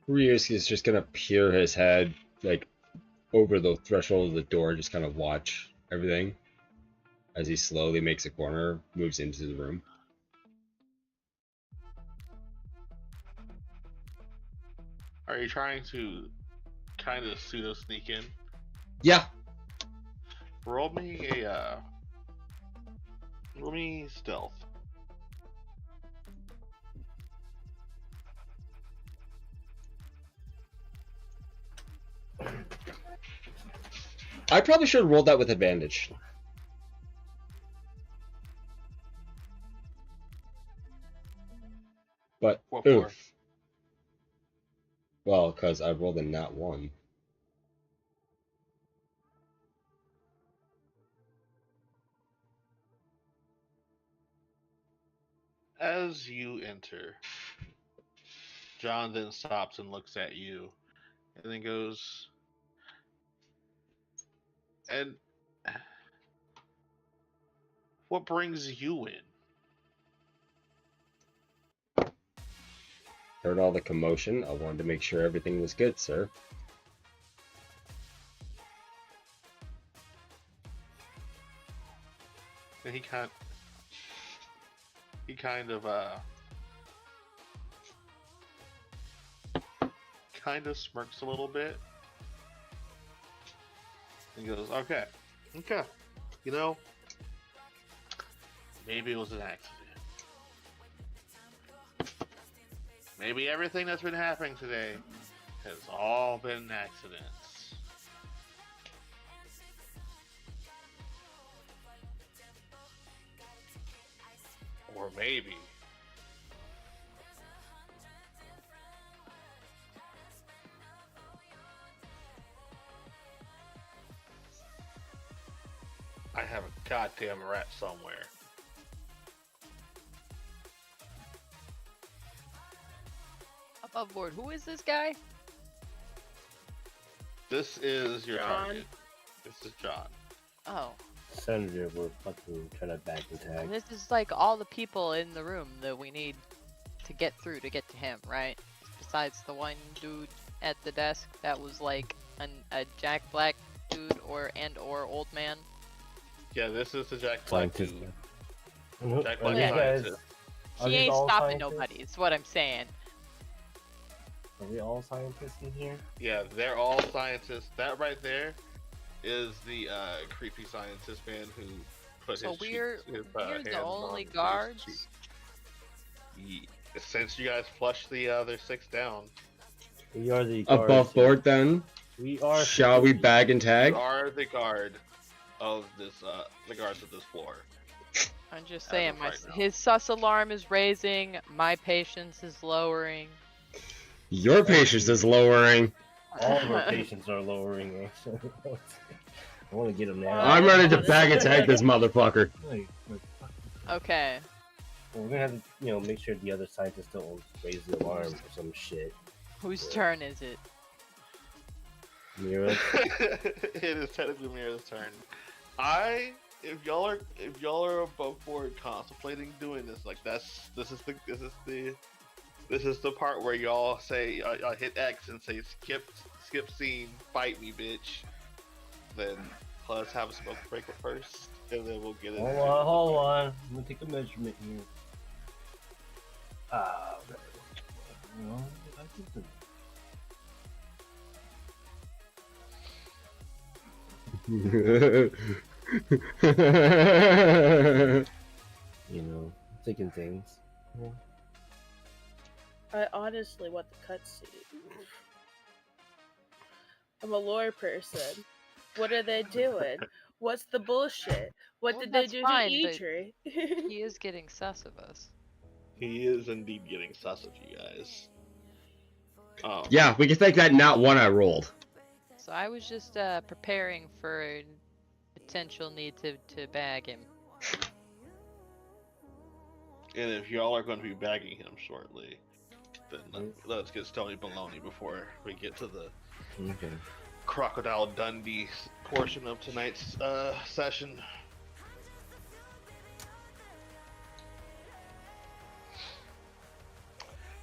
Ryusuke is just gonna peer his head like over the threshold of the door, just kind of watch everything as he slowly makes a corner, moves into the room.
Are you trying to kind of pseudo sneak in?
Yeah.
Roll me stealth.
I probably should have rolled that with advantage. But
What for?
oof. Well, because I rolled a nat 1.
As you enter, John then stops and looks at you, and then goes, and what brings you in?
Heard all the commotion. I wanted to make sure everything was good, sir.
And he kind of smirks a little bit and goes, okay, you know, maybe it was an accident. Maybe everything that's been happening today has all been accidents. Or maybe I have a goddamn rat somewhere.
Above board, who is this guy?
This is your
John.
target. This is John.
Oh.
Senator, we're fucking trying to back and tag.
This is like all the people in the room that we need to get through to get to him, right? Besides the one dude at the desk that was like a Jack Black dude or old man.
Yeah, this is the Jack Black
Scientist.
dude. Jack Black
Yeah.
scientist.
He ain't stopping nobody, is what I'm saying.
Are we all scientists in here?
Yeah, they're all scientists. That right there is the creepy scientist man who put
So
his
we're
hands
the only
on his
guards?
cheek. Since you guys flushed the other 6 down,
We are the
Above
guards.
board, then.
We are.
Shall we bag and tag?
you are the guard of this, the guards of this floor.
I'm just
As
saying,
of right now.
his sus alarm is raising, my patience is lowering.
Your patience is lowering.
All of our patients are lowering. Actually. I want to get them now.
I'm ready to bag and tag this motherfucker.
Okay.
Well, we're gonna have to, make sure the other scientists don't raise the alarm or some shit.
Whose turn is it?
Mira.
It is technically Mira's turn. If y'all are above board contemplating doing this, like this is the part where y'all say hit X and say skip scene, fight me, bitch. Then let's have a smoke break first, and then we'll get it.
Hold on. I'm gonna take a measurement here. Taking things. Yeah.
I honestly want the cutscene. I'm a lore person. What are they doing? What's the bullshit? What
Well,
did they
that's
do
fine,
to
but
Idri?
He is getting sus of us.
He is indeed getting sus of you guys. Oh.
Yeah, we can thank that not one I rolled.
So I was just preparing for a potential need to bag him.
And if y'all are going to be bagging him shortly, then let's get Stony Baloney before we get to the
Okay.
Crocodile Dundee portion of tonight's session.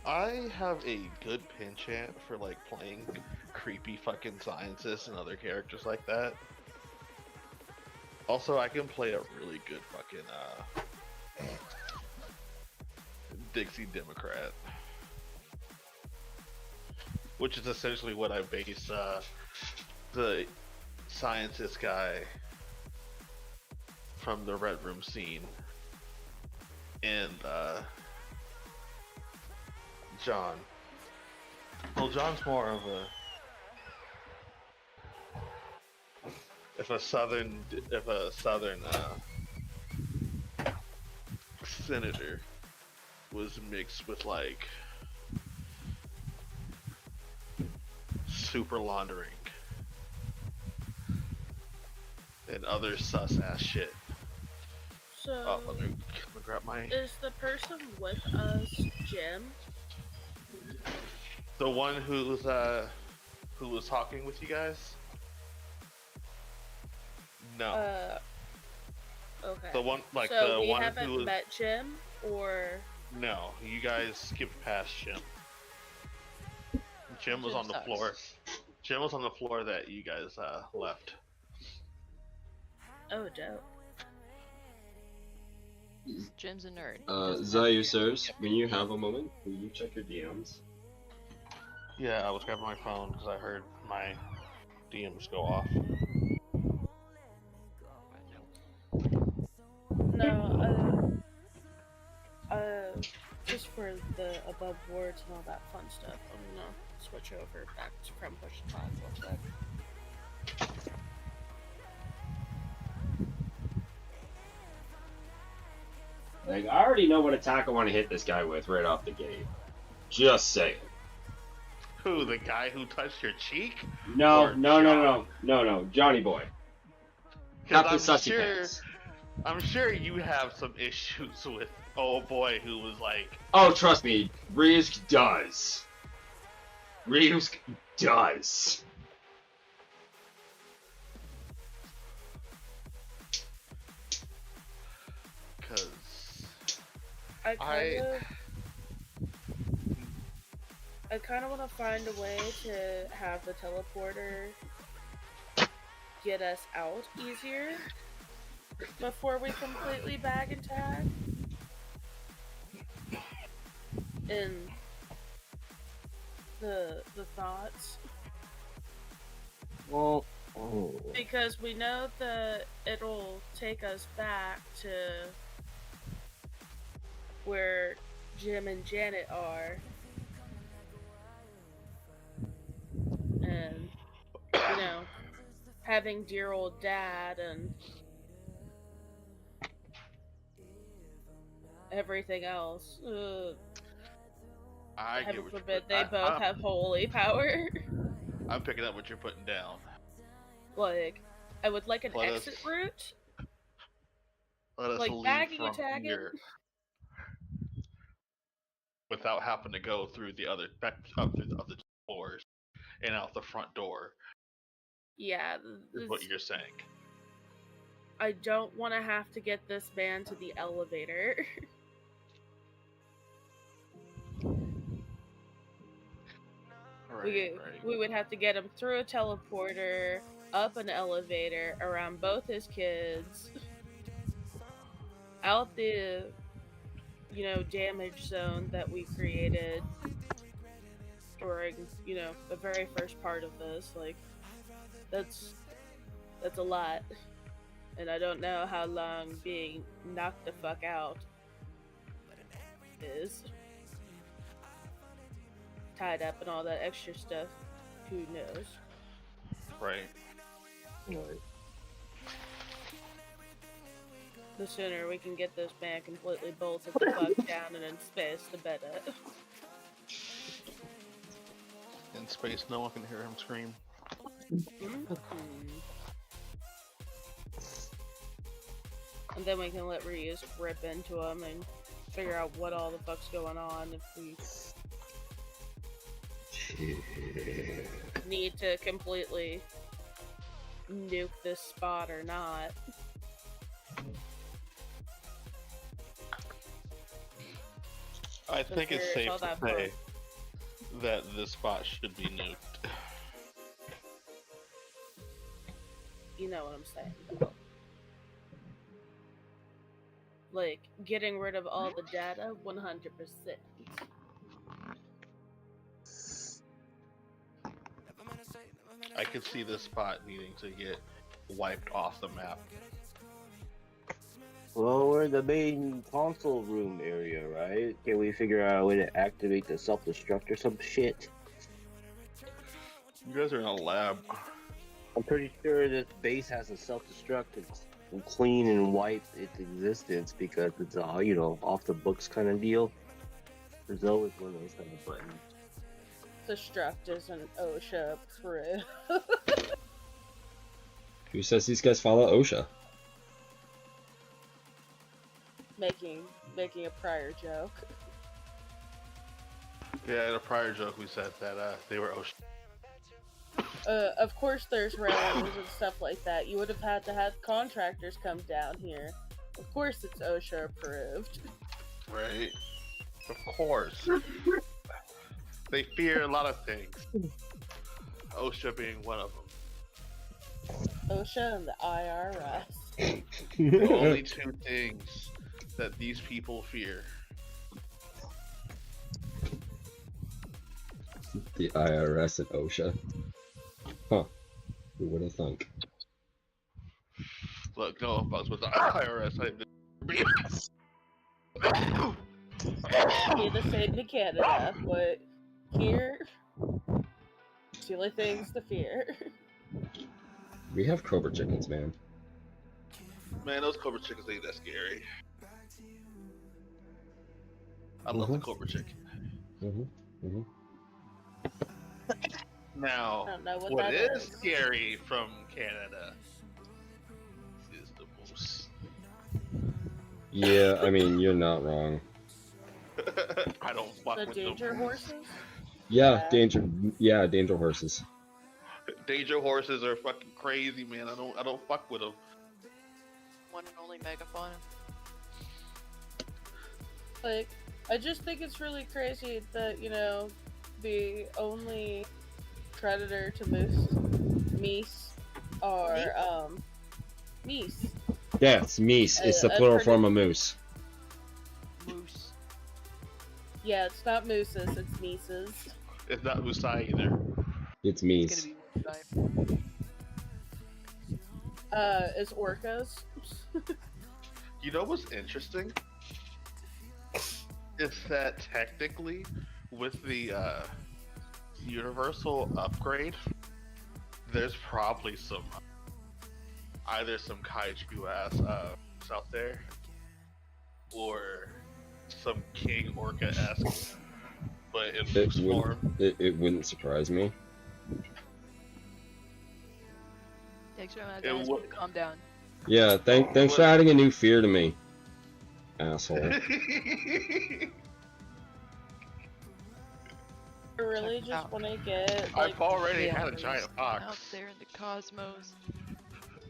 I have a good penchant for like playing creepy fucking scientists and other characters like that. Also, I can play a really good fucking Dixie Democrat, which is essentially what I base the scientist guy from the Red Room scene and John. Well, John's more of a southern senator was mixed with like super laundering and other sus ass shit.
So,
Oh, let me grab my.
is the person with us Jim?
The one who was talking with you guys? No.
Okay.
The one like
so
the
we
one
haven't
who was
met Jim, or
no, you guys skipped past Jim. Jim was
Jim
on the
sucks.
floor. Jim was on the floor that you guys left.
oh, dope.
Jim's a nerd.
Zayu sirs, when you have a moment, will you check your DMs?
Yeah, I was grabbing my phone because I heard my DMs go off.
No, just for the above boards and all that fun stuff, I'm gonna switch over back to from push to talk real quick.
Like, I already know what attack I want to hit this guy with right off the gate. Just saying.
Who, the guy who touched your cheek?
No,
Or
no,
John?
no, Johnny Boy.
'Cause
Captain Sussy Pants.
I'm sure you have some issues with oh boy who was like,
Oh, trust me, Ryusk does. Ryusk does.
because
I kind of want to find a way to have the teleporter get us out easier before we completely bag and tag. And the thoughts.
Well,
because we know that it'll take us back to where Jim and Janet are. And, you know, having dear old dad and everything else.
I
Heaven
get what
forbid
you're
they both have holy power.
I'm picking up what you're putting down.
Like, I would like an
Let
exit
us-
route.
Let us
Like
leave
bagging and
from
tagging.
here without having to go through the other back up through the other floors and out the front door.
Yeah,
Is what you're saying.
I don't want to have to get this man to the elevator.
Right.
We would have to get him through a teleporter, up an elevator, around both his kids, out the, you know, damage zone that we created during, you know, the very first part of this. Like, that's a lot. And I don't know how long being knocked the fuck out is. Tied up and all that extra stuff. Who knows?
Right.
The sooner we can get this man completely bolted the fuck down and in space, the better.
In space, no one can hear him scream.
And then we can let Ryuz rip into him and figure out what all the fuck's going on if we need to completely nuke this spot or not.
I think it's safe to say that this spot should be nuked.
You know what I'm saying, though. Like, getting rid of all the data, 100%.
I could see this spot needing to get wiped off the map.
Well, we're in the main console room area, right? Can we figure out a way to activate the self-destruct or some shit?
You guys are in a lab.
I'm pretty sure this base has a self-destruct and clean and wipe its existence because it's a, you know, off the books kind of deal. There's always one of those kind of buttons.
Destruct is an OSHA approved.
Who says these guys follow OSHA?
making a prior joke.
Yeah, in a prior joke we said that they were ocean.
Of course there's railings and stuff like that. You would have had to have contractors come down here. Of course it's OSHA approved.
Right. Of course. They fear a lot of things. OSHA being one of them.
OSHA and the IRS.
The only two things that these people fear.
The IRS and OSHA. Huh. Who would have thunk?
Look, no offense with the IRS.
Be the same to Canada, but here, silly things to fear.
We have Cobra chickens, man.
Man, those Cobra chickens ain't that scary. I love the Cobra chicken. Now,
I don't know what
what
that
is
is.
scary from Canada is the moose.
Yeah, I mean, you're not wrong.
I don't fuck
The
with
danger
the moose.
horses?
Yeah, danger horses.
Danger horses are fucking crazy, man. I don't fuck with them.
One and only megafauna.
Like, I just think it's really crazy that, you know, the only predator to meese are, meese.
Yeah, it's meese. It's the plural form of moose.
Moose.
Yeah, it's not mooses, it's meeses.
It's not Musai either.
It's meese.
It's orcas.
You know what's interesting? Is that technically, with the universal upgrade, there's probably either some kaiju ass out there, or some king orca-esque, but in moose form.
It wouldn't surprise me.
Thanks for asking me to calm down.
Yeah, thanks for adding a new fear to me, asshole.
I really just want to get. Like,
I've already had a giant
Out
fox.
there in the cosmos.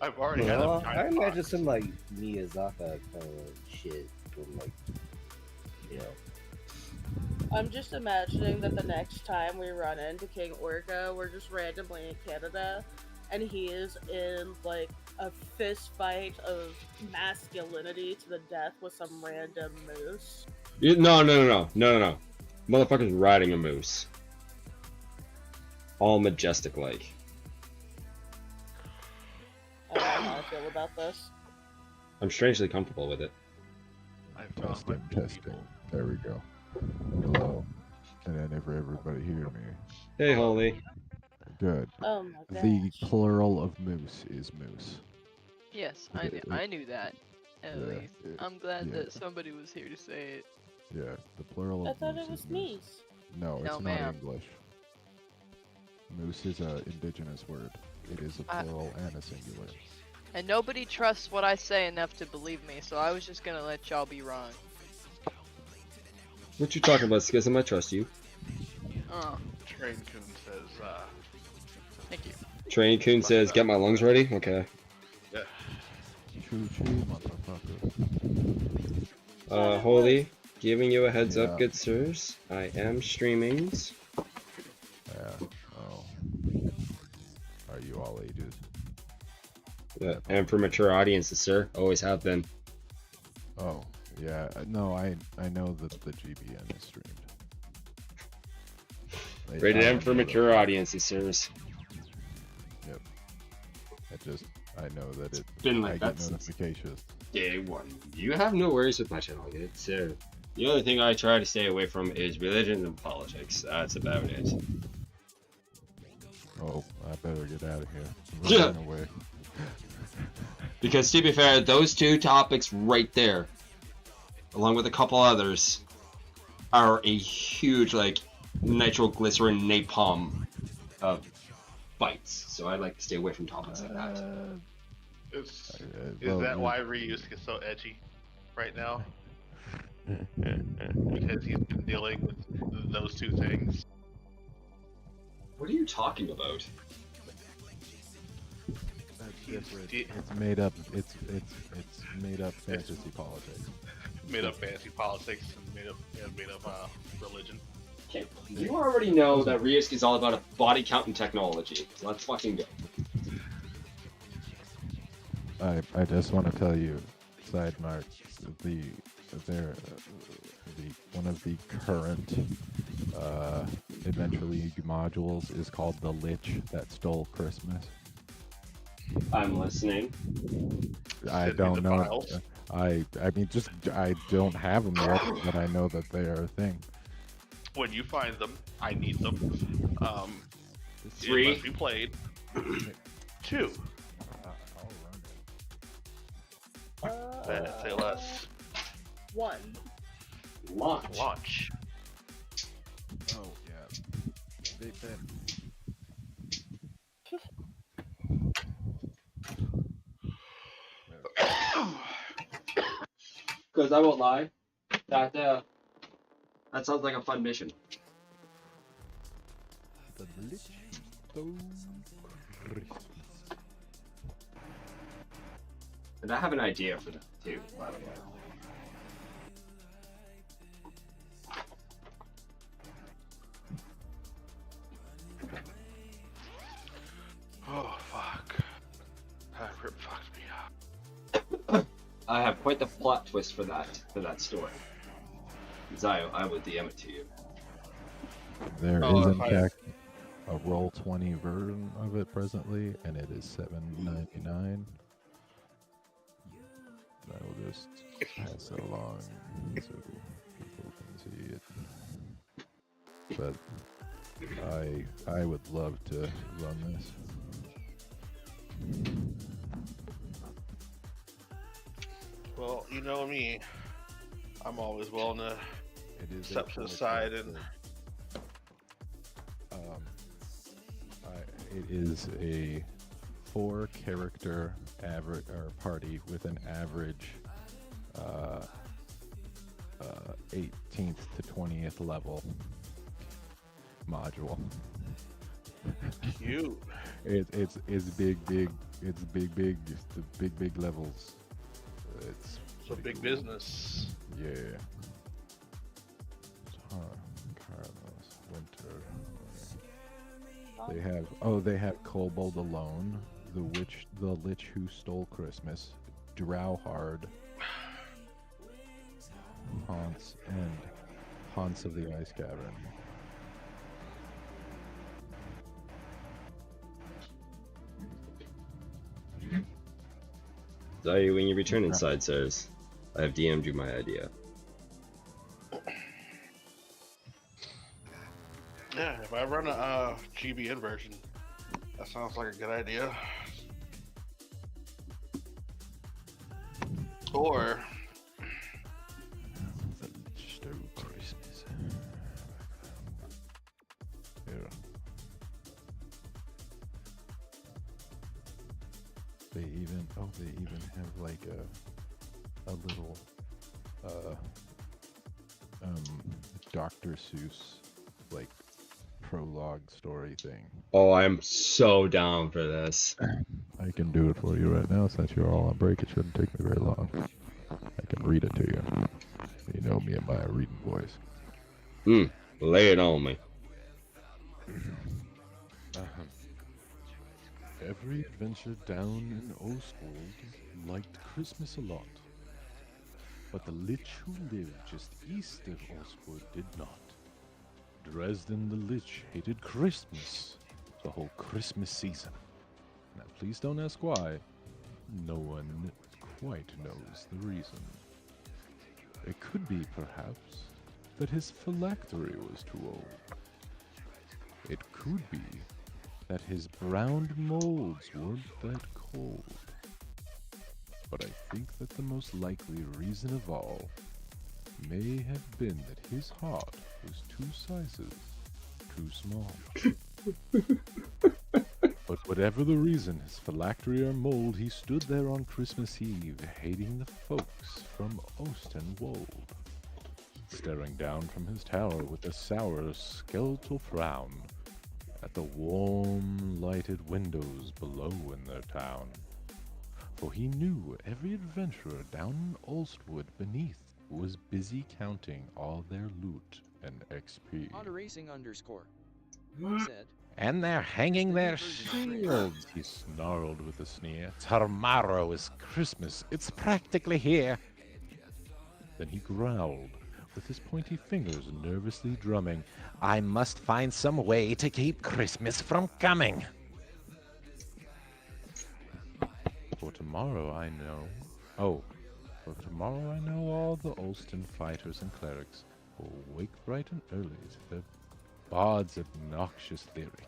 I've already had a
Well,
giant
I imagine
fox.
some like Miyazaki kind of shit from like, you know.
I'm just imagining that the next time we run into King Orca, we're just randomly in Canada, and he is in like a fist fight of masculinity to the death with some random moose.
No. Motherfucker's riding a moose. All majestic like.
I don't know how I feel about this.
I'm strangely comfortable with it.
Testing. There we go. Hello. And then if everybody hear me.
Hey, Holy.
Good.
Oh my gosh.
The plural of moose is moose.
Yes,
Okay,
I knew that. At
yeah,
least. I'm glad that somebody was here to say it.
Yeah, the plural
I
of
thought
moose
it was
is moose.
meese.
No,
No,
it's not
ma'am.
English. Moose is a indigenous word. It is a plural and a singular.
And nobody trusts what I say enough to believe me, so I was just gonna let y'all be wrong.
What you talking about, Schism? I trust you.
Train Kun says,
Thank you.
Train Coon says, get my lungs ready? Okay.
Yeah.
Choo choo, motherfucker.
Holy, giving you a heads
Yeah.
up, good sirs. I am streaming.
Yeah. Oh. Are you all ages?
Yeah, and for mature audiences, sir. Always have been.
Oh, yeah. No, I know that the GBN is streamed.
Rated M for mature audiences, sirs.
Yep. I know that it's
been like
I
that
get
since
notifications.
day one. You have no worries with my channel, good sir. The only thing I try to stay away from is religion and politics. That's about it.
Oh, I better get out of here.
Yeah.
Running away.
Because to be fair, those two topics right there, along with a couple others, are a huge, like, nitroglycerin napalm fights. So I like to stay away from topics like that.
Is that why Ryusuke is so edgy right now? Because he's been dealing with those two things.
What are you talking about?
That's different. It's made up. It's made up fantasy politics.
Made up fantasy politics and made up religion.
Okay, you already know that Ryusuke is all about a body count and technology. So let's fucking go.
I just want to tell you, side mark, one of the current Adventure League modules is called The Lich That Stole Christmas.
I'm listening.
I don't know. I mean, I don't have them yet, but I know that they are a thing.
When you find them, I need them.
3.
It must be played. 2. Say less.
1.
Launch.
Oh yeah. Big fan.
Because I won't lie, that sounds like a fun mission.
The Lich Stole Christmas.
And I have an idea for that too, by the way.
Oh fuck! That rip fucked me up.
I have quite the plot twist for that story. Zayo, I will DM it to you.
There is in fact a Roll20 version of it presently, and it is $7.99. I will just pass it along so people can see it. But I would love to run this.
Well, you know me. I'm always willing to step to the side and.
It is a 4-character average or party with an average 18th to 20th level module.
Cute.
It's big. It's the big levels. It's
a big business.
Yeah. Carlos Winter. They have Kobold Alone, the Lich Who Stole Christmas, Drowhard, Haunts, and Haunts of the Ice Cavern.
Zayu, when you return inside, says, I have DM'd you my idea.
Yeah, if I run a GBN version, that sounds like a good idea. Or
Stole Christmas. a little Dr. Seuss like prologue story thing.
Oh, I'm so down for this.
I can do it for you right now since you're all on break. It shouldn't take me very long. I can read it to you. You know me and my reading voice.
Lay it on me.
Every adventure down in Ostwold liked Christmas a lot. But the Lich who lived just east of Ostwood did not. Dresden the Lich hated Christmas, the whole Christmas season. Now please don't ask why. No one quite knows the reason. It could be, perhaps, that his phylactery was too old. It could be that his browned molds weren't that cold. But I think that the most likely reason of all may have been that his heart was 2 sizes too small. But whatever the reason, his phylactery or mold, he stood there on Christmas Eve, hating the folks from Ostenwold, staring down from his tower with a sour, skeletal frown at the warm, lighted windows below in their town. For he knew every adventurer down in Ostwood beneath was busy counting all their loot and XP.
_, said.
And they're hanging their shields, he snarled with a sneer. Tomorrow is Christmas. It's practically here. Then he growled, with his pointy fingers nervously drumming, I must find some way to keep Christmas from coming. For tomorrow I know all the Ulston fighters and clerics will wake bright and early to the bard's obnoxious lyric.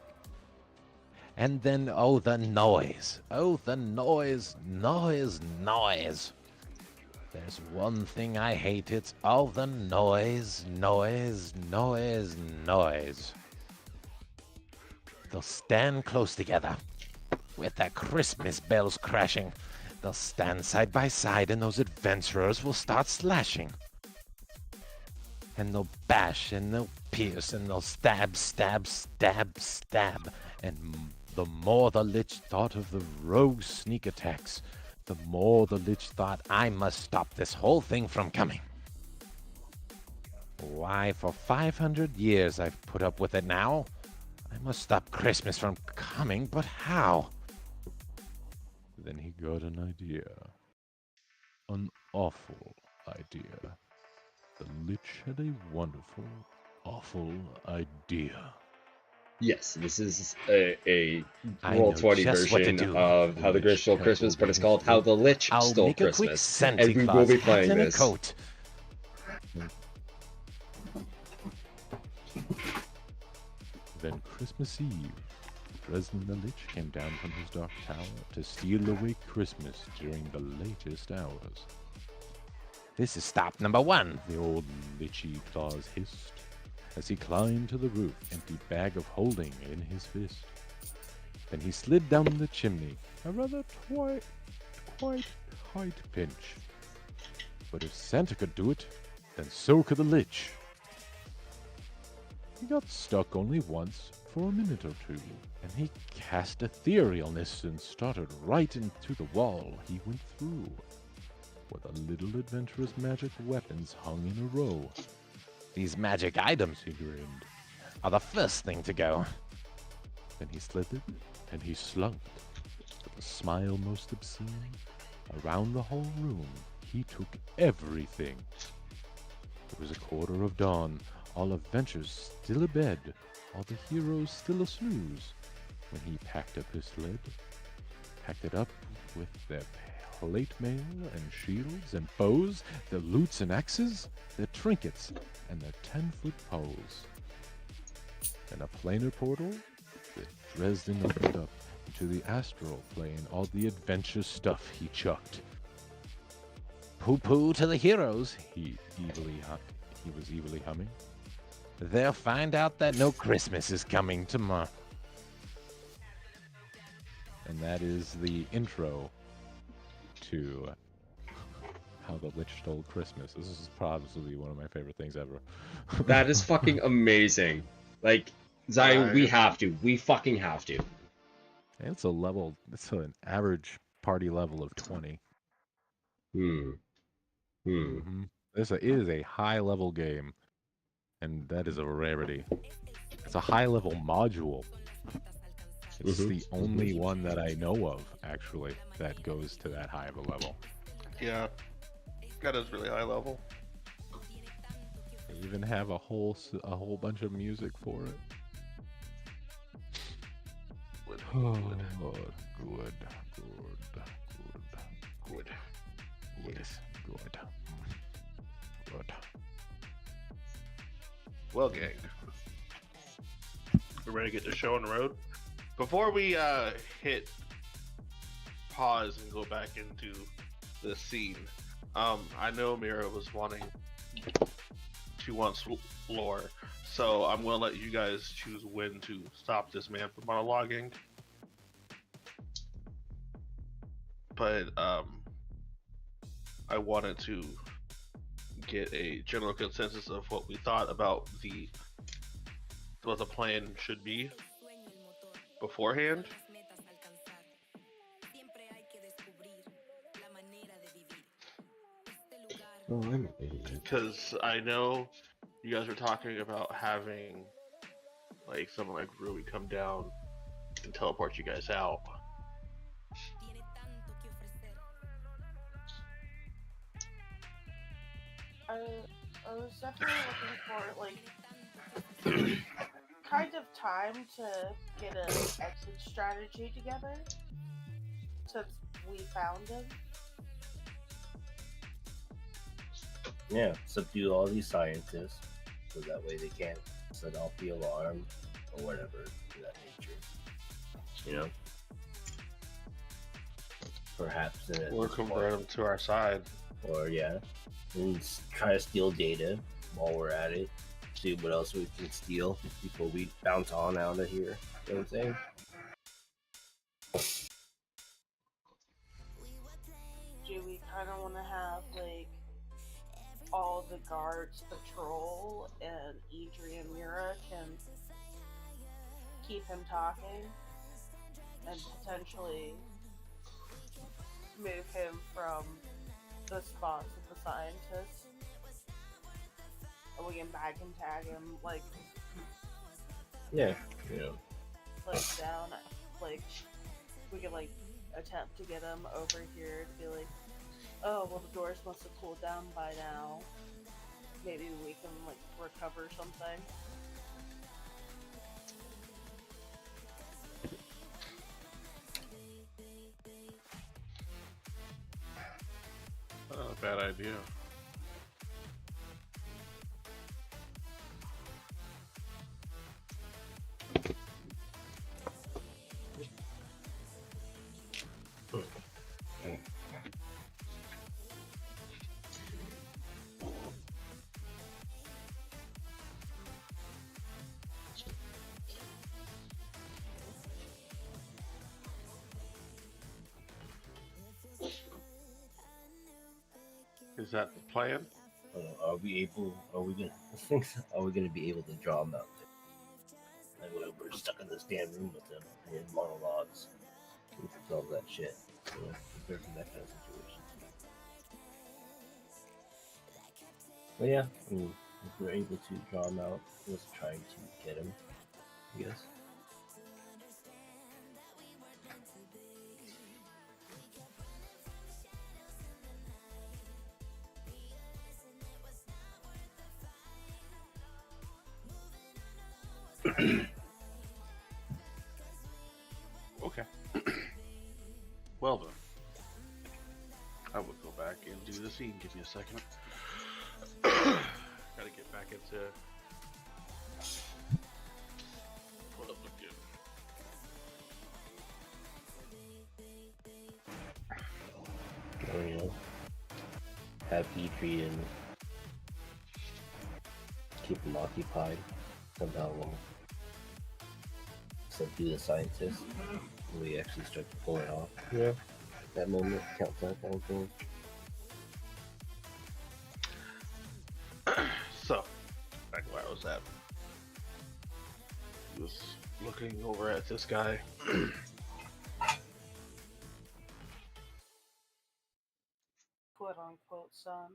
And then, oh, the noise. Oh, the noise, noise, noise. There's one thing I hate, it's all the noise, noise, noise, noise. They'll stand close together, with their Christmas bells crashing. They'll stand side by side and those adventurers will start slashing. And they'll bash and they'll pierce and they'll stab, stab, stab, stab. And the more the Lich thought of the rogue sneak attacks, the more the Lich thought, I must stop this whole thing from coming. Why, for 500 years I've put up with it now. I must stop Christmas from coming, but how? Then he got an idea. An awful idea. The Lich had a wonderful, awful idea.
Yes, this is a Roll20 version of How the Grinch Stole Christmas, but it's called How the Lich Stole Christmas. And we will be playing this.
Then Christmas Eve, Dresden the Lich came down from his dark tower to steal away Christmas during the latest hours. This is stop number 1, the old Lichy claws hissed, as he climbed to the roof, empty bag of holding in his fist. Then he slid down the chimney, a rather quite tight pinch. But if Santa could do it, then so could the Lich. He got stuck only once for a minute or two, and he cast etherealness and started right into the wall he went through, where the little adventurer's magic weapons hung in a row. These magic items, he grinned, are the first thing to go. Then he slithered and he slunk, with a smile most obscene. Around the whole room, he took everything. It was a quarter of dawn, all adventures still abed, all the heroes still a snooze, when he packed up his sled, packed it up with their plate mail and shields and bows, their lutes and axes, their trinkets, and their 10-foot poles. And a planar portal that Dresden opened up into the astral plane, all the adventure stuff he chucked. Poo-poo to the heroes, he was evilly humming. They'll find out that no Christmas is coming tomorrow. And that is the intro to How the Witch Stole Christmas. This is probably one of my favorite things ever.
That is fucking amazing. Like, Zion, we
Right.
have to. We fucking have to.
It's a level. It's an average party level of 20. Mm-hmm. It is a high level game, and that is a rarity. It's a high level module. It's the only one that I know of, actually, that goes to that high of a level.
Yeah. That is really high level.
They even have a whole bunch of music for it. Oh, good. Yes, good.
Well, gang, we're ready to get the show on the road. Before we hit pause and go back into the scene, I know Mira was wanting. She wants lore, so I'm gonna let you guys choose when to stop this man from monologuing. But I wanted to get a general consensus of what we thought about what the plan should be beforehand. Because I know you guys were talking about having like someone like Rui come down and teleport you guys out.
I was definitely looking for like kind of time to get an exit strategy together since we found him.
Yeah, subdue all these scientists so that way they can't set off the alarm or whatever of that nature. You know? Perhaps
Or convert them to our side.
Or yeah. And try to steal data while we're at it. See what else we can steal before we bounce on out of here. You know what I'm saying?
Do we kind of want to have like all the guards patrol and Adrian Mira can keep him talking and potentially move him from the spots of the scientists, and we can back and tag him like
yeah
like down, like we could like attempt to get him over here to be like, oh well, the doors must have cooled down by now, maybe we can like recover something.
Not a bad idea. Is that the plan?
Are we gonna be able to draw them out? Like we're stuck in this damn room with them in monologues. We can solve that shit. You know, compared to that kind of situation. But yeah, I mean, if we're able to draw them out, let's try to get him. I guess.
Okay. Well then, I will go back and do the scene. Give me a second. Gotta get back into. Pull up again.
Or, you know, have Adrian keep him occupied. Somehow we'll subdue the scientists. We actually start to pull it off.
Yeah.
That moment counts out that thing.
was at. He was looking over at this guy.
Quote unquote son.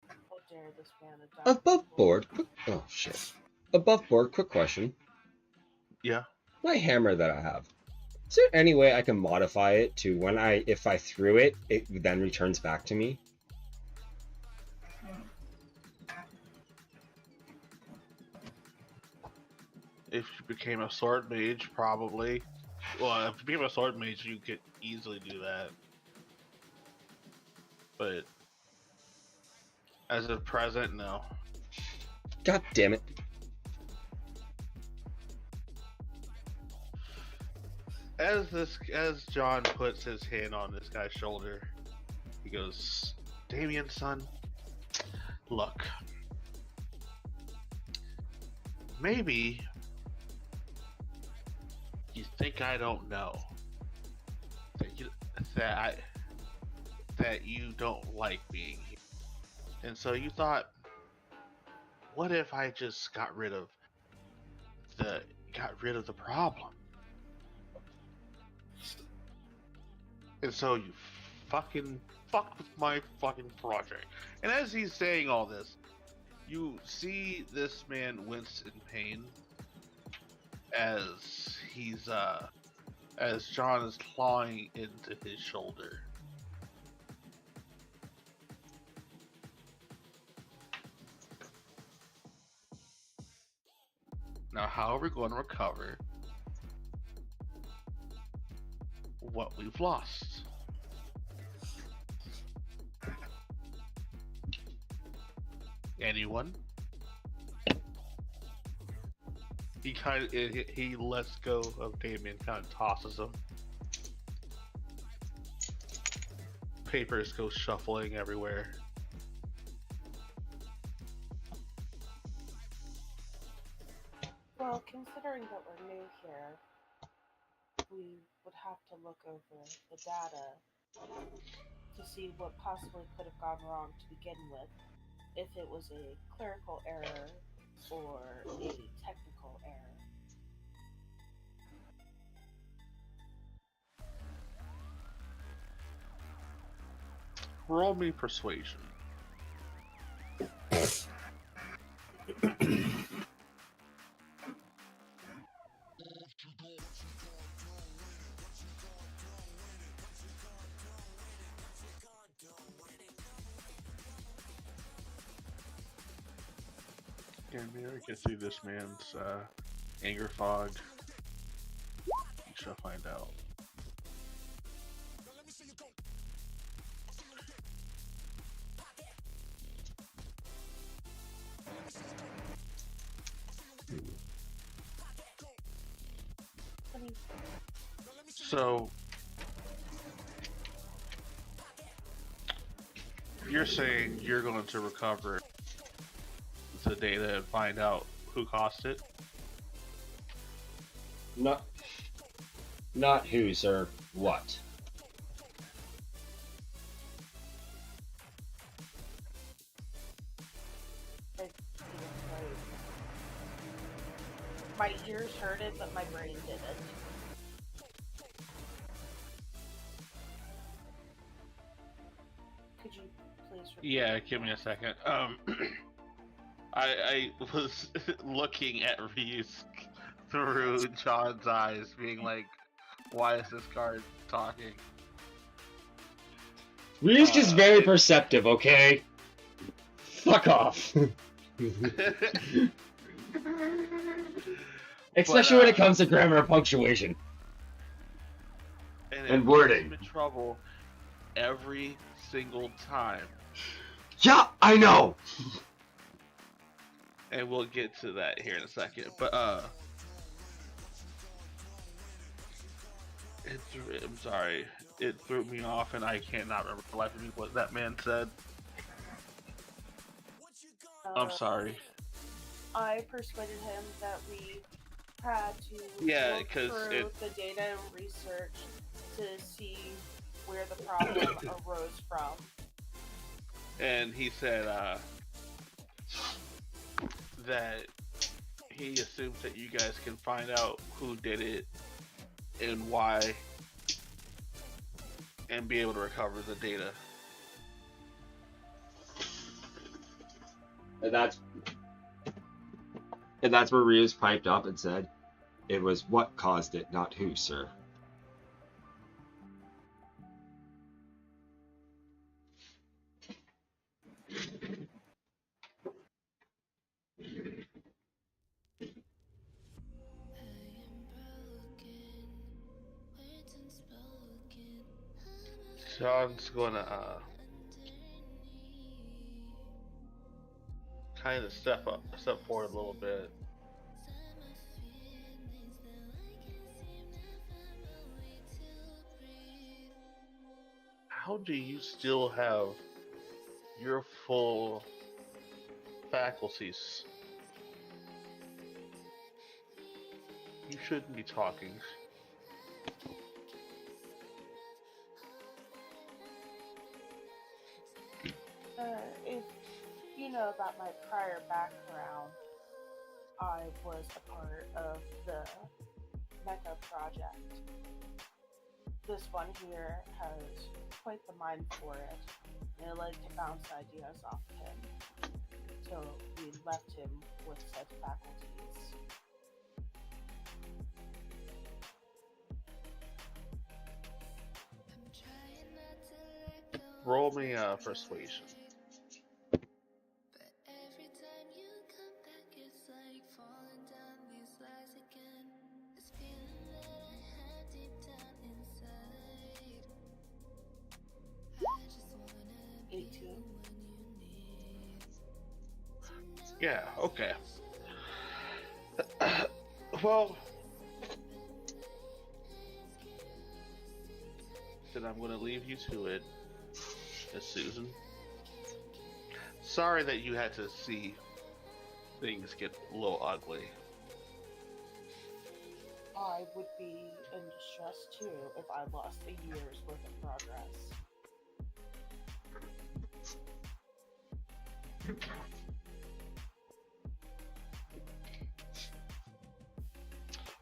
How dare this man adopt
Above board. Oh shit. Above board. Quick question.
Yeah.
My hammer that I have. Is there any way I can modify it to when if I threw it, it then returns back to me?
If you became a sword mage, probably. Well, if you became a sword mage, you could easily do that. But as of present, no.
God damn it.
As John puts his hand on this guy's shoulder, he goes, "Damien, son, look. Maybe you think I don't know that you don't like being here, and so you thought, what if I just got rid of the problem? And so you fucking fucked with my fucking project." And as he's saying all this, you see this man wince in pain as as John is clawing into his shoulder. Now, how are we going to recover what we've lost? Anyone? He lets go of Damien, kind of tosses him. Papers go shuffling everywhere.
Well, considering that we're new here, we would have to look over the data to see what possibly could have gone wrong to begin with. If it was a clerical error or a technical error.
Roll me persuasion. And here we can see this man's anger fog. We shall find out. So you're saying you're going to recover the data and find out who caused it?
Not who, sir. What?
My ears heard it, but my brain didn't. Could you please repeat?
Yeah, give me a second. I was looking at Ryusk through John's eyes, being like, why is this card talking?
Ryusk is very perceptive, okay? Fuck off. Especially when it comes to grammar and punctuation. And wording.
I'm in trouble every single time.
Yeah, I know!
And we'll get to that here in a second. But, I'm sorry. It threw me off, and I cannot remember for the life of me what that man said. I'm sorry.
I persuaded him that we had to look through the data and research to see where the problem arose from.
And he said that he assumes that you guys can find out who did it and why, and be able to recover the data.
And that's where Rios piped up and said, "It was what caused it, not who, sir."
Sean's gonna kind of step forward a little bit. How do you still have your full faculties? You shouldn't be talking.
If you know about my prior background, I was a part of the Mecha project. This one here has quite the mind for it, and I like to bounce ideas off him. So we left him with said faculties.
Roll me persuasion. Yeah, okay. Well, then I'm going to leave you to it, Miss Susan. Sorry that you had to see things get a little ugly.
I would be in distress too if I lost a year's worth of progress.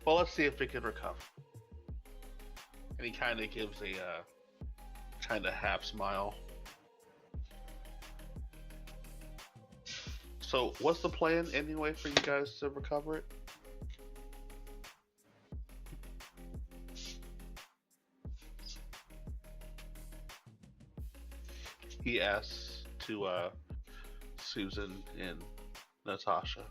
Well, let's see if we can recover. And he kind of gives a kind of half smile. So, what's the plan anyway for you guys to recover it? He asks to Susan and Natasha.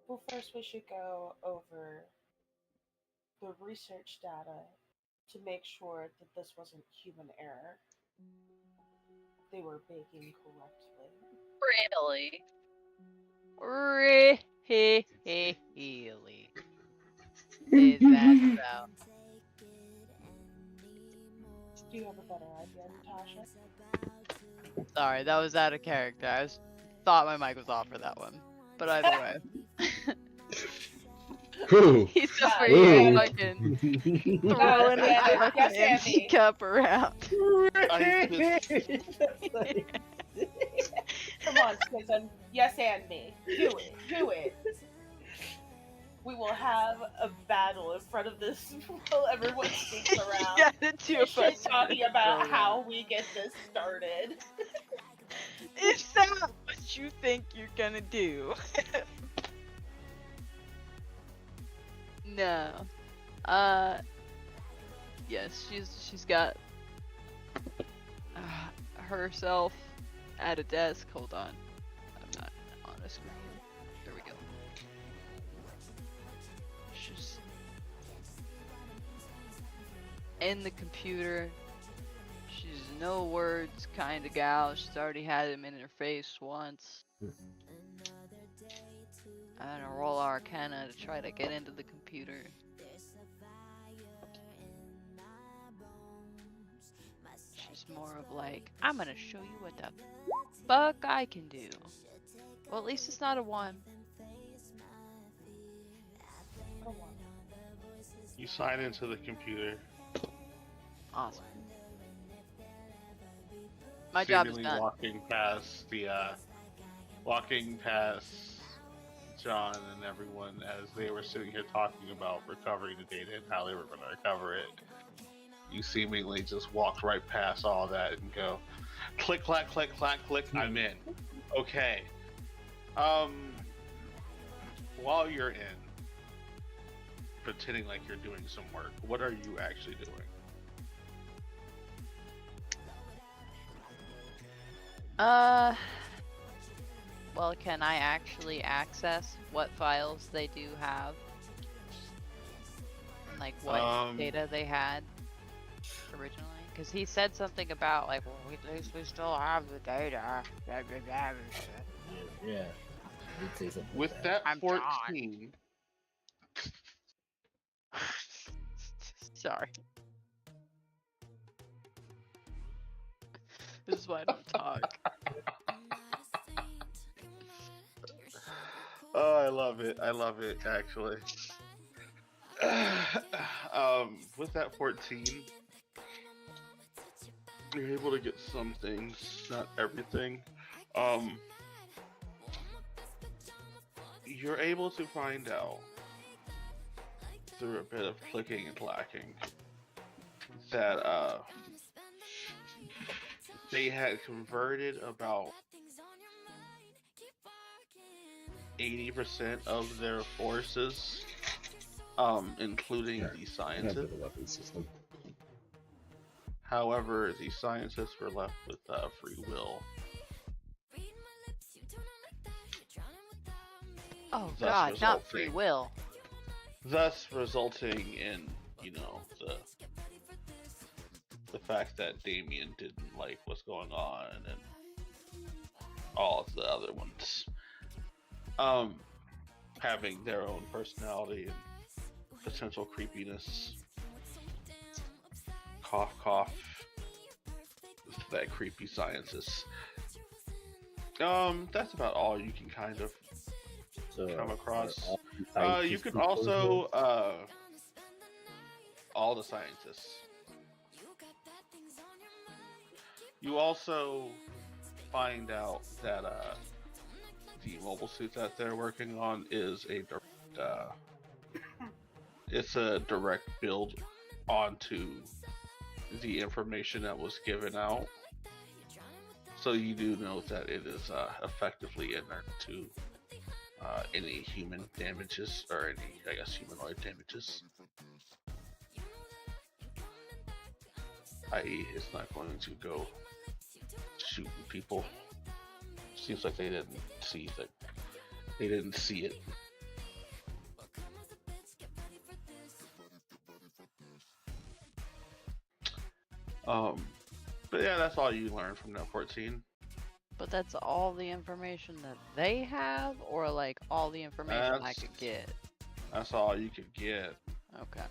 Well, first we should go over the research data to make sure that this wasn't human error. They were baking correctly.
Really? Really? Is that so?
Do you have a better idea, Natasha?
Sorry, that was out of character. I thought my mic was off for that one. But either way. He's over here fucking throwing his fucking empty cup around.
Come on, Susan. Yes, and me. Do it. Do it. We will have a battle in front of this while everyone sneaks around.
Yeah, the two of us
talking about how we get this started.
Is that what you think you're gonna do? No. Yes, she's got herself at a desk. Hold on. I'm not on a screen. There we go. She's in the computer. She's a no words kind of gal. She's already had him in her face once. I'm gonna roll Arcana to try to get into the computer. She's more of like, I'm gonna show you what the fuck I can do. Well, at least it's not a 1.
You sign into the computer.
Awesome. My job is
seemingly
done.
walking past John and everyone as they were sitting here talking about recovering the data and how they were going to recover it. You seemingly just walked right past all that and go, click, clack, click, clack, click. I'm in. Okay. While you're in, pretending like you're doing some work, what are you actually doing?
Well, can I actually access what files they do have? Like what data they had originally? Because he said something about like, well, at least we still have the data. Blah, blah, blah, blah.
Yeah. Did say something
With
like
that
I'm
14,
Sorry. This is why I don't talk.
oh, I love it. I love it, actually. With that 14, you're able to get some things, not everything. You're able to find out through a bit of clicking and clacking that they had converted about 80% of their forces, including the scientists. However, the scientists were left with free will.
Oh God, not free will.
Thus resulting in, the fact that Damien didn't like what's going on and all of the other ones having their own personality and potential creepiness. Cough, cough. That creepy scientist. That's about all you can kind of come across. You can also all the scientists. You also find out that the mobile suit that they're working on is a direct, it's a direct build onto the information that was given out. So you do know that it is effectively inert to any human damages or any, humanoid damages. I.e., it's not going to go shooting people. Seems like they didn't see that. They didn't see it. But yeah, that's all you learned from that 14.
But that's all the information that they have, or like all the information I could get?
That's all you could get.
Okay.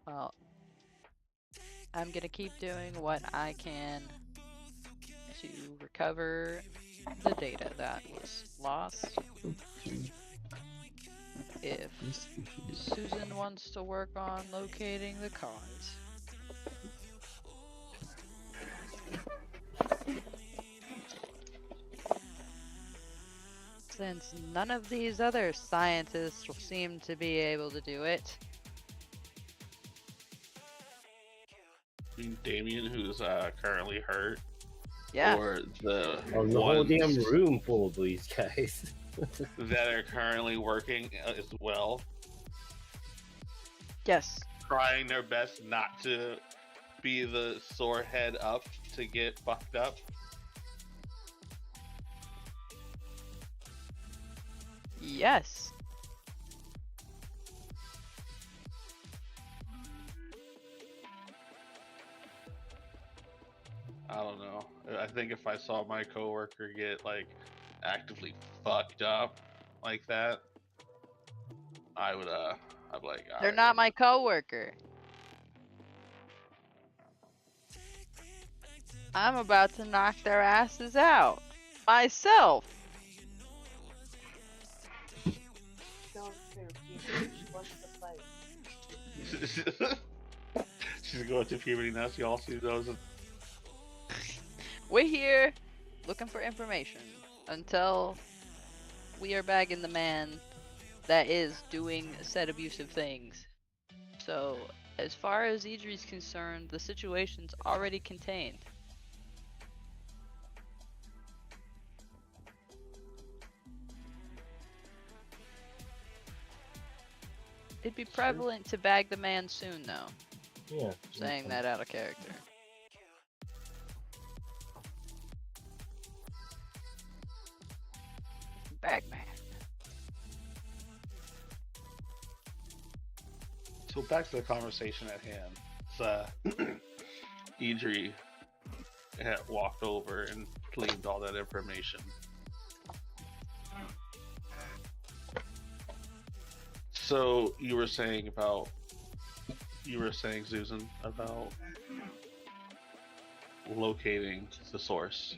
Well, I'm gonna keep doing what I can to recover the data that was lost. If Susan wants to work on locating the cause. Since none of these other scientists seem to be able to do it.
Damien, who's currently hurt.
Yeah.
Or the
whole damn room full of these guys
that are currently working as well.
Yes.
Trying their best not to be the sore head up to get fucked up.
Yes.
I don't know. I think if I saw my coworker get like actively fucked up like that, I'd be like,
they're not my coworker. I'm about to knock their asses out. Myself.
Going through puberty. She wants to fight.
She's going to puberty now. She also knows that.
We're here looking for information until we are bagging the man that is doing said abusive things. So, as far as Idri's concerned, the situation's already contained. It'd be prevalent to bag the man soon, though.
Yeah.
Saying that out of character. Bagman.
So back to the conversation at hand. Idri had walked over and claimed all that information. So you were saying, Susan, about locating the source.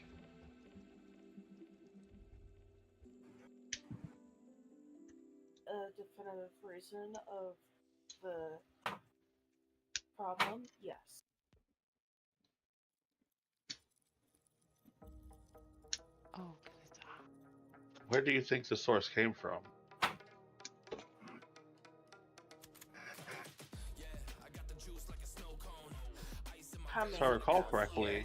A definitive reason of the problem? Yes.
Oh.
Where do you think the source came from? If I recall correctly,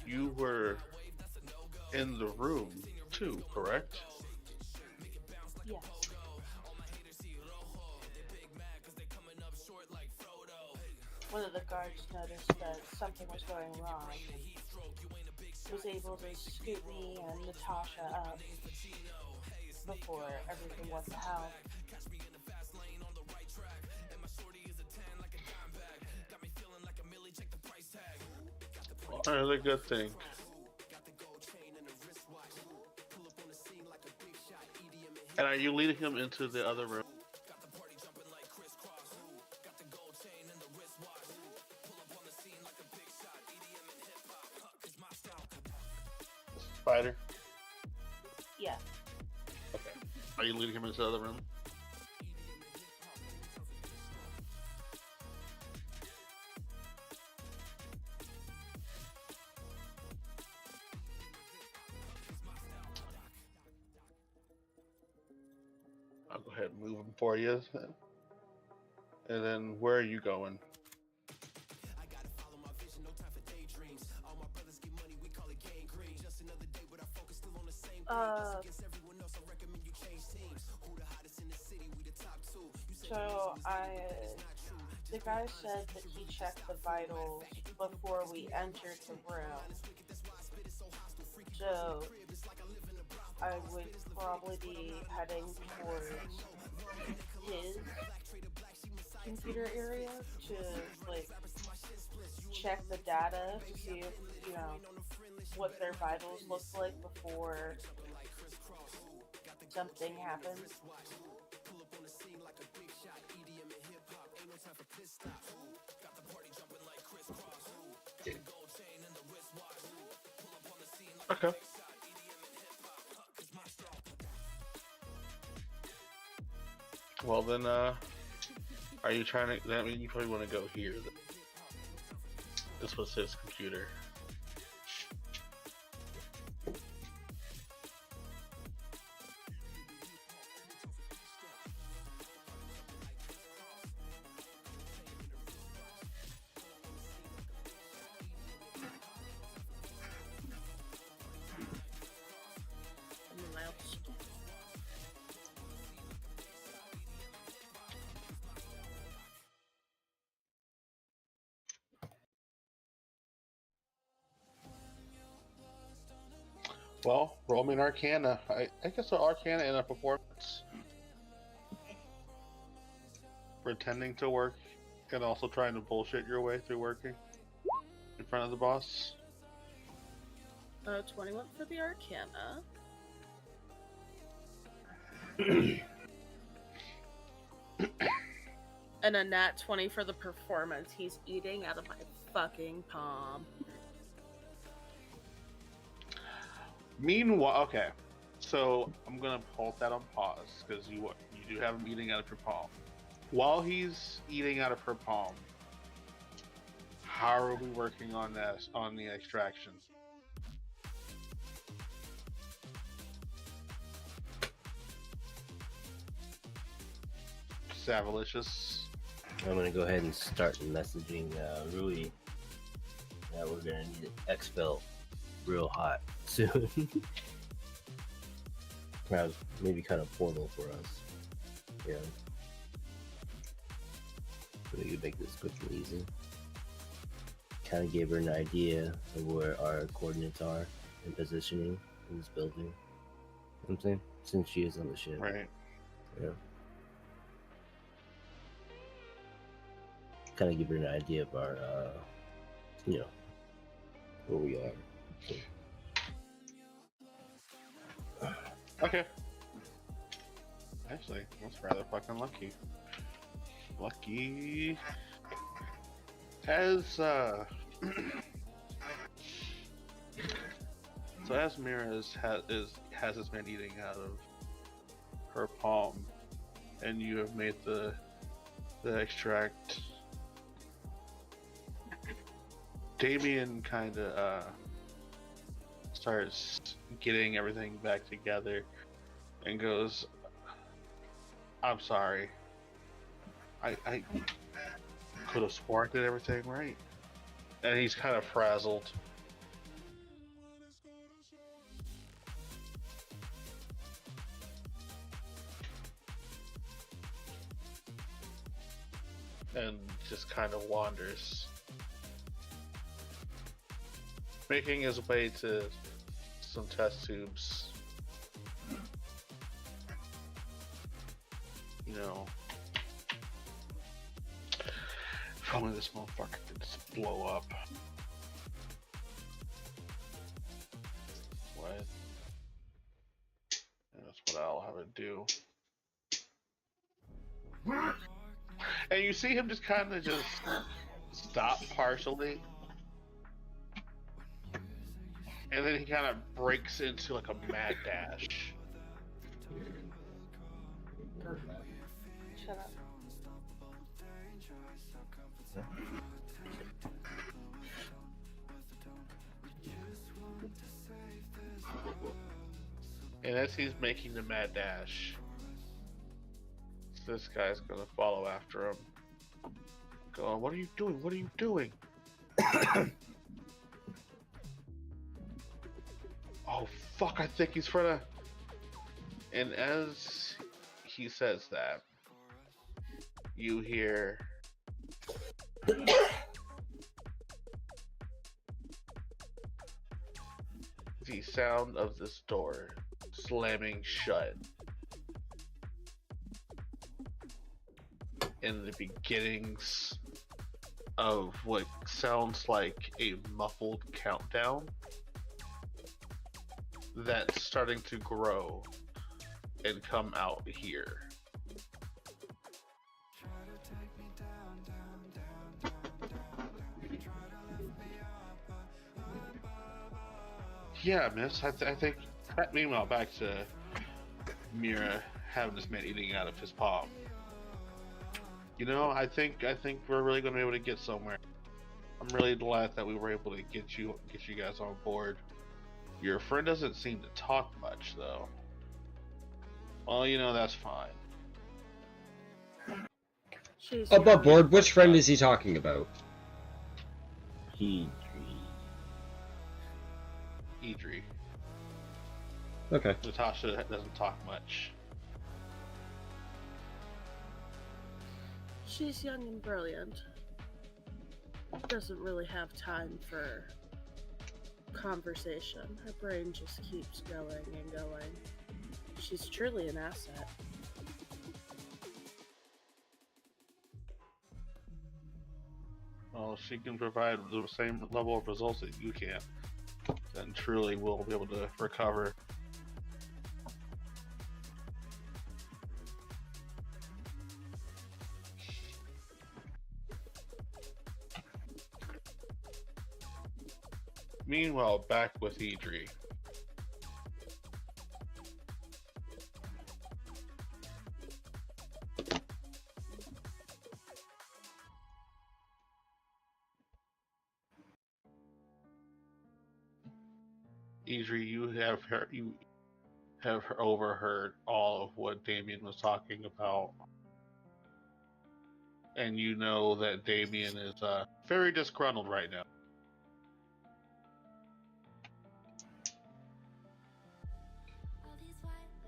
you were in the room too, correct?
Yes. One of the guards noticed that something was going wrong and was able to scoop me and Natasha up before everything went to hell.
Another good thing. And are you leading him into the other room? Spider?
Yeah.
Okay. Are you leading him into the other room? I'll go ahead and move him for you. And then where are you going?
So the guy said that he checked the vitals before we entered the room. So I would probably be heading towards his computer area to like check the data to see if, you know, what their vitals look like before something happens.
Okay. Well then, are you trying to? That means you probably want to go here. This was his computer. Well, roll me an Arcana. I guess an Arcana and a performance. Pretending to work and also trying to bullshit your way through working in front of the boss.
21 for the Arcana. And a nat 20 for the performance. He's eating out of my fucking palm.
Meanwhile, okay. So I'm gonna hold that on pause because you do have him eating out of your palm. While he's eating out of her palm, how are we working on that on the extraction? Savalicious.
I'm gonna go ahead and start messaging Rui that we're gonna need an exfil real hot soon. Perhaps maybe kind of portal for us. Yeah. We could make this quick and easy. Kind of gave her an idea of where our coordinates are and positioning in this building. You know what I'm saying? Since she is on the ship.
Right.
Yeah. Kind of give her an idea of our, where we are.
Okay. Actually, that's rather fucking lucky. Lucky. As so as Mira has this man eating out of her palm, and you have made the extract. Damien kind of starts getting everything back together and goes, "I'm sorry. I could have sworn I did everything right." And he's kind of frazzled. And just kind of wanders, making his way to some test tubes. You know, if only this motherfucker could just blow up. What? And that's what I'll have it do. And you see him just kind of just stop partially. And then he kind of breaks into like a mad dash.
Shut up.
And as he's making the mad dash, this guy's gonna follow after him. Going, "What are you doing? What are you doing?" Oh fuck, I think he's for the... And as he says that, you hear the sound of this door slamming shut in the beginnings of what sounds like a muffled countdown that's starting to grow and come out here. Yeah, miss. I think. Meanwhile, back to Mira having this man eating out of his palm. You know, I think we're really going to be able to get somewhere. I'm really glad that we were able to get you guys on board. Your friend doesn't seem to talk much, though. Well, you know, that's fine.
Above board, which friend is he talking about?
Idri.
Okay.
Natasha doesn't talk much.
She's young and brilliant. Doesn't really have time for conversation. Her brain just keeps going and going. She's truly an asset.
Well, if she can provide the same level of results that you can, then truly we'll be able to recover. Meanwhile, back with Idri. Idri, you have overheard all of what Damien was talking about, and you know that Damien is very disgruntled right now.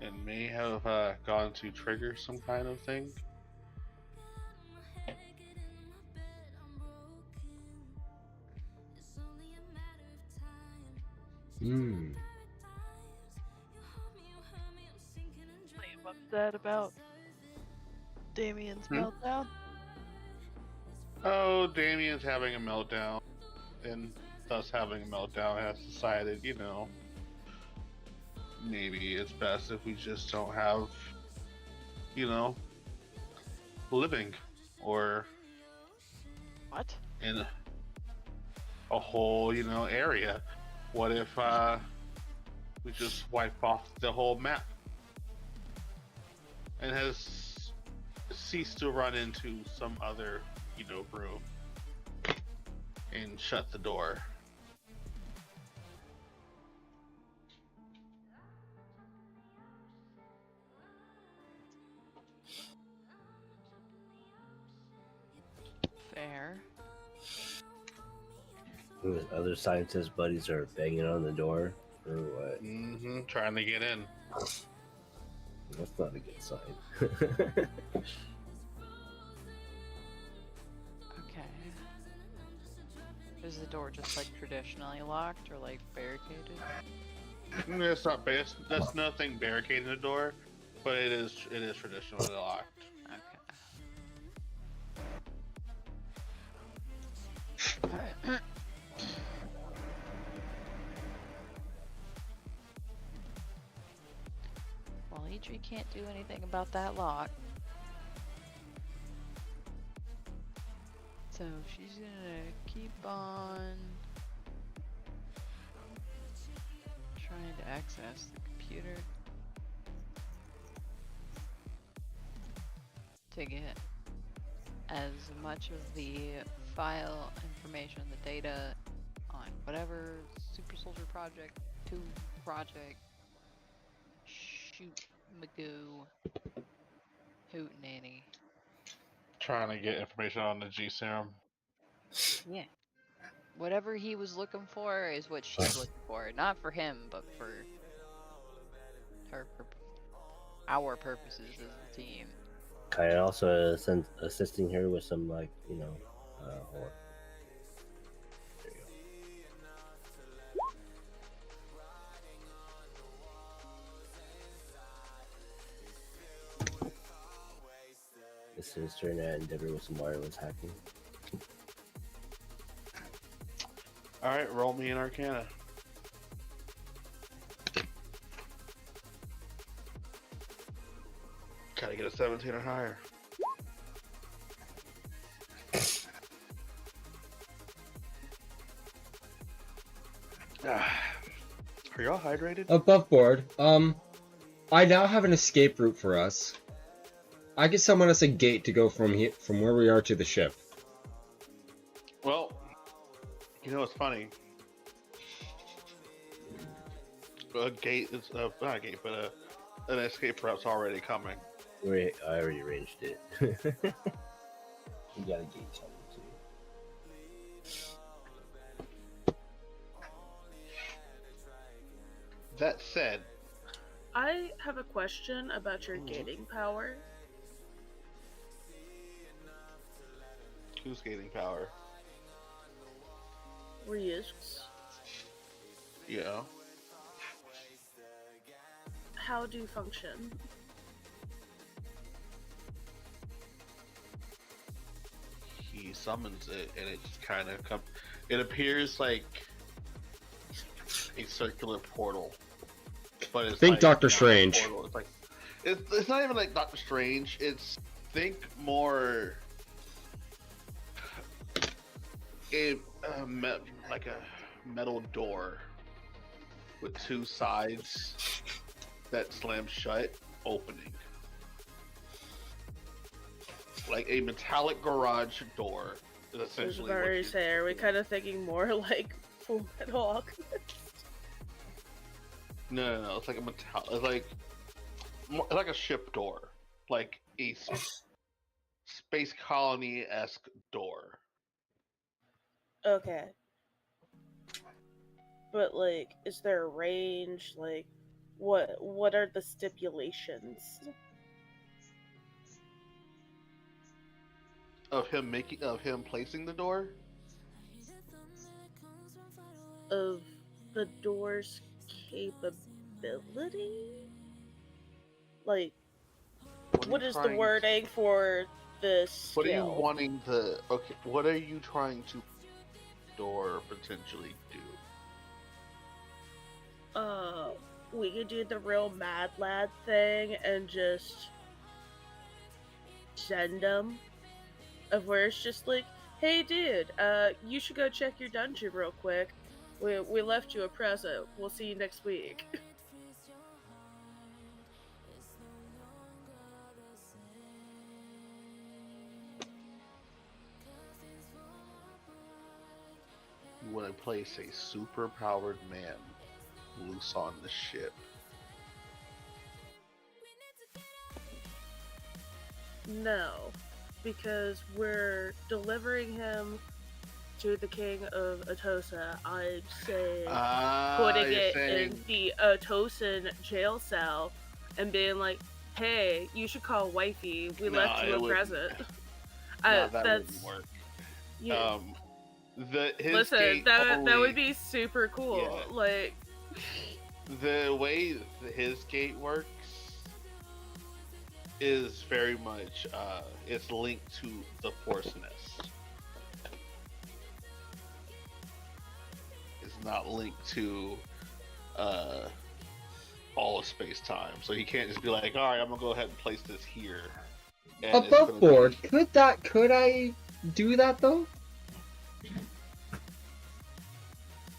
And may have gone to trigger some kind of thing.
Hmm.
What's that about? Damien's meltdown?
Oh, Damien's having a meltdown, and thus having a meltdown has decided, maybe it's best if we just don't have, living, or
what?
In a whole, area. What if we just wipe off the whole map? And has ceased to run into some other, room and shut the door.
Fair.
His other scientist buddies are banging on the door, or what?
Mm-hmm. Trying to get in.
That's not a good sign.
Okay. Is the door just like traditionally locked or like barricaded?
It's not base. That's nothing barricading the door, but it is traditionally locked.
Okay. Well, Idri can't do anything about that lock. So she's gonna keep on trying to access the computer to get as much of the file information, the data on whatever Super Soldier Project 2 project, shoot Magoo, hoot nanny.
Trying to get information on the G serum.
Yeah. Whatever he was looking for is what she's looking for. Not for him, but for her, our purposes as a team.
Kai also assisting her with some, hold on. There you go. This is turn at Endeavor with some wireless hacking.
Alright, roll me an Arcana. Gotta get a 17 or higher. Are y'all hydrated?
Above board. I now have an escape route for us. I can summon us a gate to go from where we are to the ship.
Well, it's funny. A gate is not a gate, but an escape route's already coming.
Wait, I already arranged it. You got a gate coming too.
That said,
I have a question about your gating power.
who's gating power?
Ryuk's.
Yeah.
How do you function?
He summons it, and it just kind of it appears like a circular portal, but it's
Think
like
Doctor
not a
Strange.
portal. It's like it's not even like Doctor Strange. It's think more like a metal door with two sides that slam shut, opening. Like a metallic garage door is
I was
essentially
about
what
to
you
say, are we kind of thinking more like Full Metal Alchemist?
No. It's like a metal. It's like a ship door, like a space colony-esque door.
Okay. But like, is there a range? Like, what are the stipulations?
Of him placing the door.
Of the door's capability? Like, what is the wording for the skill?
What are you wanting the? Okay, what are you trying to door potentially do?
We could do the real Mad Lad thing and just send them. Of where it's just like, hey dude, you should go check your dungeon real quick. We left you a present. We'll see you next week.
You want to place a super-powered man loose on the ship.
No, because we're delivering him to the king of Atosa. I'd say putting it in the Atosan jail cell and being like, hey, you should call wifey. We left you a present.
That wouldn't work.
Yeah.
Listen,
that would be super cool.
Yeah.
Like,
the way his gate works is very much it's linked to the Force Nest. It's not linked to all of space time, so he can't just be like, all right, I'm gonna go ahead and place this here.
Above board, could I do that though?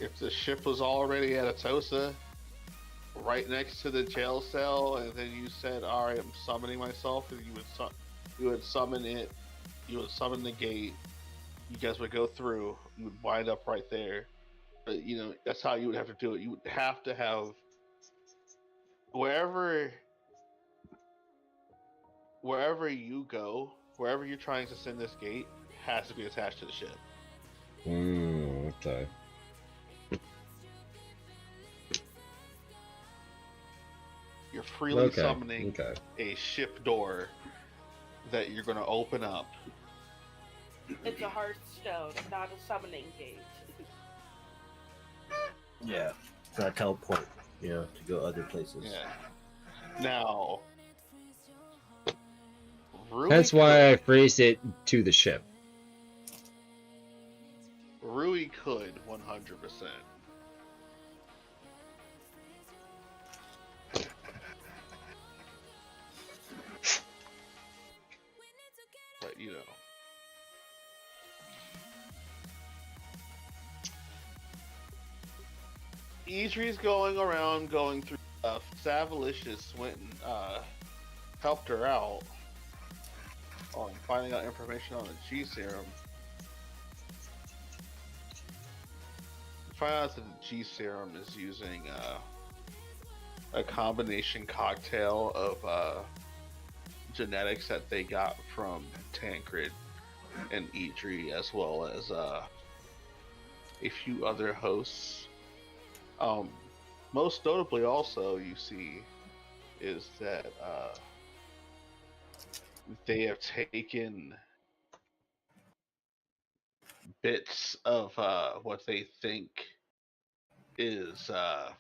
If the ship was already at Atosa, right next to the jail cell, and then you said, all right, I'm summoning myself, and you would summon it, you would summon the gate, you guys would go through, you would wind up right there. But, you know, that's how you would have to do it. You would have to have wherever you go, wherever you're trying to send this gate, has to be attached to the ship.
Okay.
You're freely summoning a ship door that you're going to open up.
it's a Hearthstone, not a summoning gate.
Yeah. Gotta teleport, to go other places.
Yeah. Now,
that's why I phrased it to the ship.
Rui could 100%. But, you know. Idri's going around, going through stuff. Savalicious went and helped her out on finding out information on the G serum. Find out that the G serum is using a combination cocktail of genetics that they got from Tancred and Idri, as well as a few other hosts. Most notably, also, you see, is that they have taken bits of what they think is the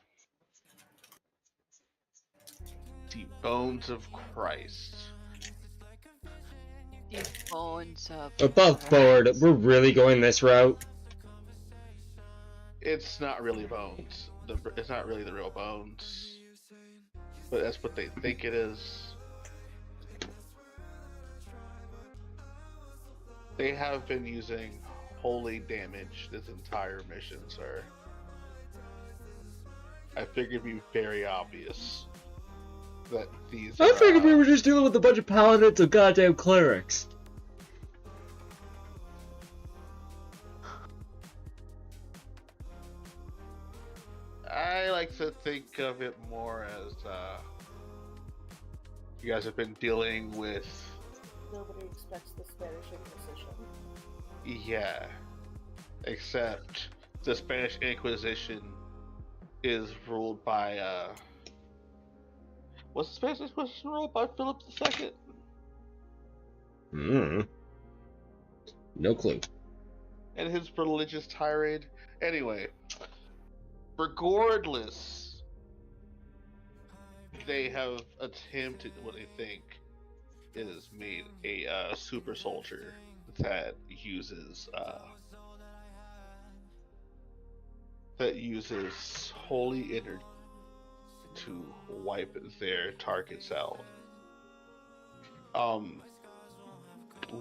bones of Christ.
The bones of
Above board, we're really going this route.
It's not really bones. It's not really the real bones, but that's what they think it is. They have been using holy damage this entire mission, sir. I figured it'd be very obvious that these.
I figured we were just dealing with a bunch of paladins and goddamn clerics.
I like to think of it more as you guys have been dealing with.
Nobody expects the Spanish Inquisition.
Yeah, except the Spanish Inquisition is ruled by what's the Spanish Inquisition ruled by? Philip II?
No clue.
And his religious tirade. Anyway, regardless, they have attempted what they think is made a super soldier that uses holy energy to wipe their targets out.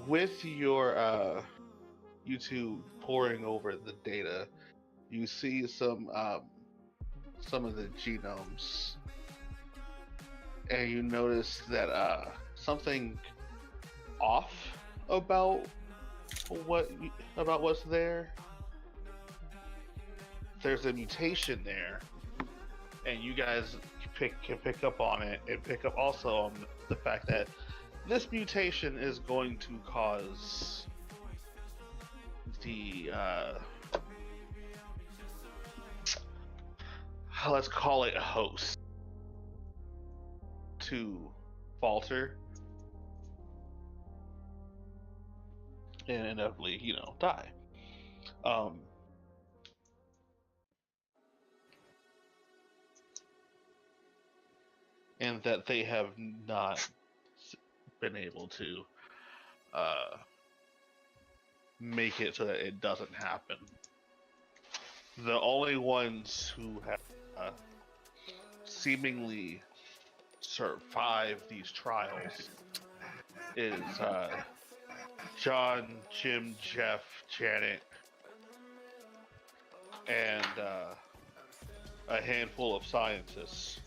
With your you two poring over the data, you see some of the genomes, and you notice that something off about what's there. There's a mutation there, and you guys can pick up on it, and pick up also on the fact that this mutation is going to cause the let's call it a host to falter and inevitably, die. And that they have not been able to make it so that it doesn't happen. The only ones who have seemingly survived these trials is John, Jim, Jeff, Janet, and a handful of scientists.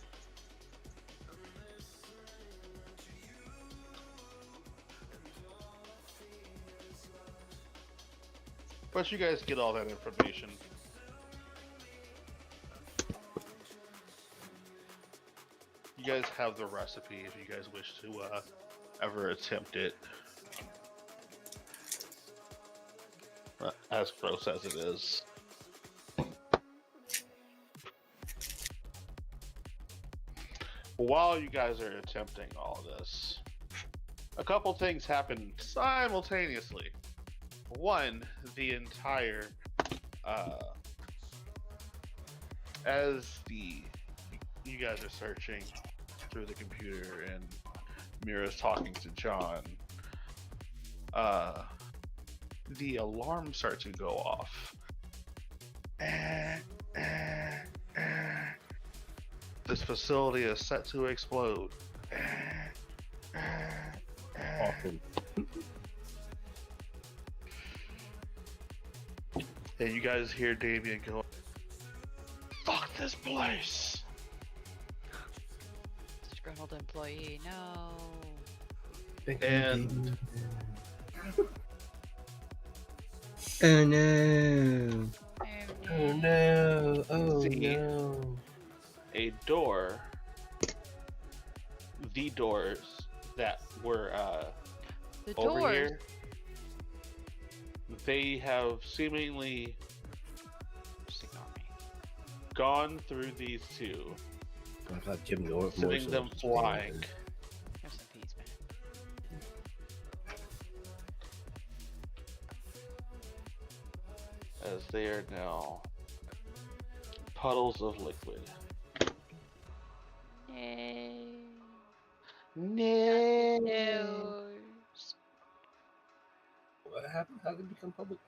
But you guys get all that information. You guys have the recipe if you guys wish to ever attempt it. As gross as it is. While you guys are attempting all this, a couple things happen simultaneously. One, the entire as you guys are searching through the computer and Mira's talking to John, the alarm starts to go off. This facility is set to explode.
Awesome.
And you guys hear Damien go, "Fuck this place!"
Disgruntled employee, no.
And
oh no!
Oh no! Oh
see
no!
a door. The doors that were
The
over
doors.
here. They have seemingly gone through these two,
I thought Jim North
sending them flying.
Rest in peace, man.
As they are now puddles of liquid. No.
What happened? How did it become public?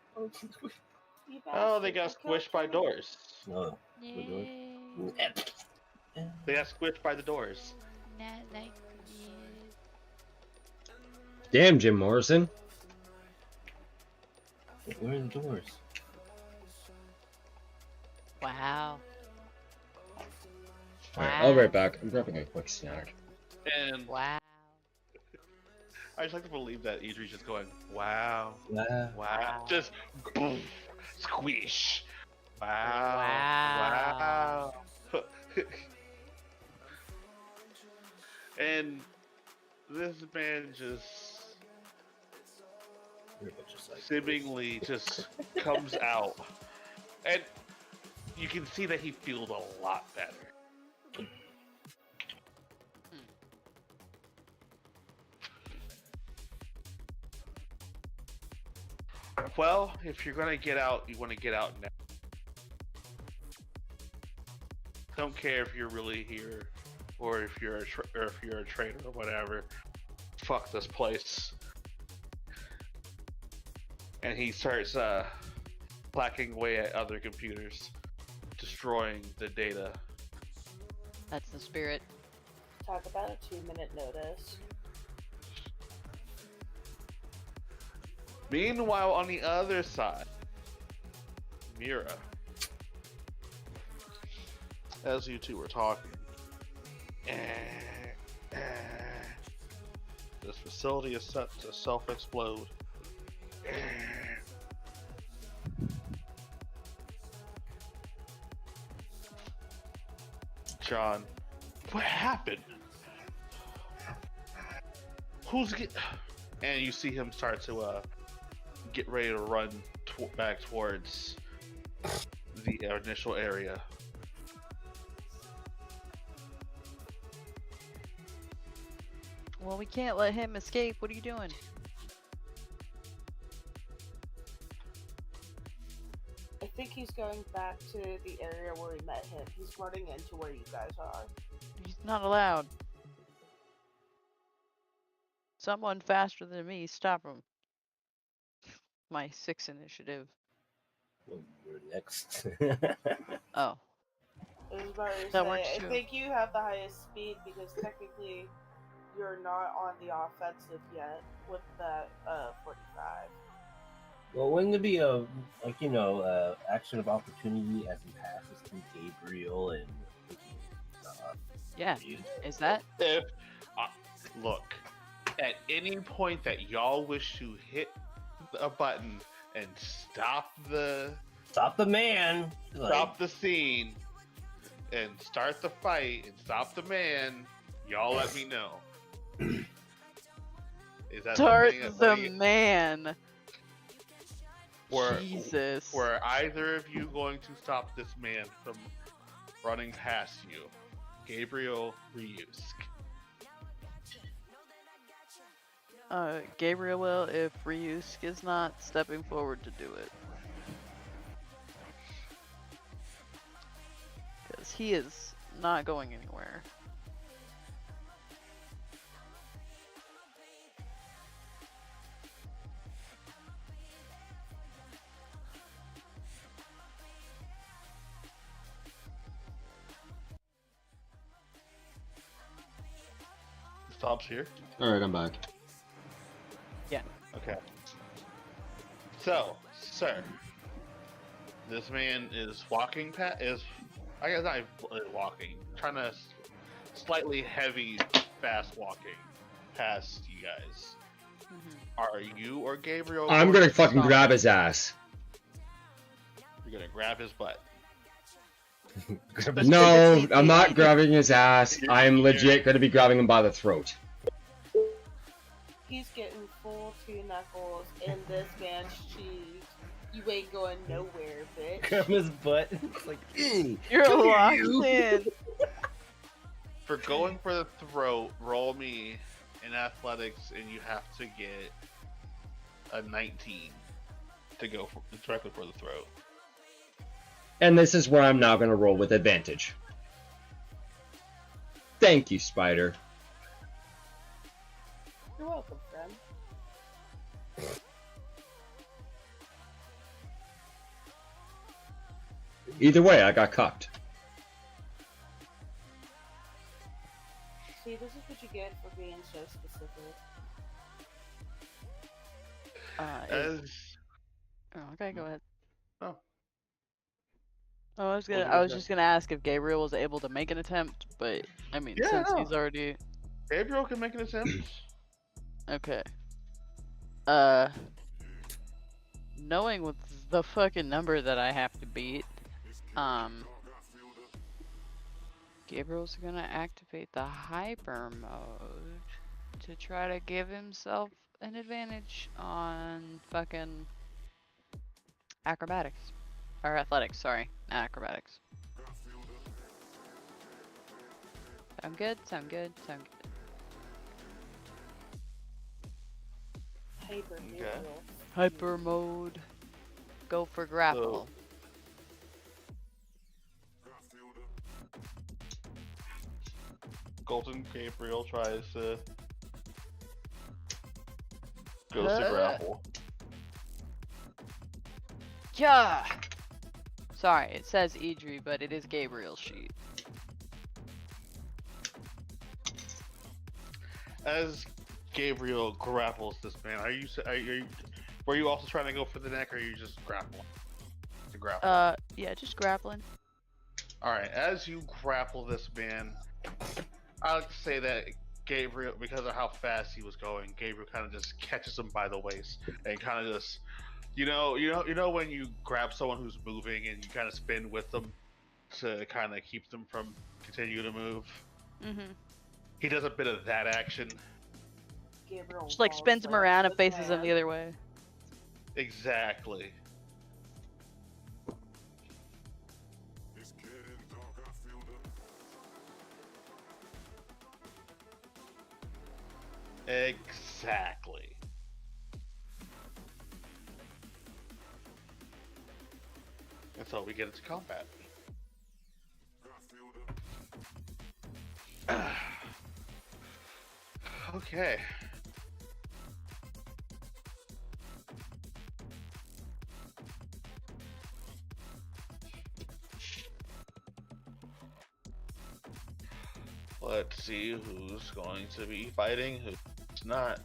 Oh, they got squished by doors.
No.
They got squished by the doors.
Not like
Damn, Jim Morrison.
Where are the doors?
wow.
Alright, I'll be right back. I'm grabbing a quick snack.
And
Wow.
I just like to believe that Idri's just going, wow,
Wow.
wow, just boom, squish, wow, wow. And this man just seemingly just comes out, and you can see that he feels a lot better. Well, if you're gonna get out, you want to get out now. Don't care if you're really here, or if you're a traitor or whatever. Fuck this place. And he starts clacking away at other computers, destroying the data.
That's the spirit.
Talk about a 2-minute notice.
Meanwhile, on the other side, Mira, as you two were talking, this facility is set to self-explode. John, what happened? And you see him start to get ready to run back towards the initial area.
Well, we can't let him escape. What are you doing?
I think he's going back to the area where we met him. He's running into where you guys are.
He's not allowed. Someone faster than me, stop him. My 6 initiative.
Well, you're next.
Oh.
I was about to
That
say,
works
I
too.
think you have the highest speed because technically you're not on the offensive yet with that 45.
Well, wouldn't it be a action of opportunity as he passes through Gabriel and
Yeah. Is that?
If look, at any point that y'all wish to hit a button and stop the
man,
stop the scene, and start the fight and stop the man, y'all let me know. Is that
Start
something
the man.
Were
Jesus.
Were either of you going to stop this man from running past you? Gabriel Ryusk.
Gabriel will if Ryusk is not stepping forward to do it. Because he is not going anywhere.
Stops here.
Alright, I'm back.
Yeah.
Okay. So, sir, this man is walking I guess not walking, trying to slightly heavy, fast walking past you guys. Are you or Gabriel?
I'm gonna fucking grab his ass.
You're gonna grab his butt.
No, I'm not grabbing his ass. I'm legit gonna be grabbing him by the throat.
He's getting full 2 knuckles in this man's cheek. You ain't going nowhere, bitch.
grab his butt. It's like,
You're locked in.
For going for the throat, roll me in athletics, and you have to get a 19 to go directly for the throat.
And this is where I'm now gonna roll with advantage. Thank you, Spider.
You're welcome, friend.
Either way, I got cucked.
See, this is what you get for being so specific.
Oh, okay, go ahead.
Oh.
I was
What
I was just gonna ask if Gabriel was able to make an attempt, but I mean,
Yeah,
since
no.
he's already
Gabriel can make an attempt.
okay. Knowing with the fucking number that I have to beat, Gabriel's gonna activate the hyper mode to try to give himself an advantage on fucking acrobatics. Or athletics, sorry, not acrobatics. Sound good? Sound good? Sound good.
Hyper
Okay.
Hyper mode. Go for grapple.
Golden Gabriel tries to goes to grapple.
Yeah. Sorry, it says Idri, but it is Gabriel's sheet.
As Gabriel grapples this man, were you also trying to go for the neck, or are you just grappling? To grapple.
Yeah, just grappling.
All right. As you grapple this man, I like to say that Gabriel, because of how fast he was going, Gabriel kind of just catches him by the waist and kind of just, you know when you grab someone who's moving and you kind of spin with them to kind of keep them from continue to move.
Mhm.
He does a bit of that action.
Gabriel
Just like spins him around and faces him the other way.
Exactly. Exactly. And so we get into combat. Okay. Let's see who's going to be fighting, who's not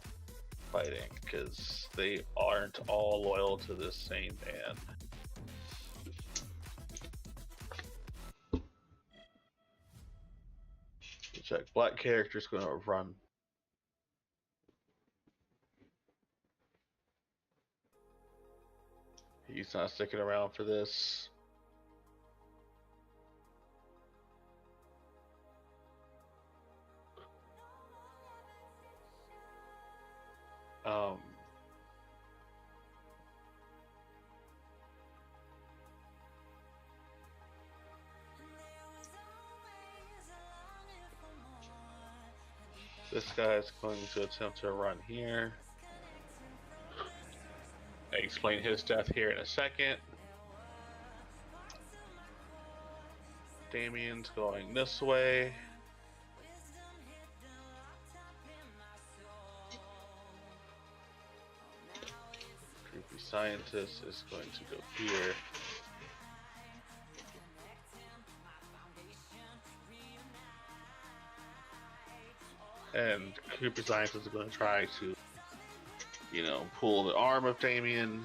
fighting, because they aren't all loyal to this same band. Check. Black character's going to run. He's not sticking around for this. This guy is going to attempt to run here. I'll explain his death here in a second. Damien's going this way. Creepy Scientist is going to go here. And Creepy Scientist is going to try to, pull the arm of Damien.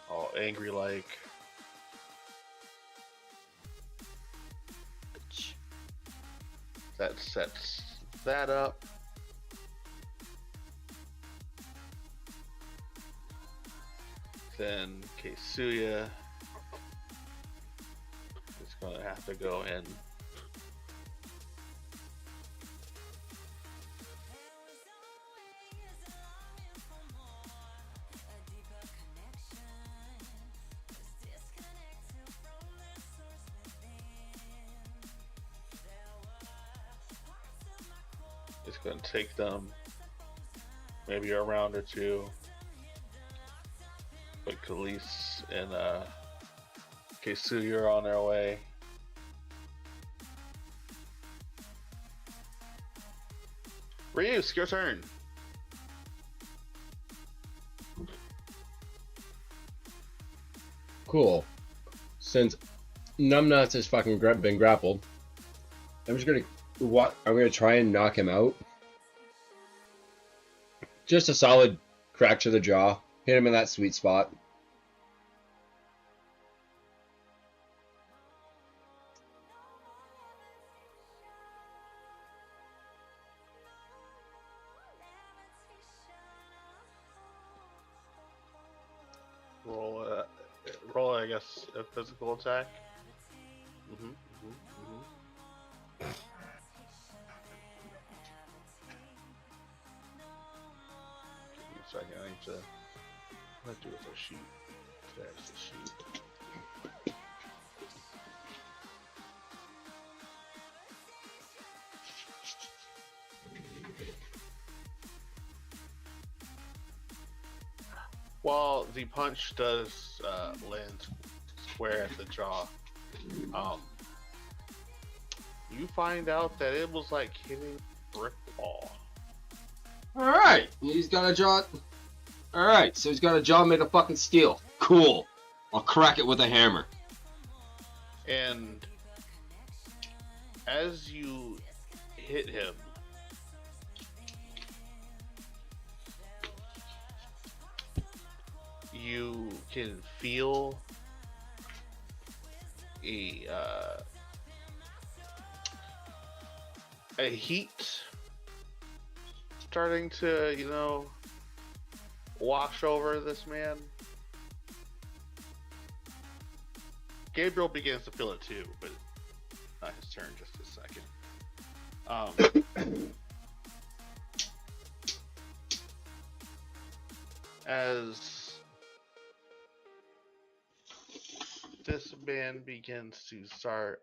All angry like. That sets that up. Then Keisuya is going to have to go in. It's going to take them maybe a round or two. But Khalees and Keisuya are on their way. Ryusuke, your turn.
Cool. Since Numbnuts has fucking been grappled, I'm just gonna I'm gonna try and knock him out. Just a solid crack to the jaw. Hit him in that sweet spot.
roll, I guess, a physical attack. Mm-hmm. Give me a second. I need to. What do with our sheet? There's the sheet. While the punch does land square at the jaw, you find out that it was like hitting a brick wall.
Alright, he's got a jaw. Alright, so he's got a jaw made of fucking steel. Cool. I'll crack it with a hammer.
And as you hit him, you can feel a heat starting to, wash over this man. Gabriel begins to feel it too, but not his turn. Just a second. As this man begins to start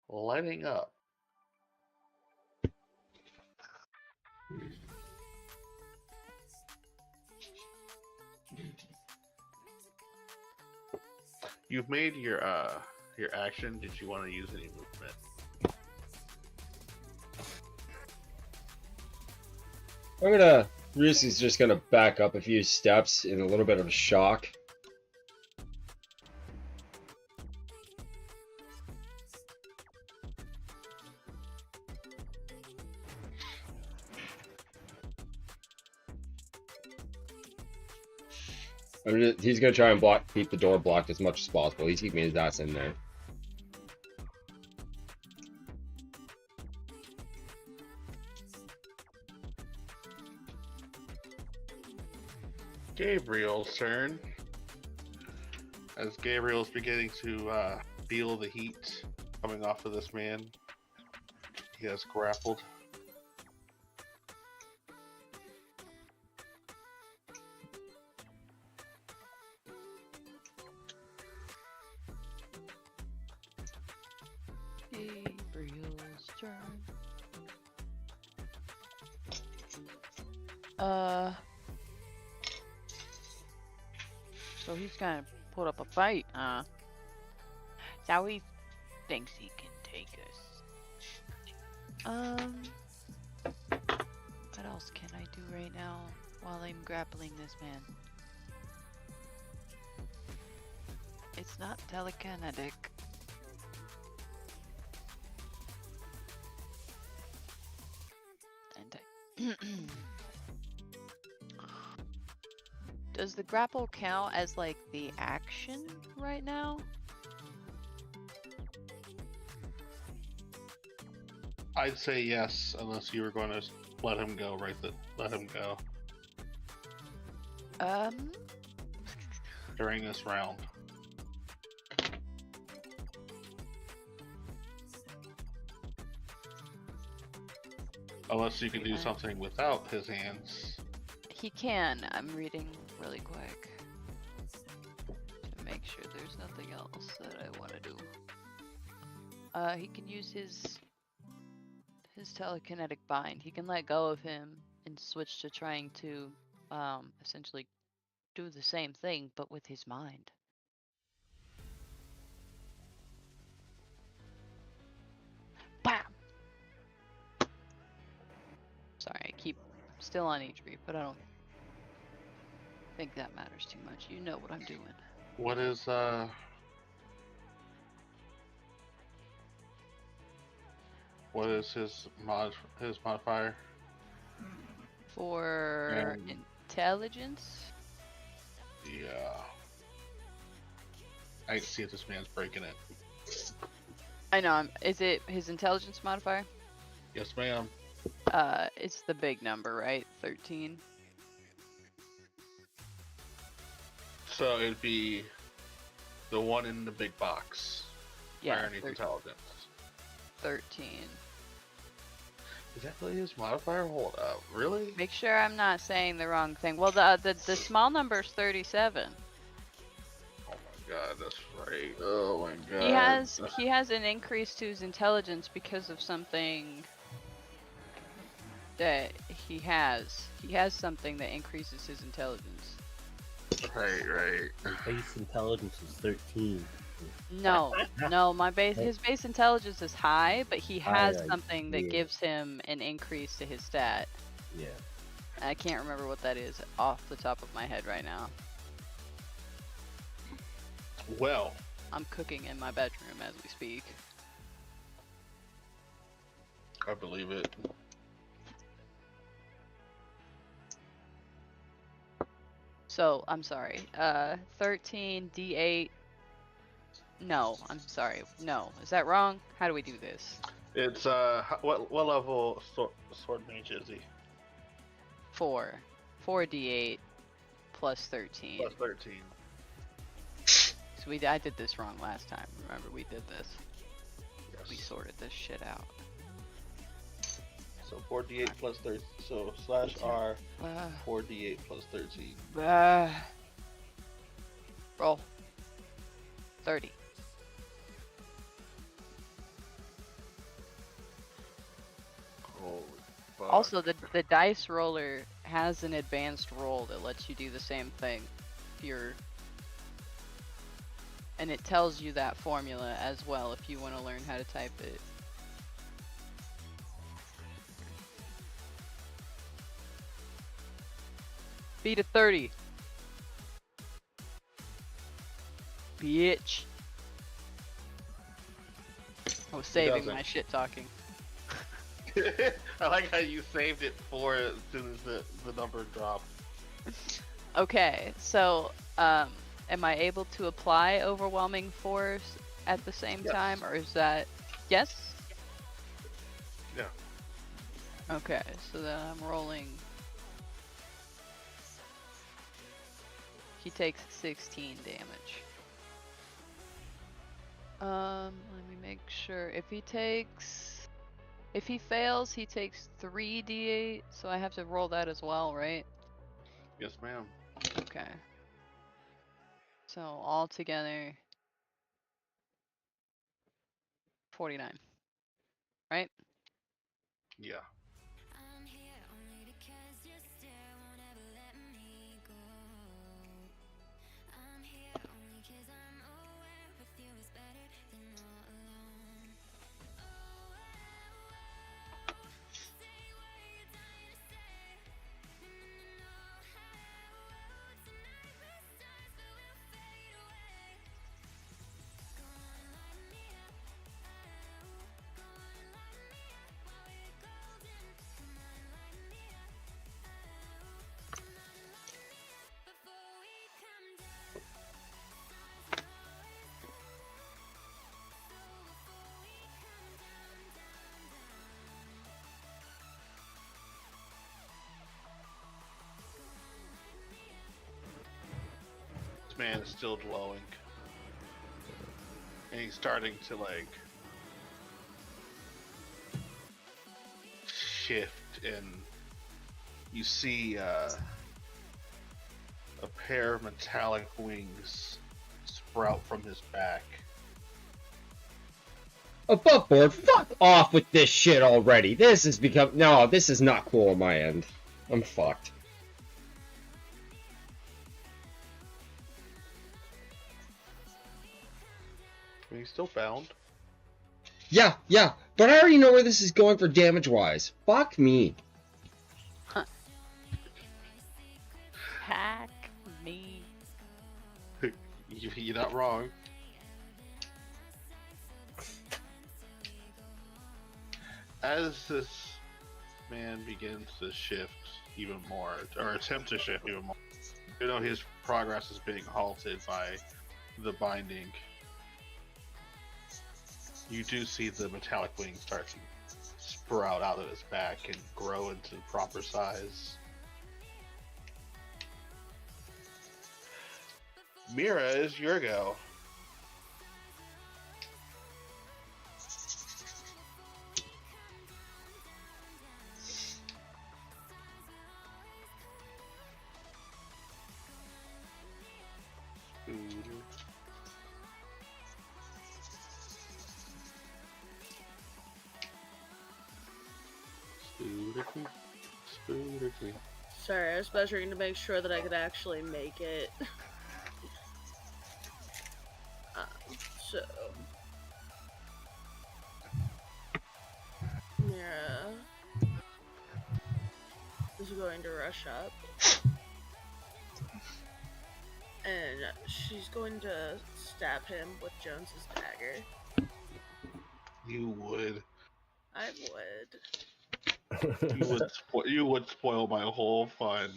lighting up, you've made your action. Did you want to use any movement?
Reese's just gonna back up a few steps in a little bit of shock. He's gonna try and keep the door blocked as much as possible. He's keeping his ass in there.
Gabriel's turn. As Gabriel's beginning to feel the heat coming off of this man, he has grappled.
Gabriel's turn. So he's gonna put up a fight, huh? Now he thinks he can take us. What else can I do right now while I'm grappling this man? It's not telekinetic. Does the grapple count as like the action right now?
I'd say yes, unless you were going to let him go. Let him go during this round. Unless you can do something without his hands.
He can. I'm reading really quick to make sure there's nothing else that I want to do. He can use his telekinetic bind. He can let go of him and switch to trying to essentially do the same thing but with his mind. Bam! Sorry, I keep still on H3, but I don't think that matters too much. You know what I'm doing.
What is his modifier?
For intelligence?
Yeah. I can see if this man's breaking it.
I know. Is it his intelligence modifier?
Yes, ma'am.
It's the big number, right? 13.
So it'd be the one in the big box.
Yeah,
Underneath intelligence.
13.
Is that really his modifier? Hold up, really?
Make sure I'm not saying the wrong thing. Well, the small number's 37.
Oh my god, that's right. Oh my god.
He has an increase to his intelligence because of something that he has. He has something that increases his intelligence.
Right.
Base intelligence is 13.
No, his base intelligence is high, but he has
High,
something that
yeah.
gives him an increase to his stat.
Yeah.
I can't remember what that is off the top of my head right now.
Well,
I'm cooking in my bedroom as we speak.
I believe it.
So, I'm sorry. 13 D8. No, I'm sorry. No. Is that wrong? How do we do this?
It's what level sword mage is he?
4. 4d8 plus 13.
Plus 13.
So I did this wrong last time. Remember, we did this.
Yes.
We sorted this shit out.
So 4d8 plus 13. So slash R 4d8 plus 13.
Roll. 30.
Holy fuck.
Also, the dice roller has an advanced roll that lets you do the same thing. And it tells you that formula as well if you want to learn how to type it. Beat a 30. Bitch. I was saving my shit talking.
I like how you saved it for as soon as the number dropped.
Okay, so am I able to apply overwhelming force at the same time, or is that yes?
Yeah.
Okay, so then I'm rolling. He takes 16 damage. Let me make sure. If he fails, he takes 3d8, so I have to roll that as well, right?
Yes, ma'am.
Okay. So all together 49. Right?
Yeah. This man is still glowing. And he's starting to like shift, and you see a pair of metallic wings sprout from his back.
Above board, fuck off with this shit already. This has become... No, this is not cool on my end. I'm fucked.
He's still bound.
Yeah, but I already know where this is going for damage-wise. Fuck me.
Hack me.
You're not wrong. As this man begins to shift even more, or attempt to shift even more, you know his progress is being halted by the binding. You do see the metallic wings start to sprout out of his back and grow into proper size. Mira, is your go.
Sorry, I was measuring to make sure that I could actually make it. So... Mira is going to rush up. And she's going to stab him with Jones's dagger.
You would.
I would.
You would spoil my whole fun.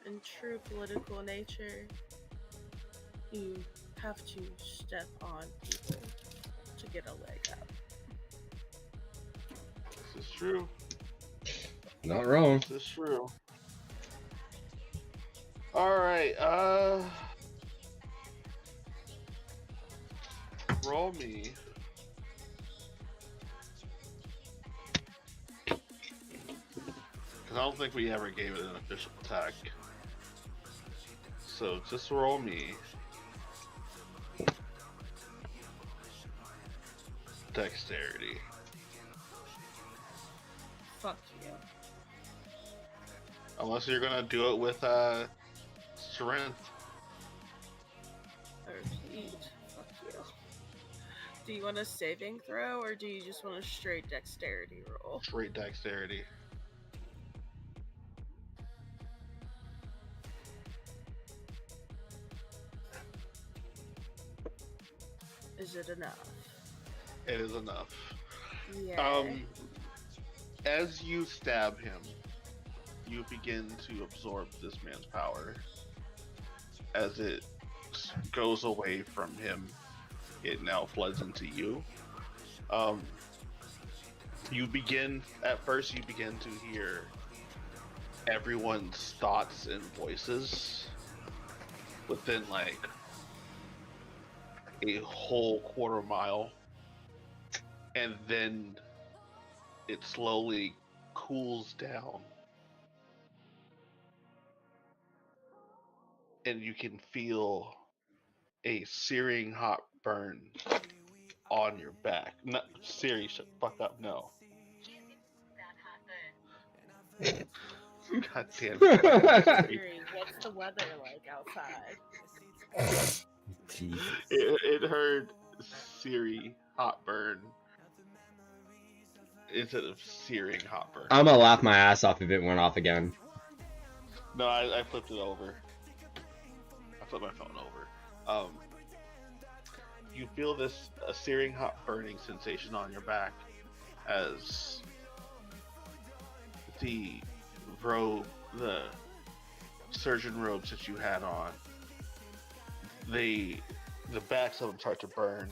In true political nature, you have to step on people to get a leg up.
This is true.
Not wrong.
This is true. Alright, roll me. Because I don't think we ever gave it an official attack. So just roll me. Dexterity.
Fuck you.
Unless you're gonna do it with strength.
Or eat. Fuck you. Do you want a saving throw or do you just want a straight dexterity roll?
Straight dexterity.
Is it enough?
It is enough.
Yeah.
As you stab him, you begin to absorb this man's power. As it goes away from him, it now floods into you. At first you begin to hear everyone's thoughts and voices within like a whole quarter mile. And then it slowly cools down. And you can feel a searing hot burn on your back. No, Siri, shut the fuck up, no. God damn it.
Siri, what's the weather like outside?
Jesus.
It heard Siri hot burn instead of searing hot burn.
I'm gonna laugh my ass off if it went off again.
No, I flipped it over. I flipped my phone over. You feel this searing hot burning sensation on your back as the surgeon robes that you had on, the backs of them start to burn,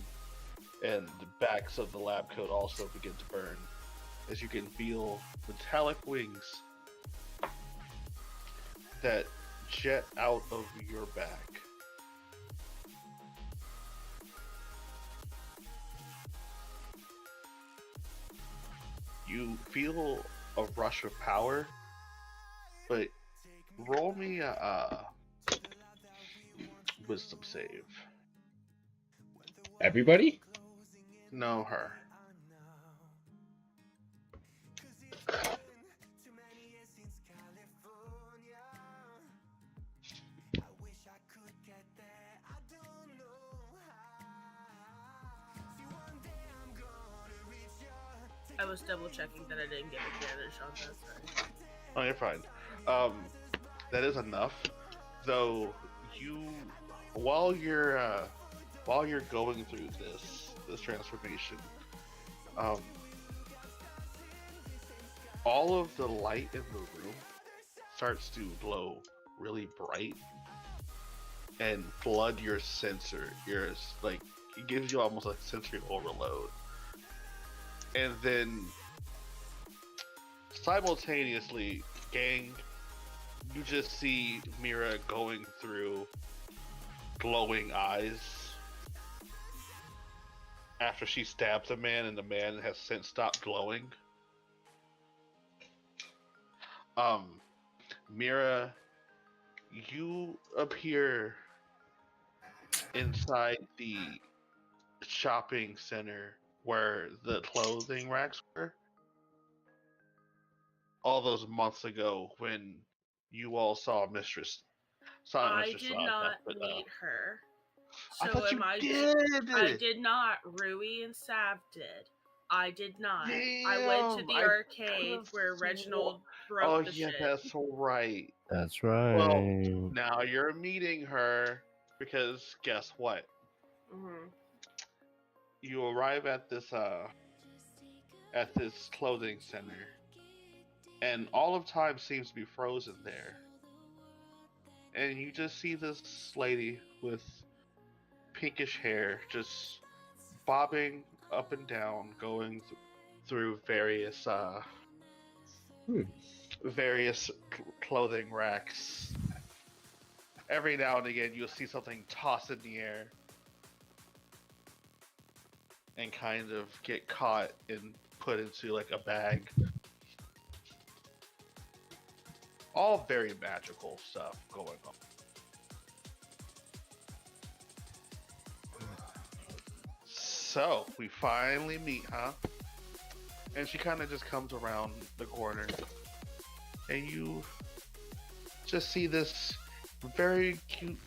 and the backs of the lab coat also begin to burn, as you can feel metallic wings that jet out of your back. You feel a rush of power, but roll me a wisdom save.
Everybody?
No, her.
I was double checking that I didn't get advantage on that. Sorry.
Oh, you're fine. That is enough. Though while you're going through this transformation, all of the light in the room starts to glow really bright and flood your sensor. It gives you almost a sensory overload. And then simultaneously, gang, you just see Mira going through glowing eyes after she stabs a man, and the man has since stopped glowing. Mira, you appear inside the shopping center where the clothing racks were all those months ago when you all saw Mistress. Saw
I
Mistress
did
Shroud,
not
but
meet her.
I
So
thought you
am I? I
did.
did not. Rui and Sav did. I did not. I went to
Damn,
the
I
arcade
could've
where
swore.
Reginald broke
Oh
the
yeah,
shit.
that's right.
That's
Well,
right.
now you're meeting her because guess what?
Hmm.
You arrive at this clothing center, and all of time seems to be frozen there. And you just see this lady with pinkish hair just bobbing up and down, going through various clothing racks. Every now and again, you'll see something tossed in the air and kind of get caught and put into like a bag. All very magical stuff going on. So we finally meet, huh? And she kind of just comes around the corner, and you just see this very cute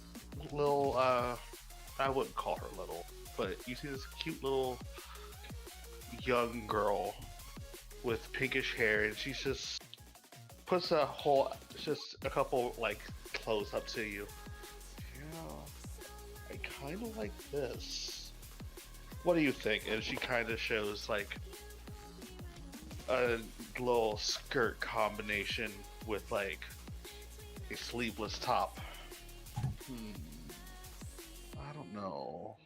little, I wouldn't call her little, but you see this cute little young girl with pinkish hair, and she just puts just a couple, like, clothes up to you. Yeah, I kind of like this. What do you think? And she kind of shows, like, a little skirt combination with, like, a sleeveless top. I don't know.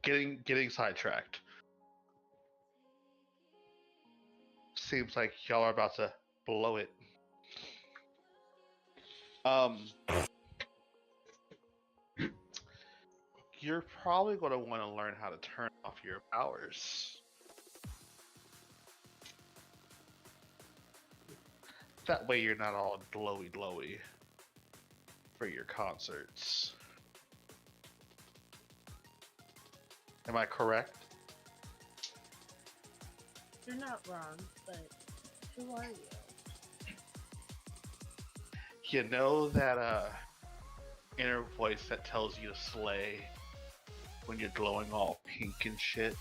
Getting sidetracked. Seems like y'all are about to blow it. You're probably going to want to learn how to turn off your powers. That way you're not all glowy for your concerts. Am I correct?
You're not wrong, but who are you?
You know that inner voice that tells you to slay when you're glowing all pink and shit?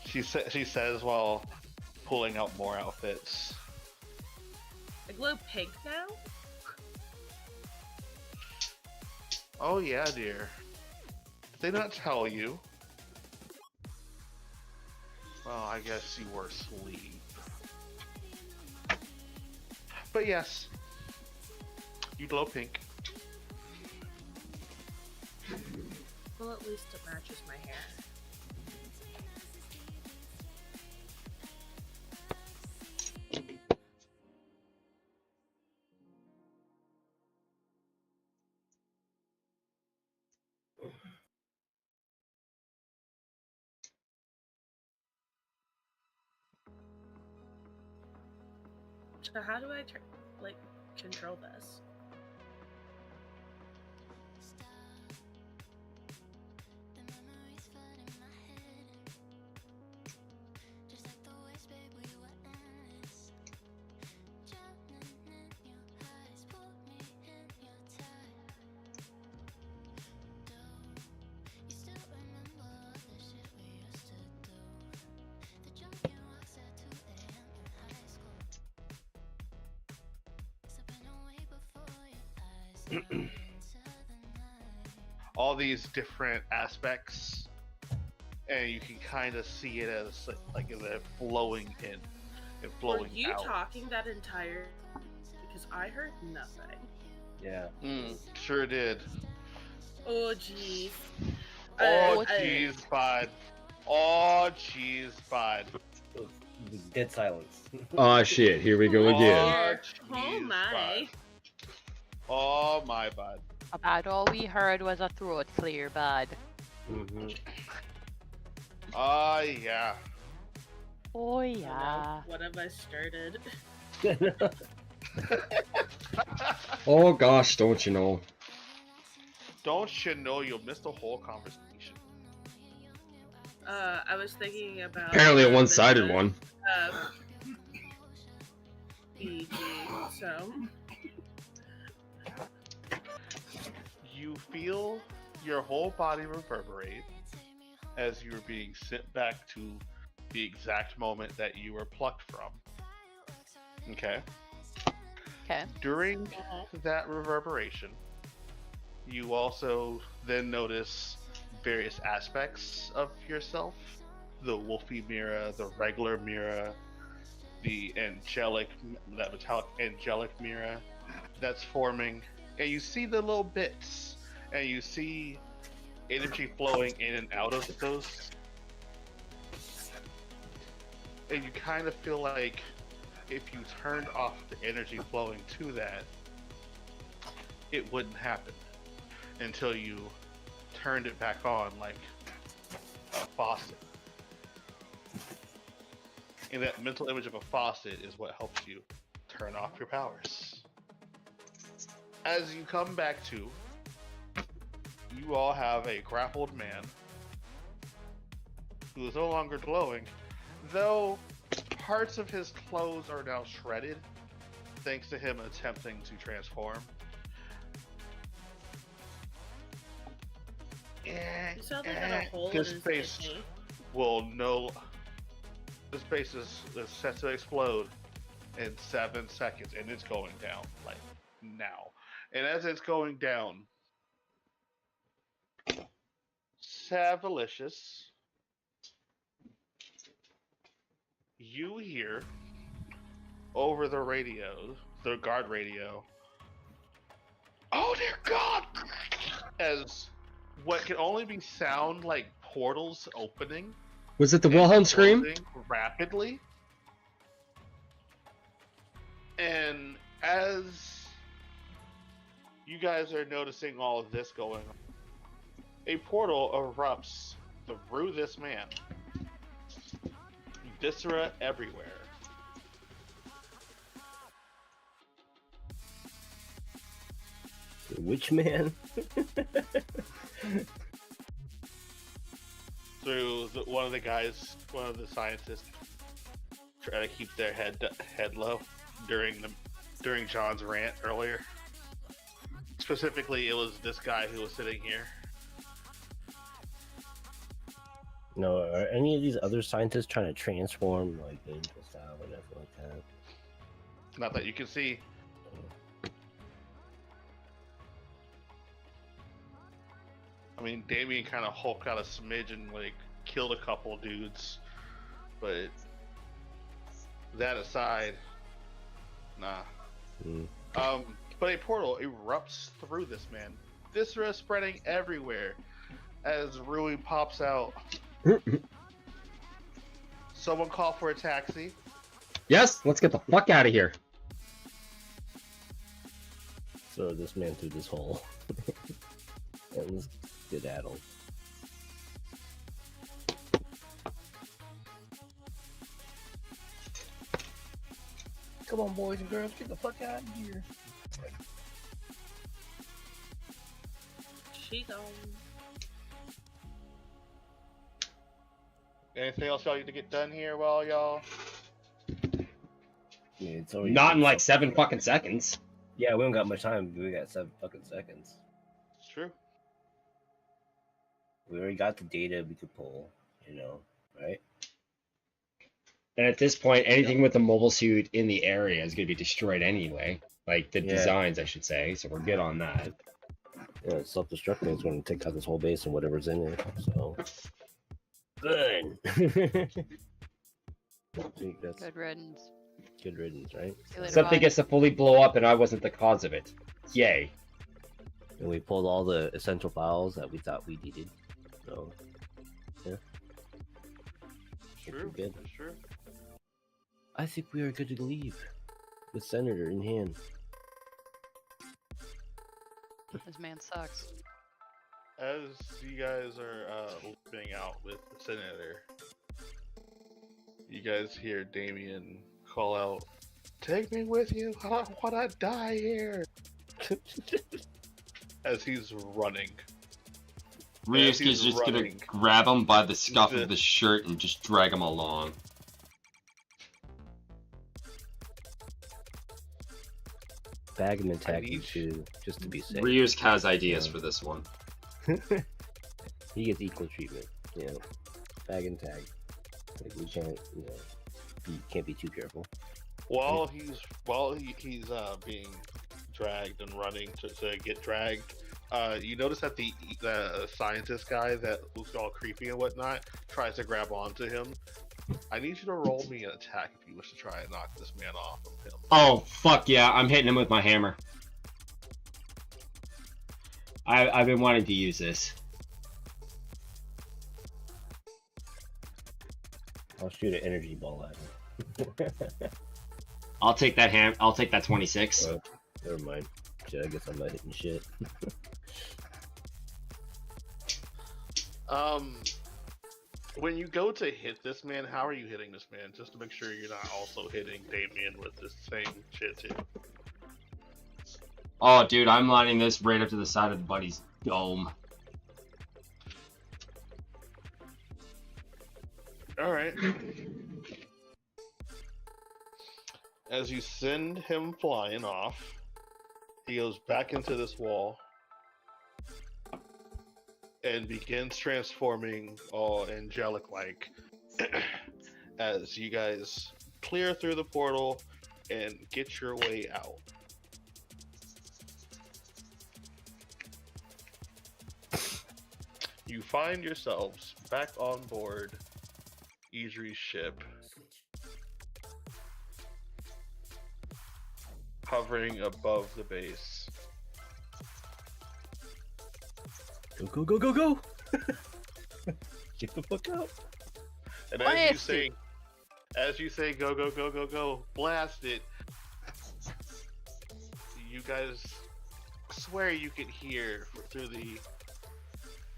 She says while pulling out more outfits.
I glow pink now?
Oh yeah, dear. Did they not tell you? Well, I guess you were asleep. But yes, you glow pink.
Well, at least it matches my hair. So how do I control this?
All these different aspects, and you can kind of see it as like a flowing in and flowing
Were you
out.
talking that entire? Because I heard nothing.
Yeah.
Sure did.
Oh jeez.
Oh jeez, bud. Oh jeez, bud.
Dead silence.
Oh shit, here we go
Oh
again.
Oh
jeez,
my.
bud. Oh my bud.
About all we heard was a throat clear, bud.
Mm-hmm.
Oh yeah.
Oh
Oh,
yeah.
no. What have I started?
Oh gosh, don't you know?
Don't you know you'll miss the whole conversation?
I was thinking about
Apparently a one-sided one.
BG, so
You feel your whole body reverberate as you're being sent back to the exact moment that you were plucked from. Okay.
Okay.
During that reverberation, you also then notice various aspects of yourself. The wolfy mirror, the regular mirror, the that metallic angelic mirror that's forming. And you see the little bits, and you see energy flowing in and out of those. And you kind of feel like if you turned off the energy flowing to that, it wouldn't happen until you turned it back on like a faucet. And that mental image of a faucet is what helps you turn off your powers. As you come back to, you all have a grappled man who is no longer glowing, though parts of his clothes are now shredded thanks to him attempting to transform.
you sound like a hole in
His
his
face
kidney.
will no. This face is set to explode in 7 seconds, and it's going down like now. And as it's going down, Savalicious, you hear over the radio, the guard radio, "Oh dear God!" as what can only be sound like portals opening.
Was it the Wilhelm scream?
Rapidly. And as you guys are noticing all of this going on, a portal erupts through this man. Viscera everywhere.
Which man?
Through one of the scientists try to keep their head low during John's rant earlier. Specifically, it was this guy who was sitting here.
No, are any of these other scientists trying to transform like the angel style or nothing like that?
Not that you can see. I mean, Damien kind of hulked out a smidge and like killed a couple dudes, but that aside, nah. But a portal erupts through this man. Viscera spreading everywhere as Rui pops out. Someone call for a taxi.
Yes, let's get the fuck out of here.
Throw this man through this hole. And let's get at him. Come on, boys and girls, get the fuck out of here.
She gone.
Anything else y'all need to get done here while y'all?
Yeah, it's already
Not in like 7 fucking seconds.
Yeah, we don't got much time. We got 7 fucking seconds.
It's true.
We already got the data we could pull, you know, right?
And at this point, anything with the mobile suit in the area is going to be destroyed anyway. Like, the designs, I should say, so we're good on that.
Yeah, self-destructing is going to take out this whole base and whatever's in it, so... Good!
Good riddance.
Good riddance, right?
Something gets to fully blow up and I wasn't the cause of it. Yay.
And we pulled all the essential files that we thought we needed. So, yeah.
True.
Good.
That's true.
I think we are good to leave with Senator in hand.
This man sucks.
As you guys are leaving out with the senator, you guys hear Damien call out, "Take me with you! I don't want to die here!" As he's running.
Ryusuke's just gonna grab him by the scuff of the shirt and just drag him along.
Bag him and tag him too, just to be safe.
Ryusuke has ideas for this one.
He gets equal treatment, you know. Bag and tag. Like we can't, you know, can't be too careful.
While he's being dragged and running to get dragged, you notice that the scientist guy that looks all creepy and whatnot tries to grab onto him. I need you to roll me an attack if you wish to try and knock this man off of him.
Oh, fuck yeah, I'm hitting him with my hammer. I've been wanting to use this.
I'll shoot an energy ball at him.
I'll take that I'll take that 26.
Oh, never mind. Shit, I guess I'm not hitting shit.
When you go to hit this man, how are you hitting this man? Just to make sure you're not also hitting Damien with this same shit too.
Oh, dude, I'm lining this right up to the side of the buddy's dome.
Alright. As you send him flying off, he goes back into this wall and begins transforming all angelic-like as you guys clear through the portal and get your way out. You find yourselves back on board Idri's ship, hovering above the base.
Go, go, go, go, go! Get the fuck out.
And as you say, go, go, go, go, go, blast it. You guys swear you can hear through the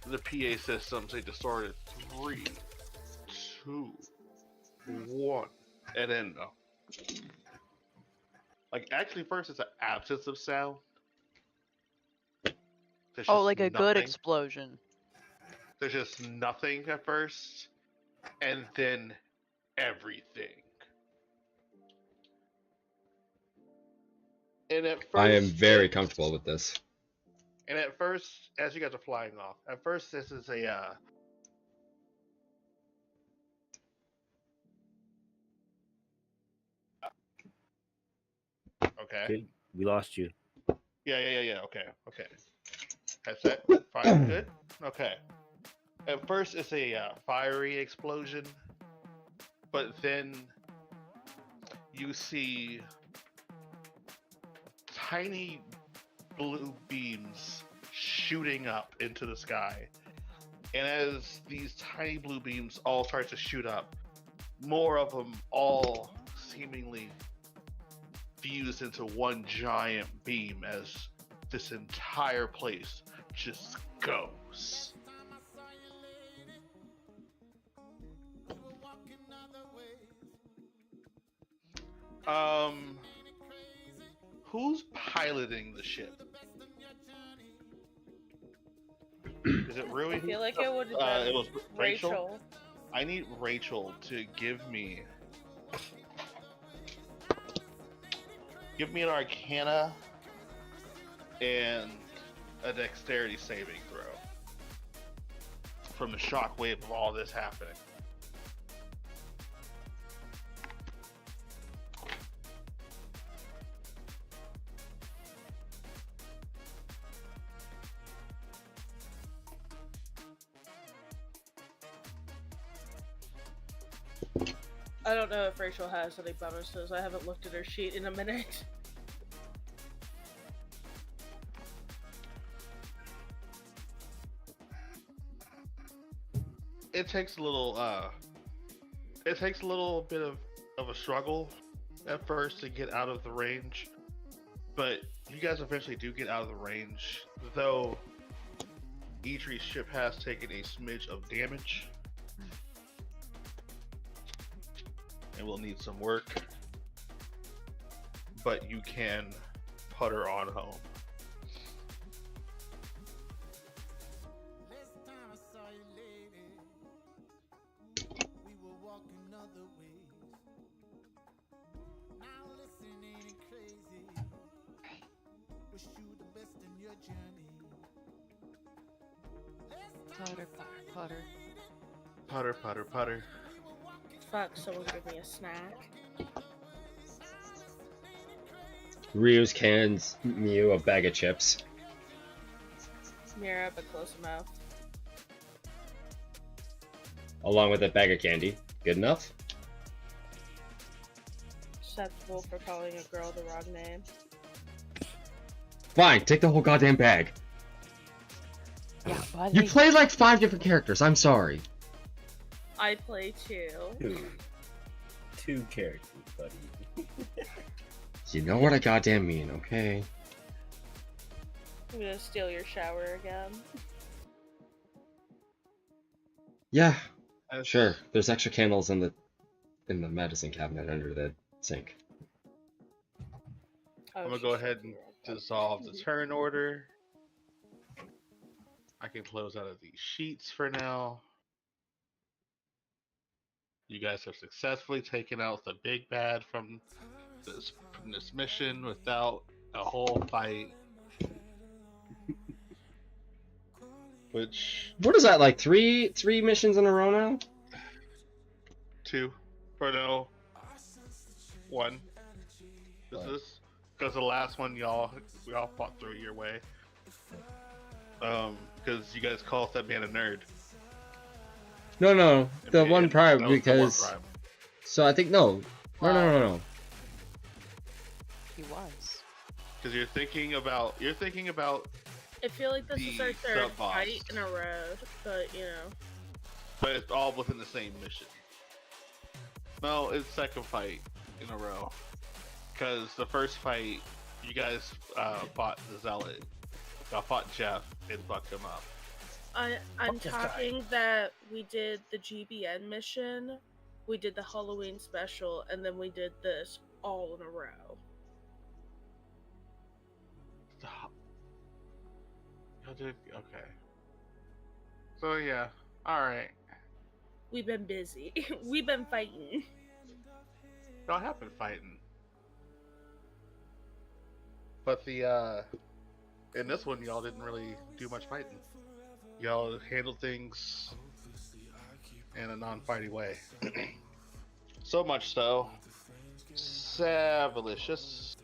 PA system say to start at 3, 2, 1, and then no. Like actually, first it's an absence of sound. There's
Oh,
just
like a good
nothing.
explosion.
There's just nothing at first, and then everything. And at first,
I am very comfortable with this.
And at first, as you guys are flying off, at first this is a okay.
We lost you.
Yeah. Okay. That's that. Fine. Good. Okay. At first, it's a fiery explosion, but then you see tiny blue beams shooting up into the sky. And as these tiny blue beams all start to shoot up, more of them all seemingly fuse into one giant beam as this entire place just goes. Who's piloting the ship? Is it Rui?
I feel like it would have been
it was
Rachel.
I need Rachel to give me an Arcana and a Dexterity saving throw from the shockwave of all this happening.
I don't know if Rachel has any bonuses. I haven't looked at her sheet in a minute.
it takes a little bit of a struggle at first to get out of the range, but you guys eventually do get out of the range, though Idri's ship has taken a smidge of damage and will need some work, but you can putter on home.
Putter, putter, putter.
Putter, putter, putter.
Fuck, someone give me a snack.
Ryu's cans Mew a bag of chips.
Mira, but close enough.
Along with a bag of candy. Good enough?
Acceptable for calling a girl the wrong name.
Fine, take the whole goddamn bag.
Yeah, buddy.
You played like 5 different characters, I'm sorry.
I play 2.
Two characters, buddy.
You know what I goddamn mean, okay?
I'm gonna steal your shower again.
Yeah, sure. There's extra candles in the medicine cabinet under the sink.
I'm gonna go ahead and dissolve the turn order. I can close out of these sheets for now. You guys have successfully taken out the big bad from this mission without a whole fight. Which
What is that, like three missions in a row now?
2 for no 1. This is because the last one we all fought through your way. Because you guys called that man a nerd.
No, the one prior,
That was the
because
one prior.
so I think no.
He was.
Because you're thinking about
I feel like this is our
The
third
sub-boss.
fight in a row, but you know.
but it's all within the same mission. No, it's second fight in a row. Because the first fight, you guys fought the Zealot. Y'all fought Jeff and fucked him up.
I'm talking that we did the GBN mission, we did the Halloween special, and then we did this all in a row.
Okay. So yeah, alright.
We've been busy. We've been fighting.
Y'all have been fighting. But in this one, y'all didn't really do much fighting. Y'all handled things in a non-fighty way. So much so, Savalicious,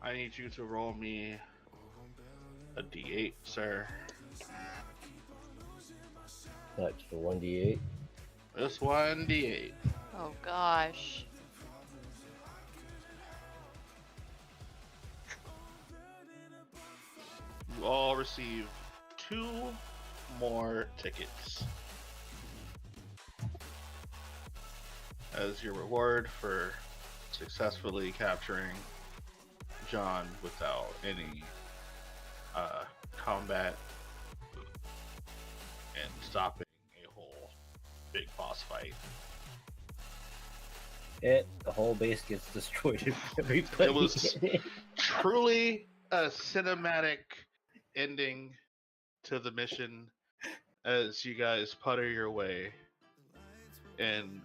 I need you to roll me a d8, sir.
What, for 1d8?
This 1d8.
Oh gosh.
You all receive 2 more tickets as your reward for successfully capturing John without any combat and stopping a whole big boss fight.
The whole base gets destroyed.
It was truly a cinematic ending to the mission as you guys putter your way and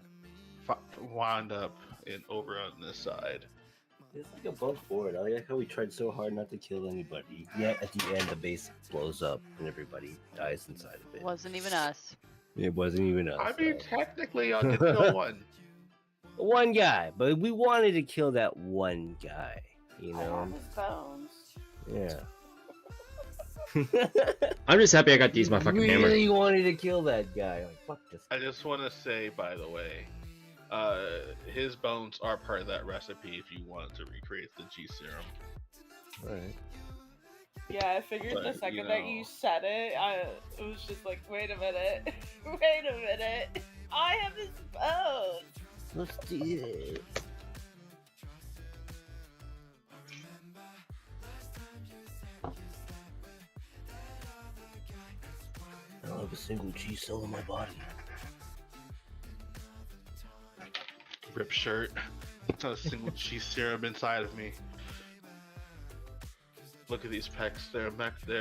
wind up over on this side.
It's like above board. I like how we tried so hard not to kill anybody. Yet at the end, the base blows up and everybody dies inside of it.
Wasn't even us.
It wasn't even us.
I mean, technically, y'all did kill one.
One guy, but we wanted to kill that one guy. You know?
Bones.
Yeah.
I'm just happy I got to use my fucking hammer.
Really wanted to kill that guy. Like, fuck this.
I just want to say, by the way, his bones are part of that recipe if you want to recreate the G serum.
Alright.
Yeah, I figured the
But,
second
you
that
know.
you said it, it was just like, wait a minute. Wait a minute. I have this boat.
Let's do it. I don't have a single G cell in my body.
Rip shirt. Not a single cheese serum inside of me. Look at these pecs. They're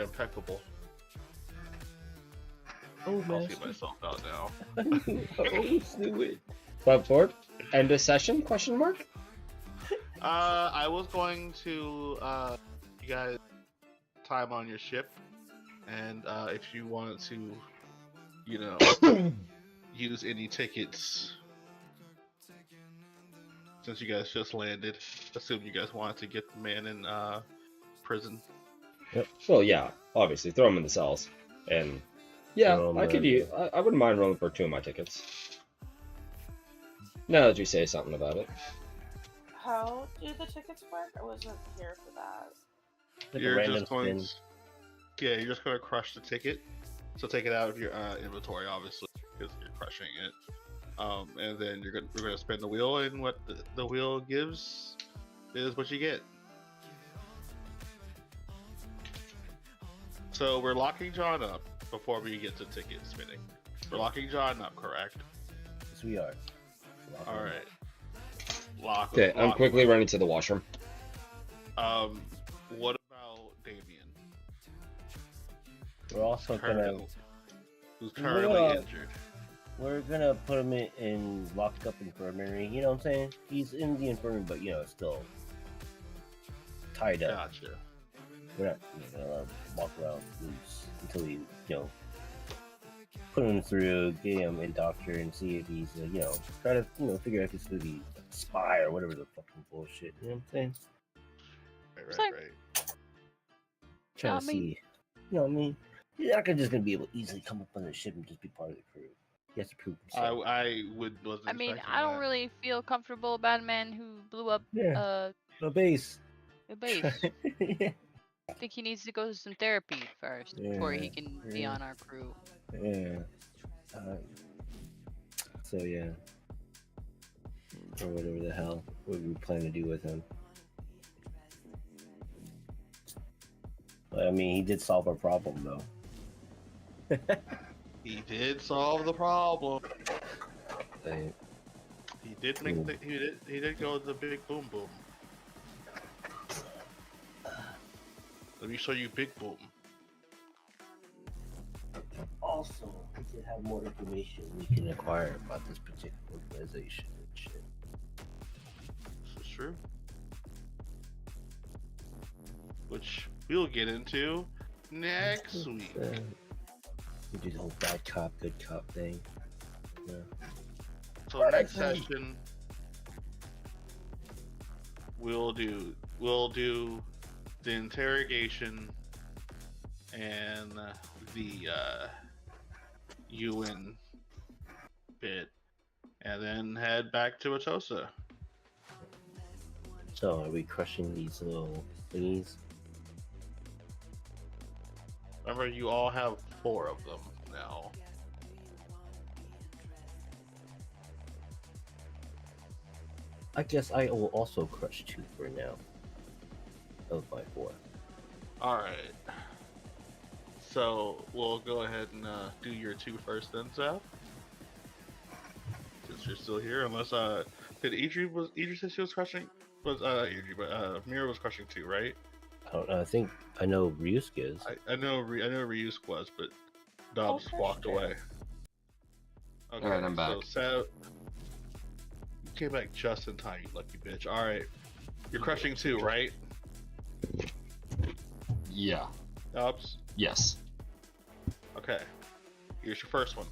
impeccable.
Oh,
I'll
man.
see myself out now.
Oh, knew it.
But Ford, end of session? Question mark.
I was going to you guys time on your ship, and if you wanted to, you know, use any tickets, since you guys just landed. Assume you guys wanted to get the man in prison.
Yep. Well, yeah, obviously throw them in the cells, and yeah, I could use. I wouldn't mind rolling for 2 of my tickets. Now that you say something about it.
How do the tickets work? I wasn't here for that.
Like a
You're
random
just going.
spin.
Yeah, you're just going to crush the ticket. So take it out of your inventory, obviously, because you're crushing it. And then we're gonna spin the wheel, and what the wheel gives is what you get. So we're locking John up before we get to ticket spinning. We're locking John up, correct?
Yes, we are.
All right. Lock.
Okay, I'm quickly running to the washroom.
What about Damien?
We're also gonna.
Who's currently injured?
We're gonna put him in locked up infirmary. You know what I'm saying? He's in the infirmary, but still tied up.
Gotcha.
We're not gonna let him walk around loose until we, put him through, get him a doctor, and see if he's, try to, figure out if he's gonna be a spy or whatever the fucking bullshit. You know what I'm saying?
Right.
Trying to see. You know what I mean? He's not just gonna be able to easily come up on the ship and just be part of the crew. He has to prove himself.
wasn't
I mean,
expecting
I don't
that.
really feel comfortable about a man who blew up
a base.
a base. I think he needs to go to some therapy first before he can be on our crew.
Yeah. So yeah. Or whatever the hell we plan to do with him. But I mean, he did solve our problem though.
He did solve the problem.
Dang.
He did make he did go to the big boom boom. Let me show you big boom.
Also, we could have more information we can acquire about this particular organization and shit.
This is true. Which we'll get into next week.
We do the whole bad cop, good cop thing. Yeah.
So next session we'll do the interrogation and the UN bit, and then head back to Atosa.
So, are we crushing these little thingies?
Remember, you all have 4 of them now.
I guess I will also crush 2 for now. Of my 4.
Alright. So, we'll go ahead and do your 2 first then, Seth. Since you're still here, unless, did Idri say she was crushing? Idri, but Mira was crushing 2, right?
I think I know Ryusk is.
I know Ryusk was, but Dobbs walked away. Okay,
Alright, I'm back.
So Seth, you came back just in time, you lucky bitch. Alright. You're crushing 2, right?
Yeah.
Dobbs?
Yes.
Okay. Here's your first one.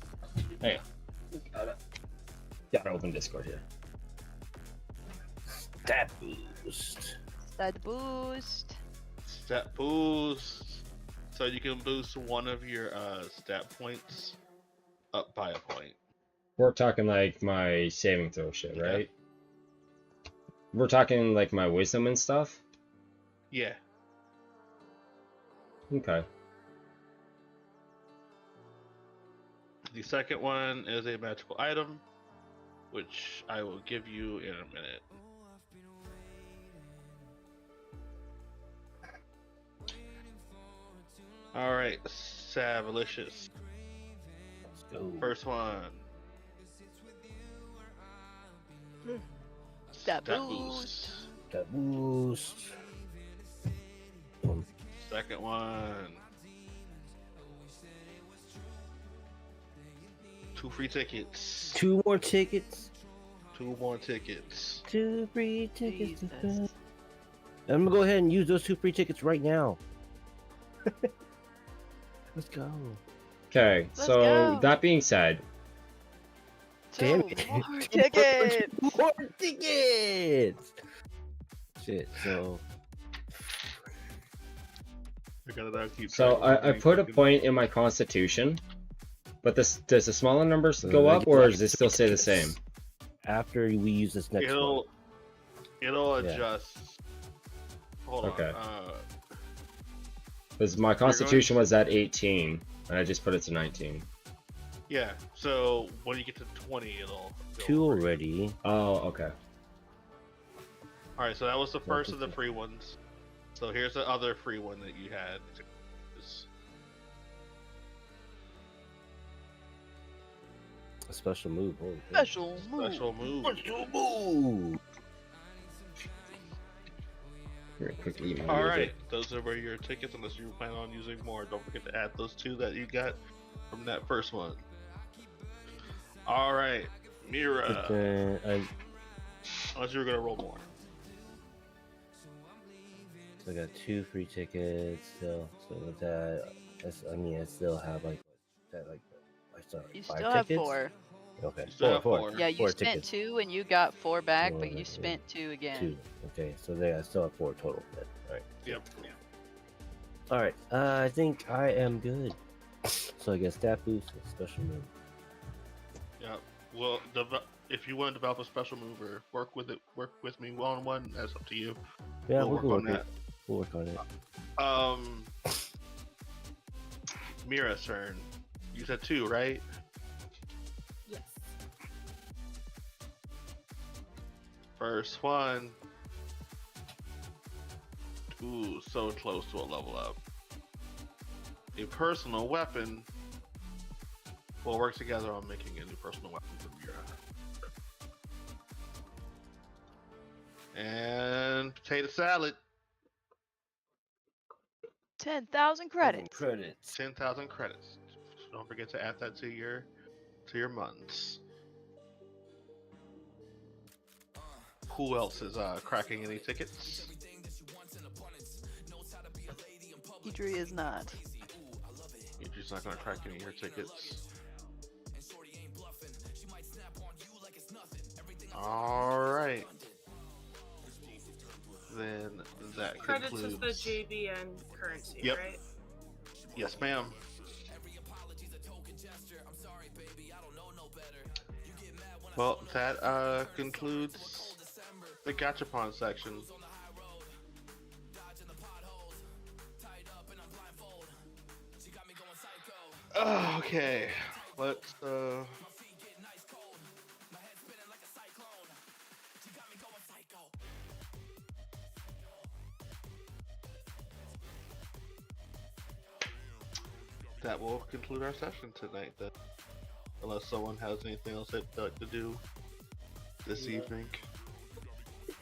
Hang on. Gotta open Discord here.
Stat boost.
Stat boost.
Stat boost. So you can boost one of your stat points up by a point.
We're talking like my saving throw shit, right? We're talking like my wisdom and stuff?
Yeah.
Okay.
The second one is a magical item, which I will give you in a minute. All right, Savalicious.
Let's go.
First one.
That
Stat
boost.
That boost.
Second one. 2 free tickets.
2 more tickets.
2 more tickets.
2 free tickets.
Jesus.
I'm gonna go ahead and use those 2 free tickets right now. Let's go.
Okay,
Let's
so
go.
that being said,
Damn
Two
it.
more tickets.
More tickets. Shit. So
I gotta keep
so
track of
I put a
fucking-
point in my constitution, but does the smaller numbers
So
go
I
up
get
or
like
does it still stay the same?
after we use this next one.
It'll
Yeah.
adjust. Hold
Okay.
on.
Because my constitution was at 18, and I just put it to 19.
Yeah. So when you get to 20, it'll. Go
2
over.
already.
Oh, okay.
All right. So that was the first of the free ones. So here's the other free one that you had.
A special move. Holy crap.
Special move.
Special move.
Special move.
Very quickly.
All right. Those are where your tickets, unless you plan on using more. Don't forget to add those 2 that you got from that first one. All right, Mira. Unless you were gonna roll more.
So I got 2 free tickets still. So with that, I mean, I still have like that. Like I still have
You
5
still have
tickets.
4.
Okay.
You still have
4.
four.
Yeah, you
4
spent
tickets.
2 and you got 4 back, but
Yeah.
you spent 2 again.
2. Okay. So there, I still have 4 total. Then. All right.
Yep.
All right. I think I am good. So I guess stat boost and special move.
Yeah. Well, if you want to develop a special move or work with me one-on-one, that's up to you.
Yeah,
we'll
we'll
work on
work
that.
We'll work on it.
Mira's turn. You said 2, right?
Yes.
First one. Ooh, so close to a level up. A personal weapon. We'll work together on making a new personal weapon for Mira. And potato salad.
10,000 credits.
10,000 credits. Don't forget to add that to your months. Who else is cracking any tickets?
Idri is not.
Idri's not gonna crack any of your tickets. Alright. Then that
Credits
concludes.
is the JVN currency,
Yep.
right?
Yes, ma'am. Well, that concludes the Gachapon section. Okay, let's that will conclude our session tonight then. Unless someone has anything else they'd like to do this evening.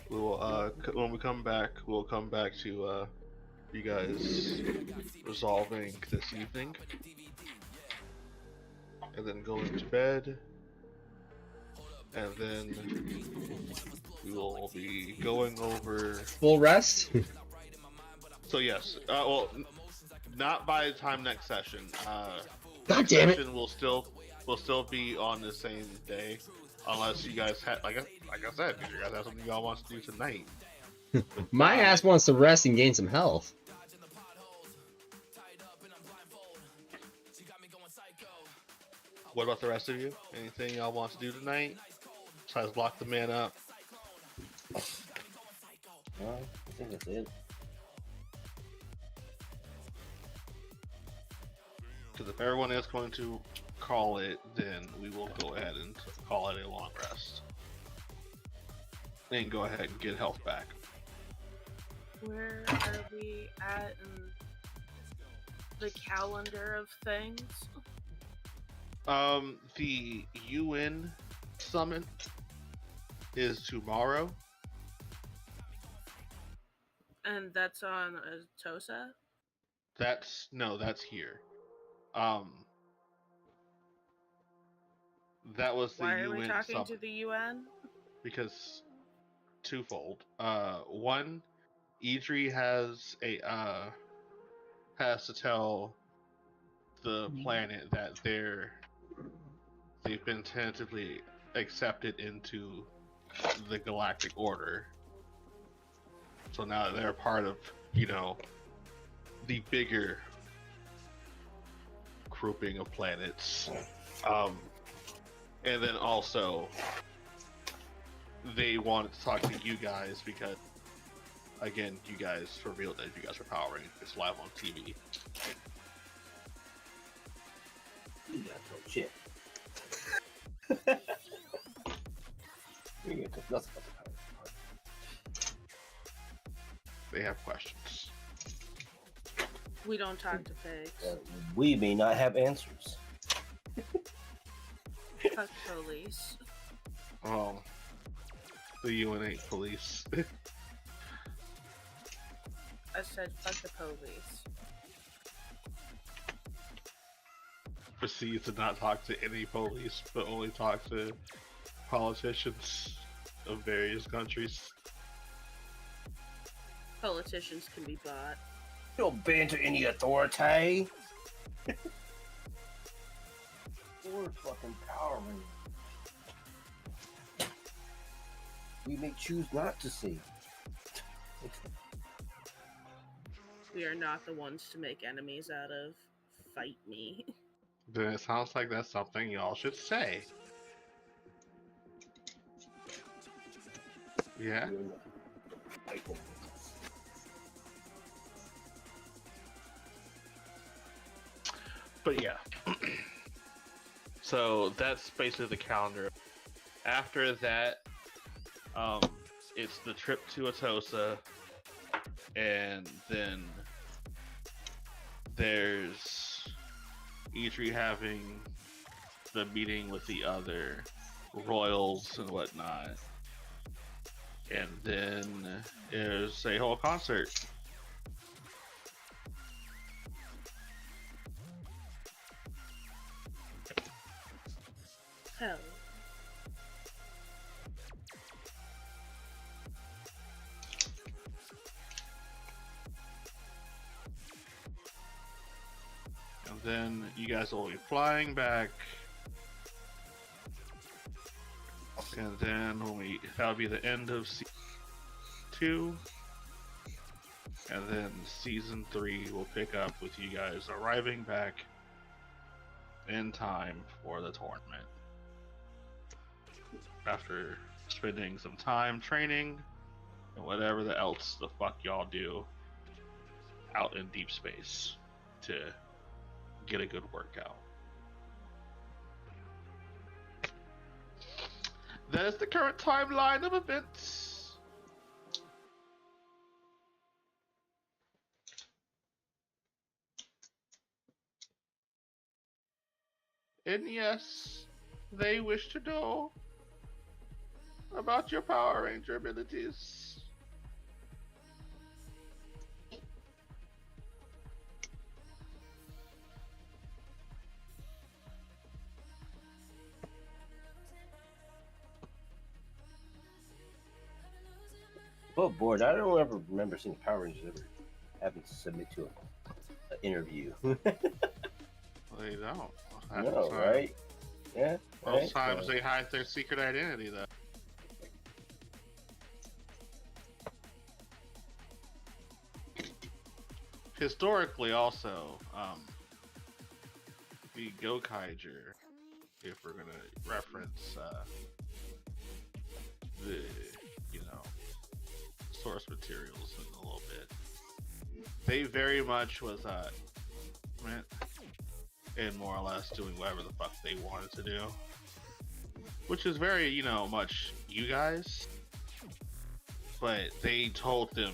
We will when we come back, we'll come back to you guys resolving this evening. And then going to bed. And then we will be going over
Full rest?
So yes, well, not by the time next session.
God damn it!
Session will still be on the same day, unless you guys have like I said, if you guys have something y'all want to do tonight.
My ass wants to rest and gain some health.
What about the rest of you? Anything y'all want to do tonight? Besides lock the man up.
I think that's it.
Because if everyone is going to call it, then we will go ahead and call it a long rest. And go ahead and get health back.
Where are we at in the calendar of things?
The UN summit is tomorrow.
And that's on Tosa?
That's here. That was the
Why are
UN
we talking
summit.
to the UN?
Because twofold. One, Idri has to tell the planet that they've been tentatively accepted into the Galactic Order. So now they're part of, the bigger grouping of planets. And then also, they wanted to talk to you guys because, again, you guys revealed that you guys are Power Rangers live on TV.
You got no shit. You get nothing but the power.
They have questions.
We don't talk to pigs.
We may not have answers.
Fuck police.
Oh, the UN ain't police.
I said fuck the police.
Proceeds to not talk to any police, but only talk to politicians of various countries.
Politicians can be bought.
You don't bend to any authority. We're fucking Power Rangers. We may choose not to see.
We are not the ones to make enemies out of. Fight me.
Then it sounds like that's something y'all should say. Yeah? But yeah. So that's basically the calendar. After that, it's the trip to Atosa, and then there's Idri having the meeting with the other royals and whatnot. And then there's a whole concert.
Hell.
And then you guys will be flying back. And then that'll be the end of season 2. And then season 3 will pick up with you guys arriving back in time for the tournament. After spending some time training and whatever else the fuck y'all do out in deep space to get a good workout. That is the current timeline of events. And yes, they wish to know about your Power Ranger abilities.
Oh, bored. I don't ever remember seeing Power Rangers ever having to submit to an interview.
They don't.
No, right? Yeah.
Most times they hide their secret identity, though. Historically, also, the Gokaiger, if we're gonna reference the, source materials in a little bit, they very much was and more or less doing whatever the fuck they wanted to do. Which is very, you know, much you guys. But they told them,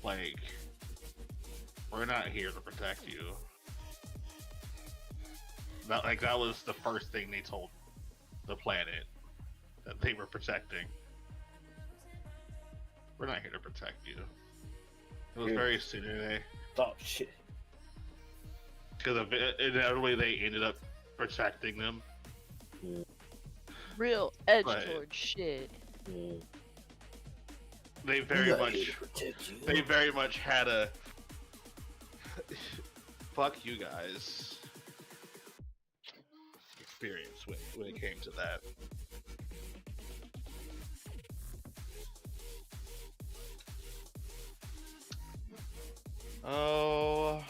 like, we're not here to protect you. That was the first thing they told the planet that they were protecting. We're not here to protect you. It was very senior.
Oh shit.
Because inevitably they ended up protecting them.
Real edgelord shit.
They very much had a fuck you guys experience when it came to that. Oh.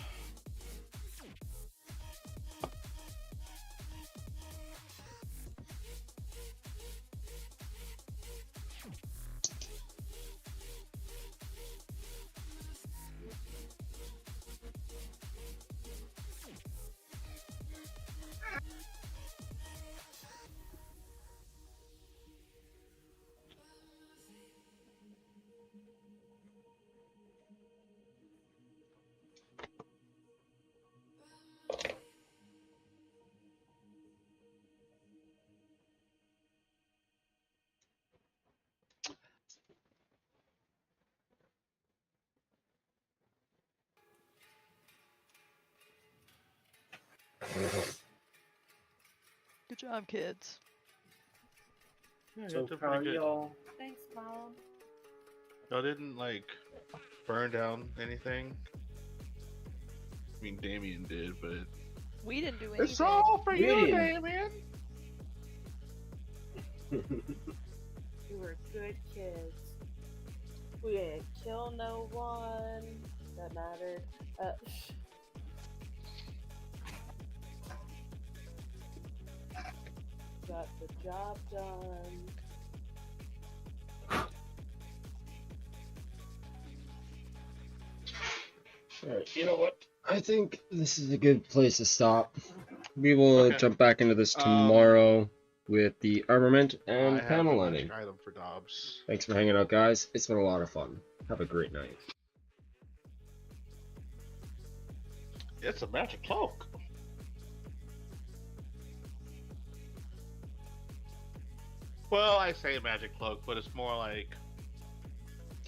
Good job, kids.
Yeah,
So
you did
proud
pretty
of
good.
y'all.
Thanks, Mom.
Y'all didn't like burn down anything. I mean, Damien did, but
We didn't do anything.
it's all for you,
didn't.
Damien.
We were good kids. We didn't kill no one that mattered. Got the job done.
Alright, you know what? I think this is a good place to stop. We will jump back into this tomorrow with the armament and
I have
panel
a
lighting.
magic item for Dobbs.
Thanks for hanging out, guys. It's been a lot of fun. Have a great night.
It's a magic cloak. Well, I say magic cloak, but it's more like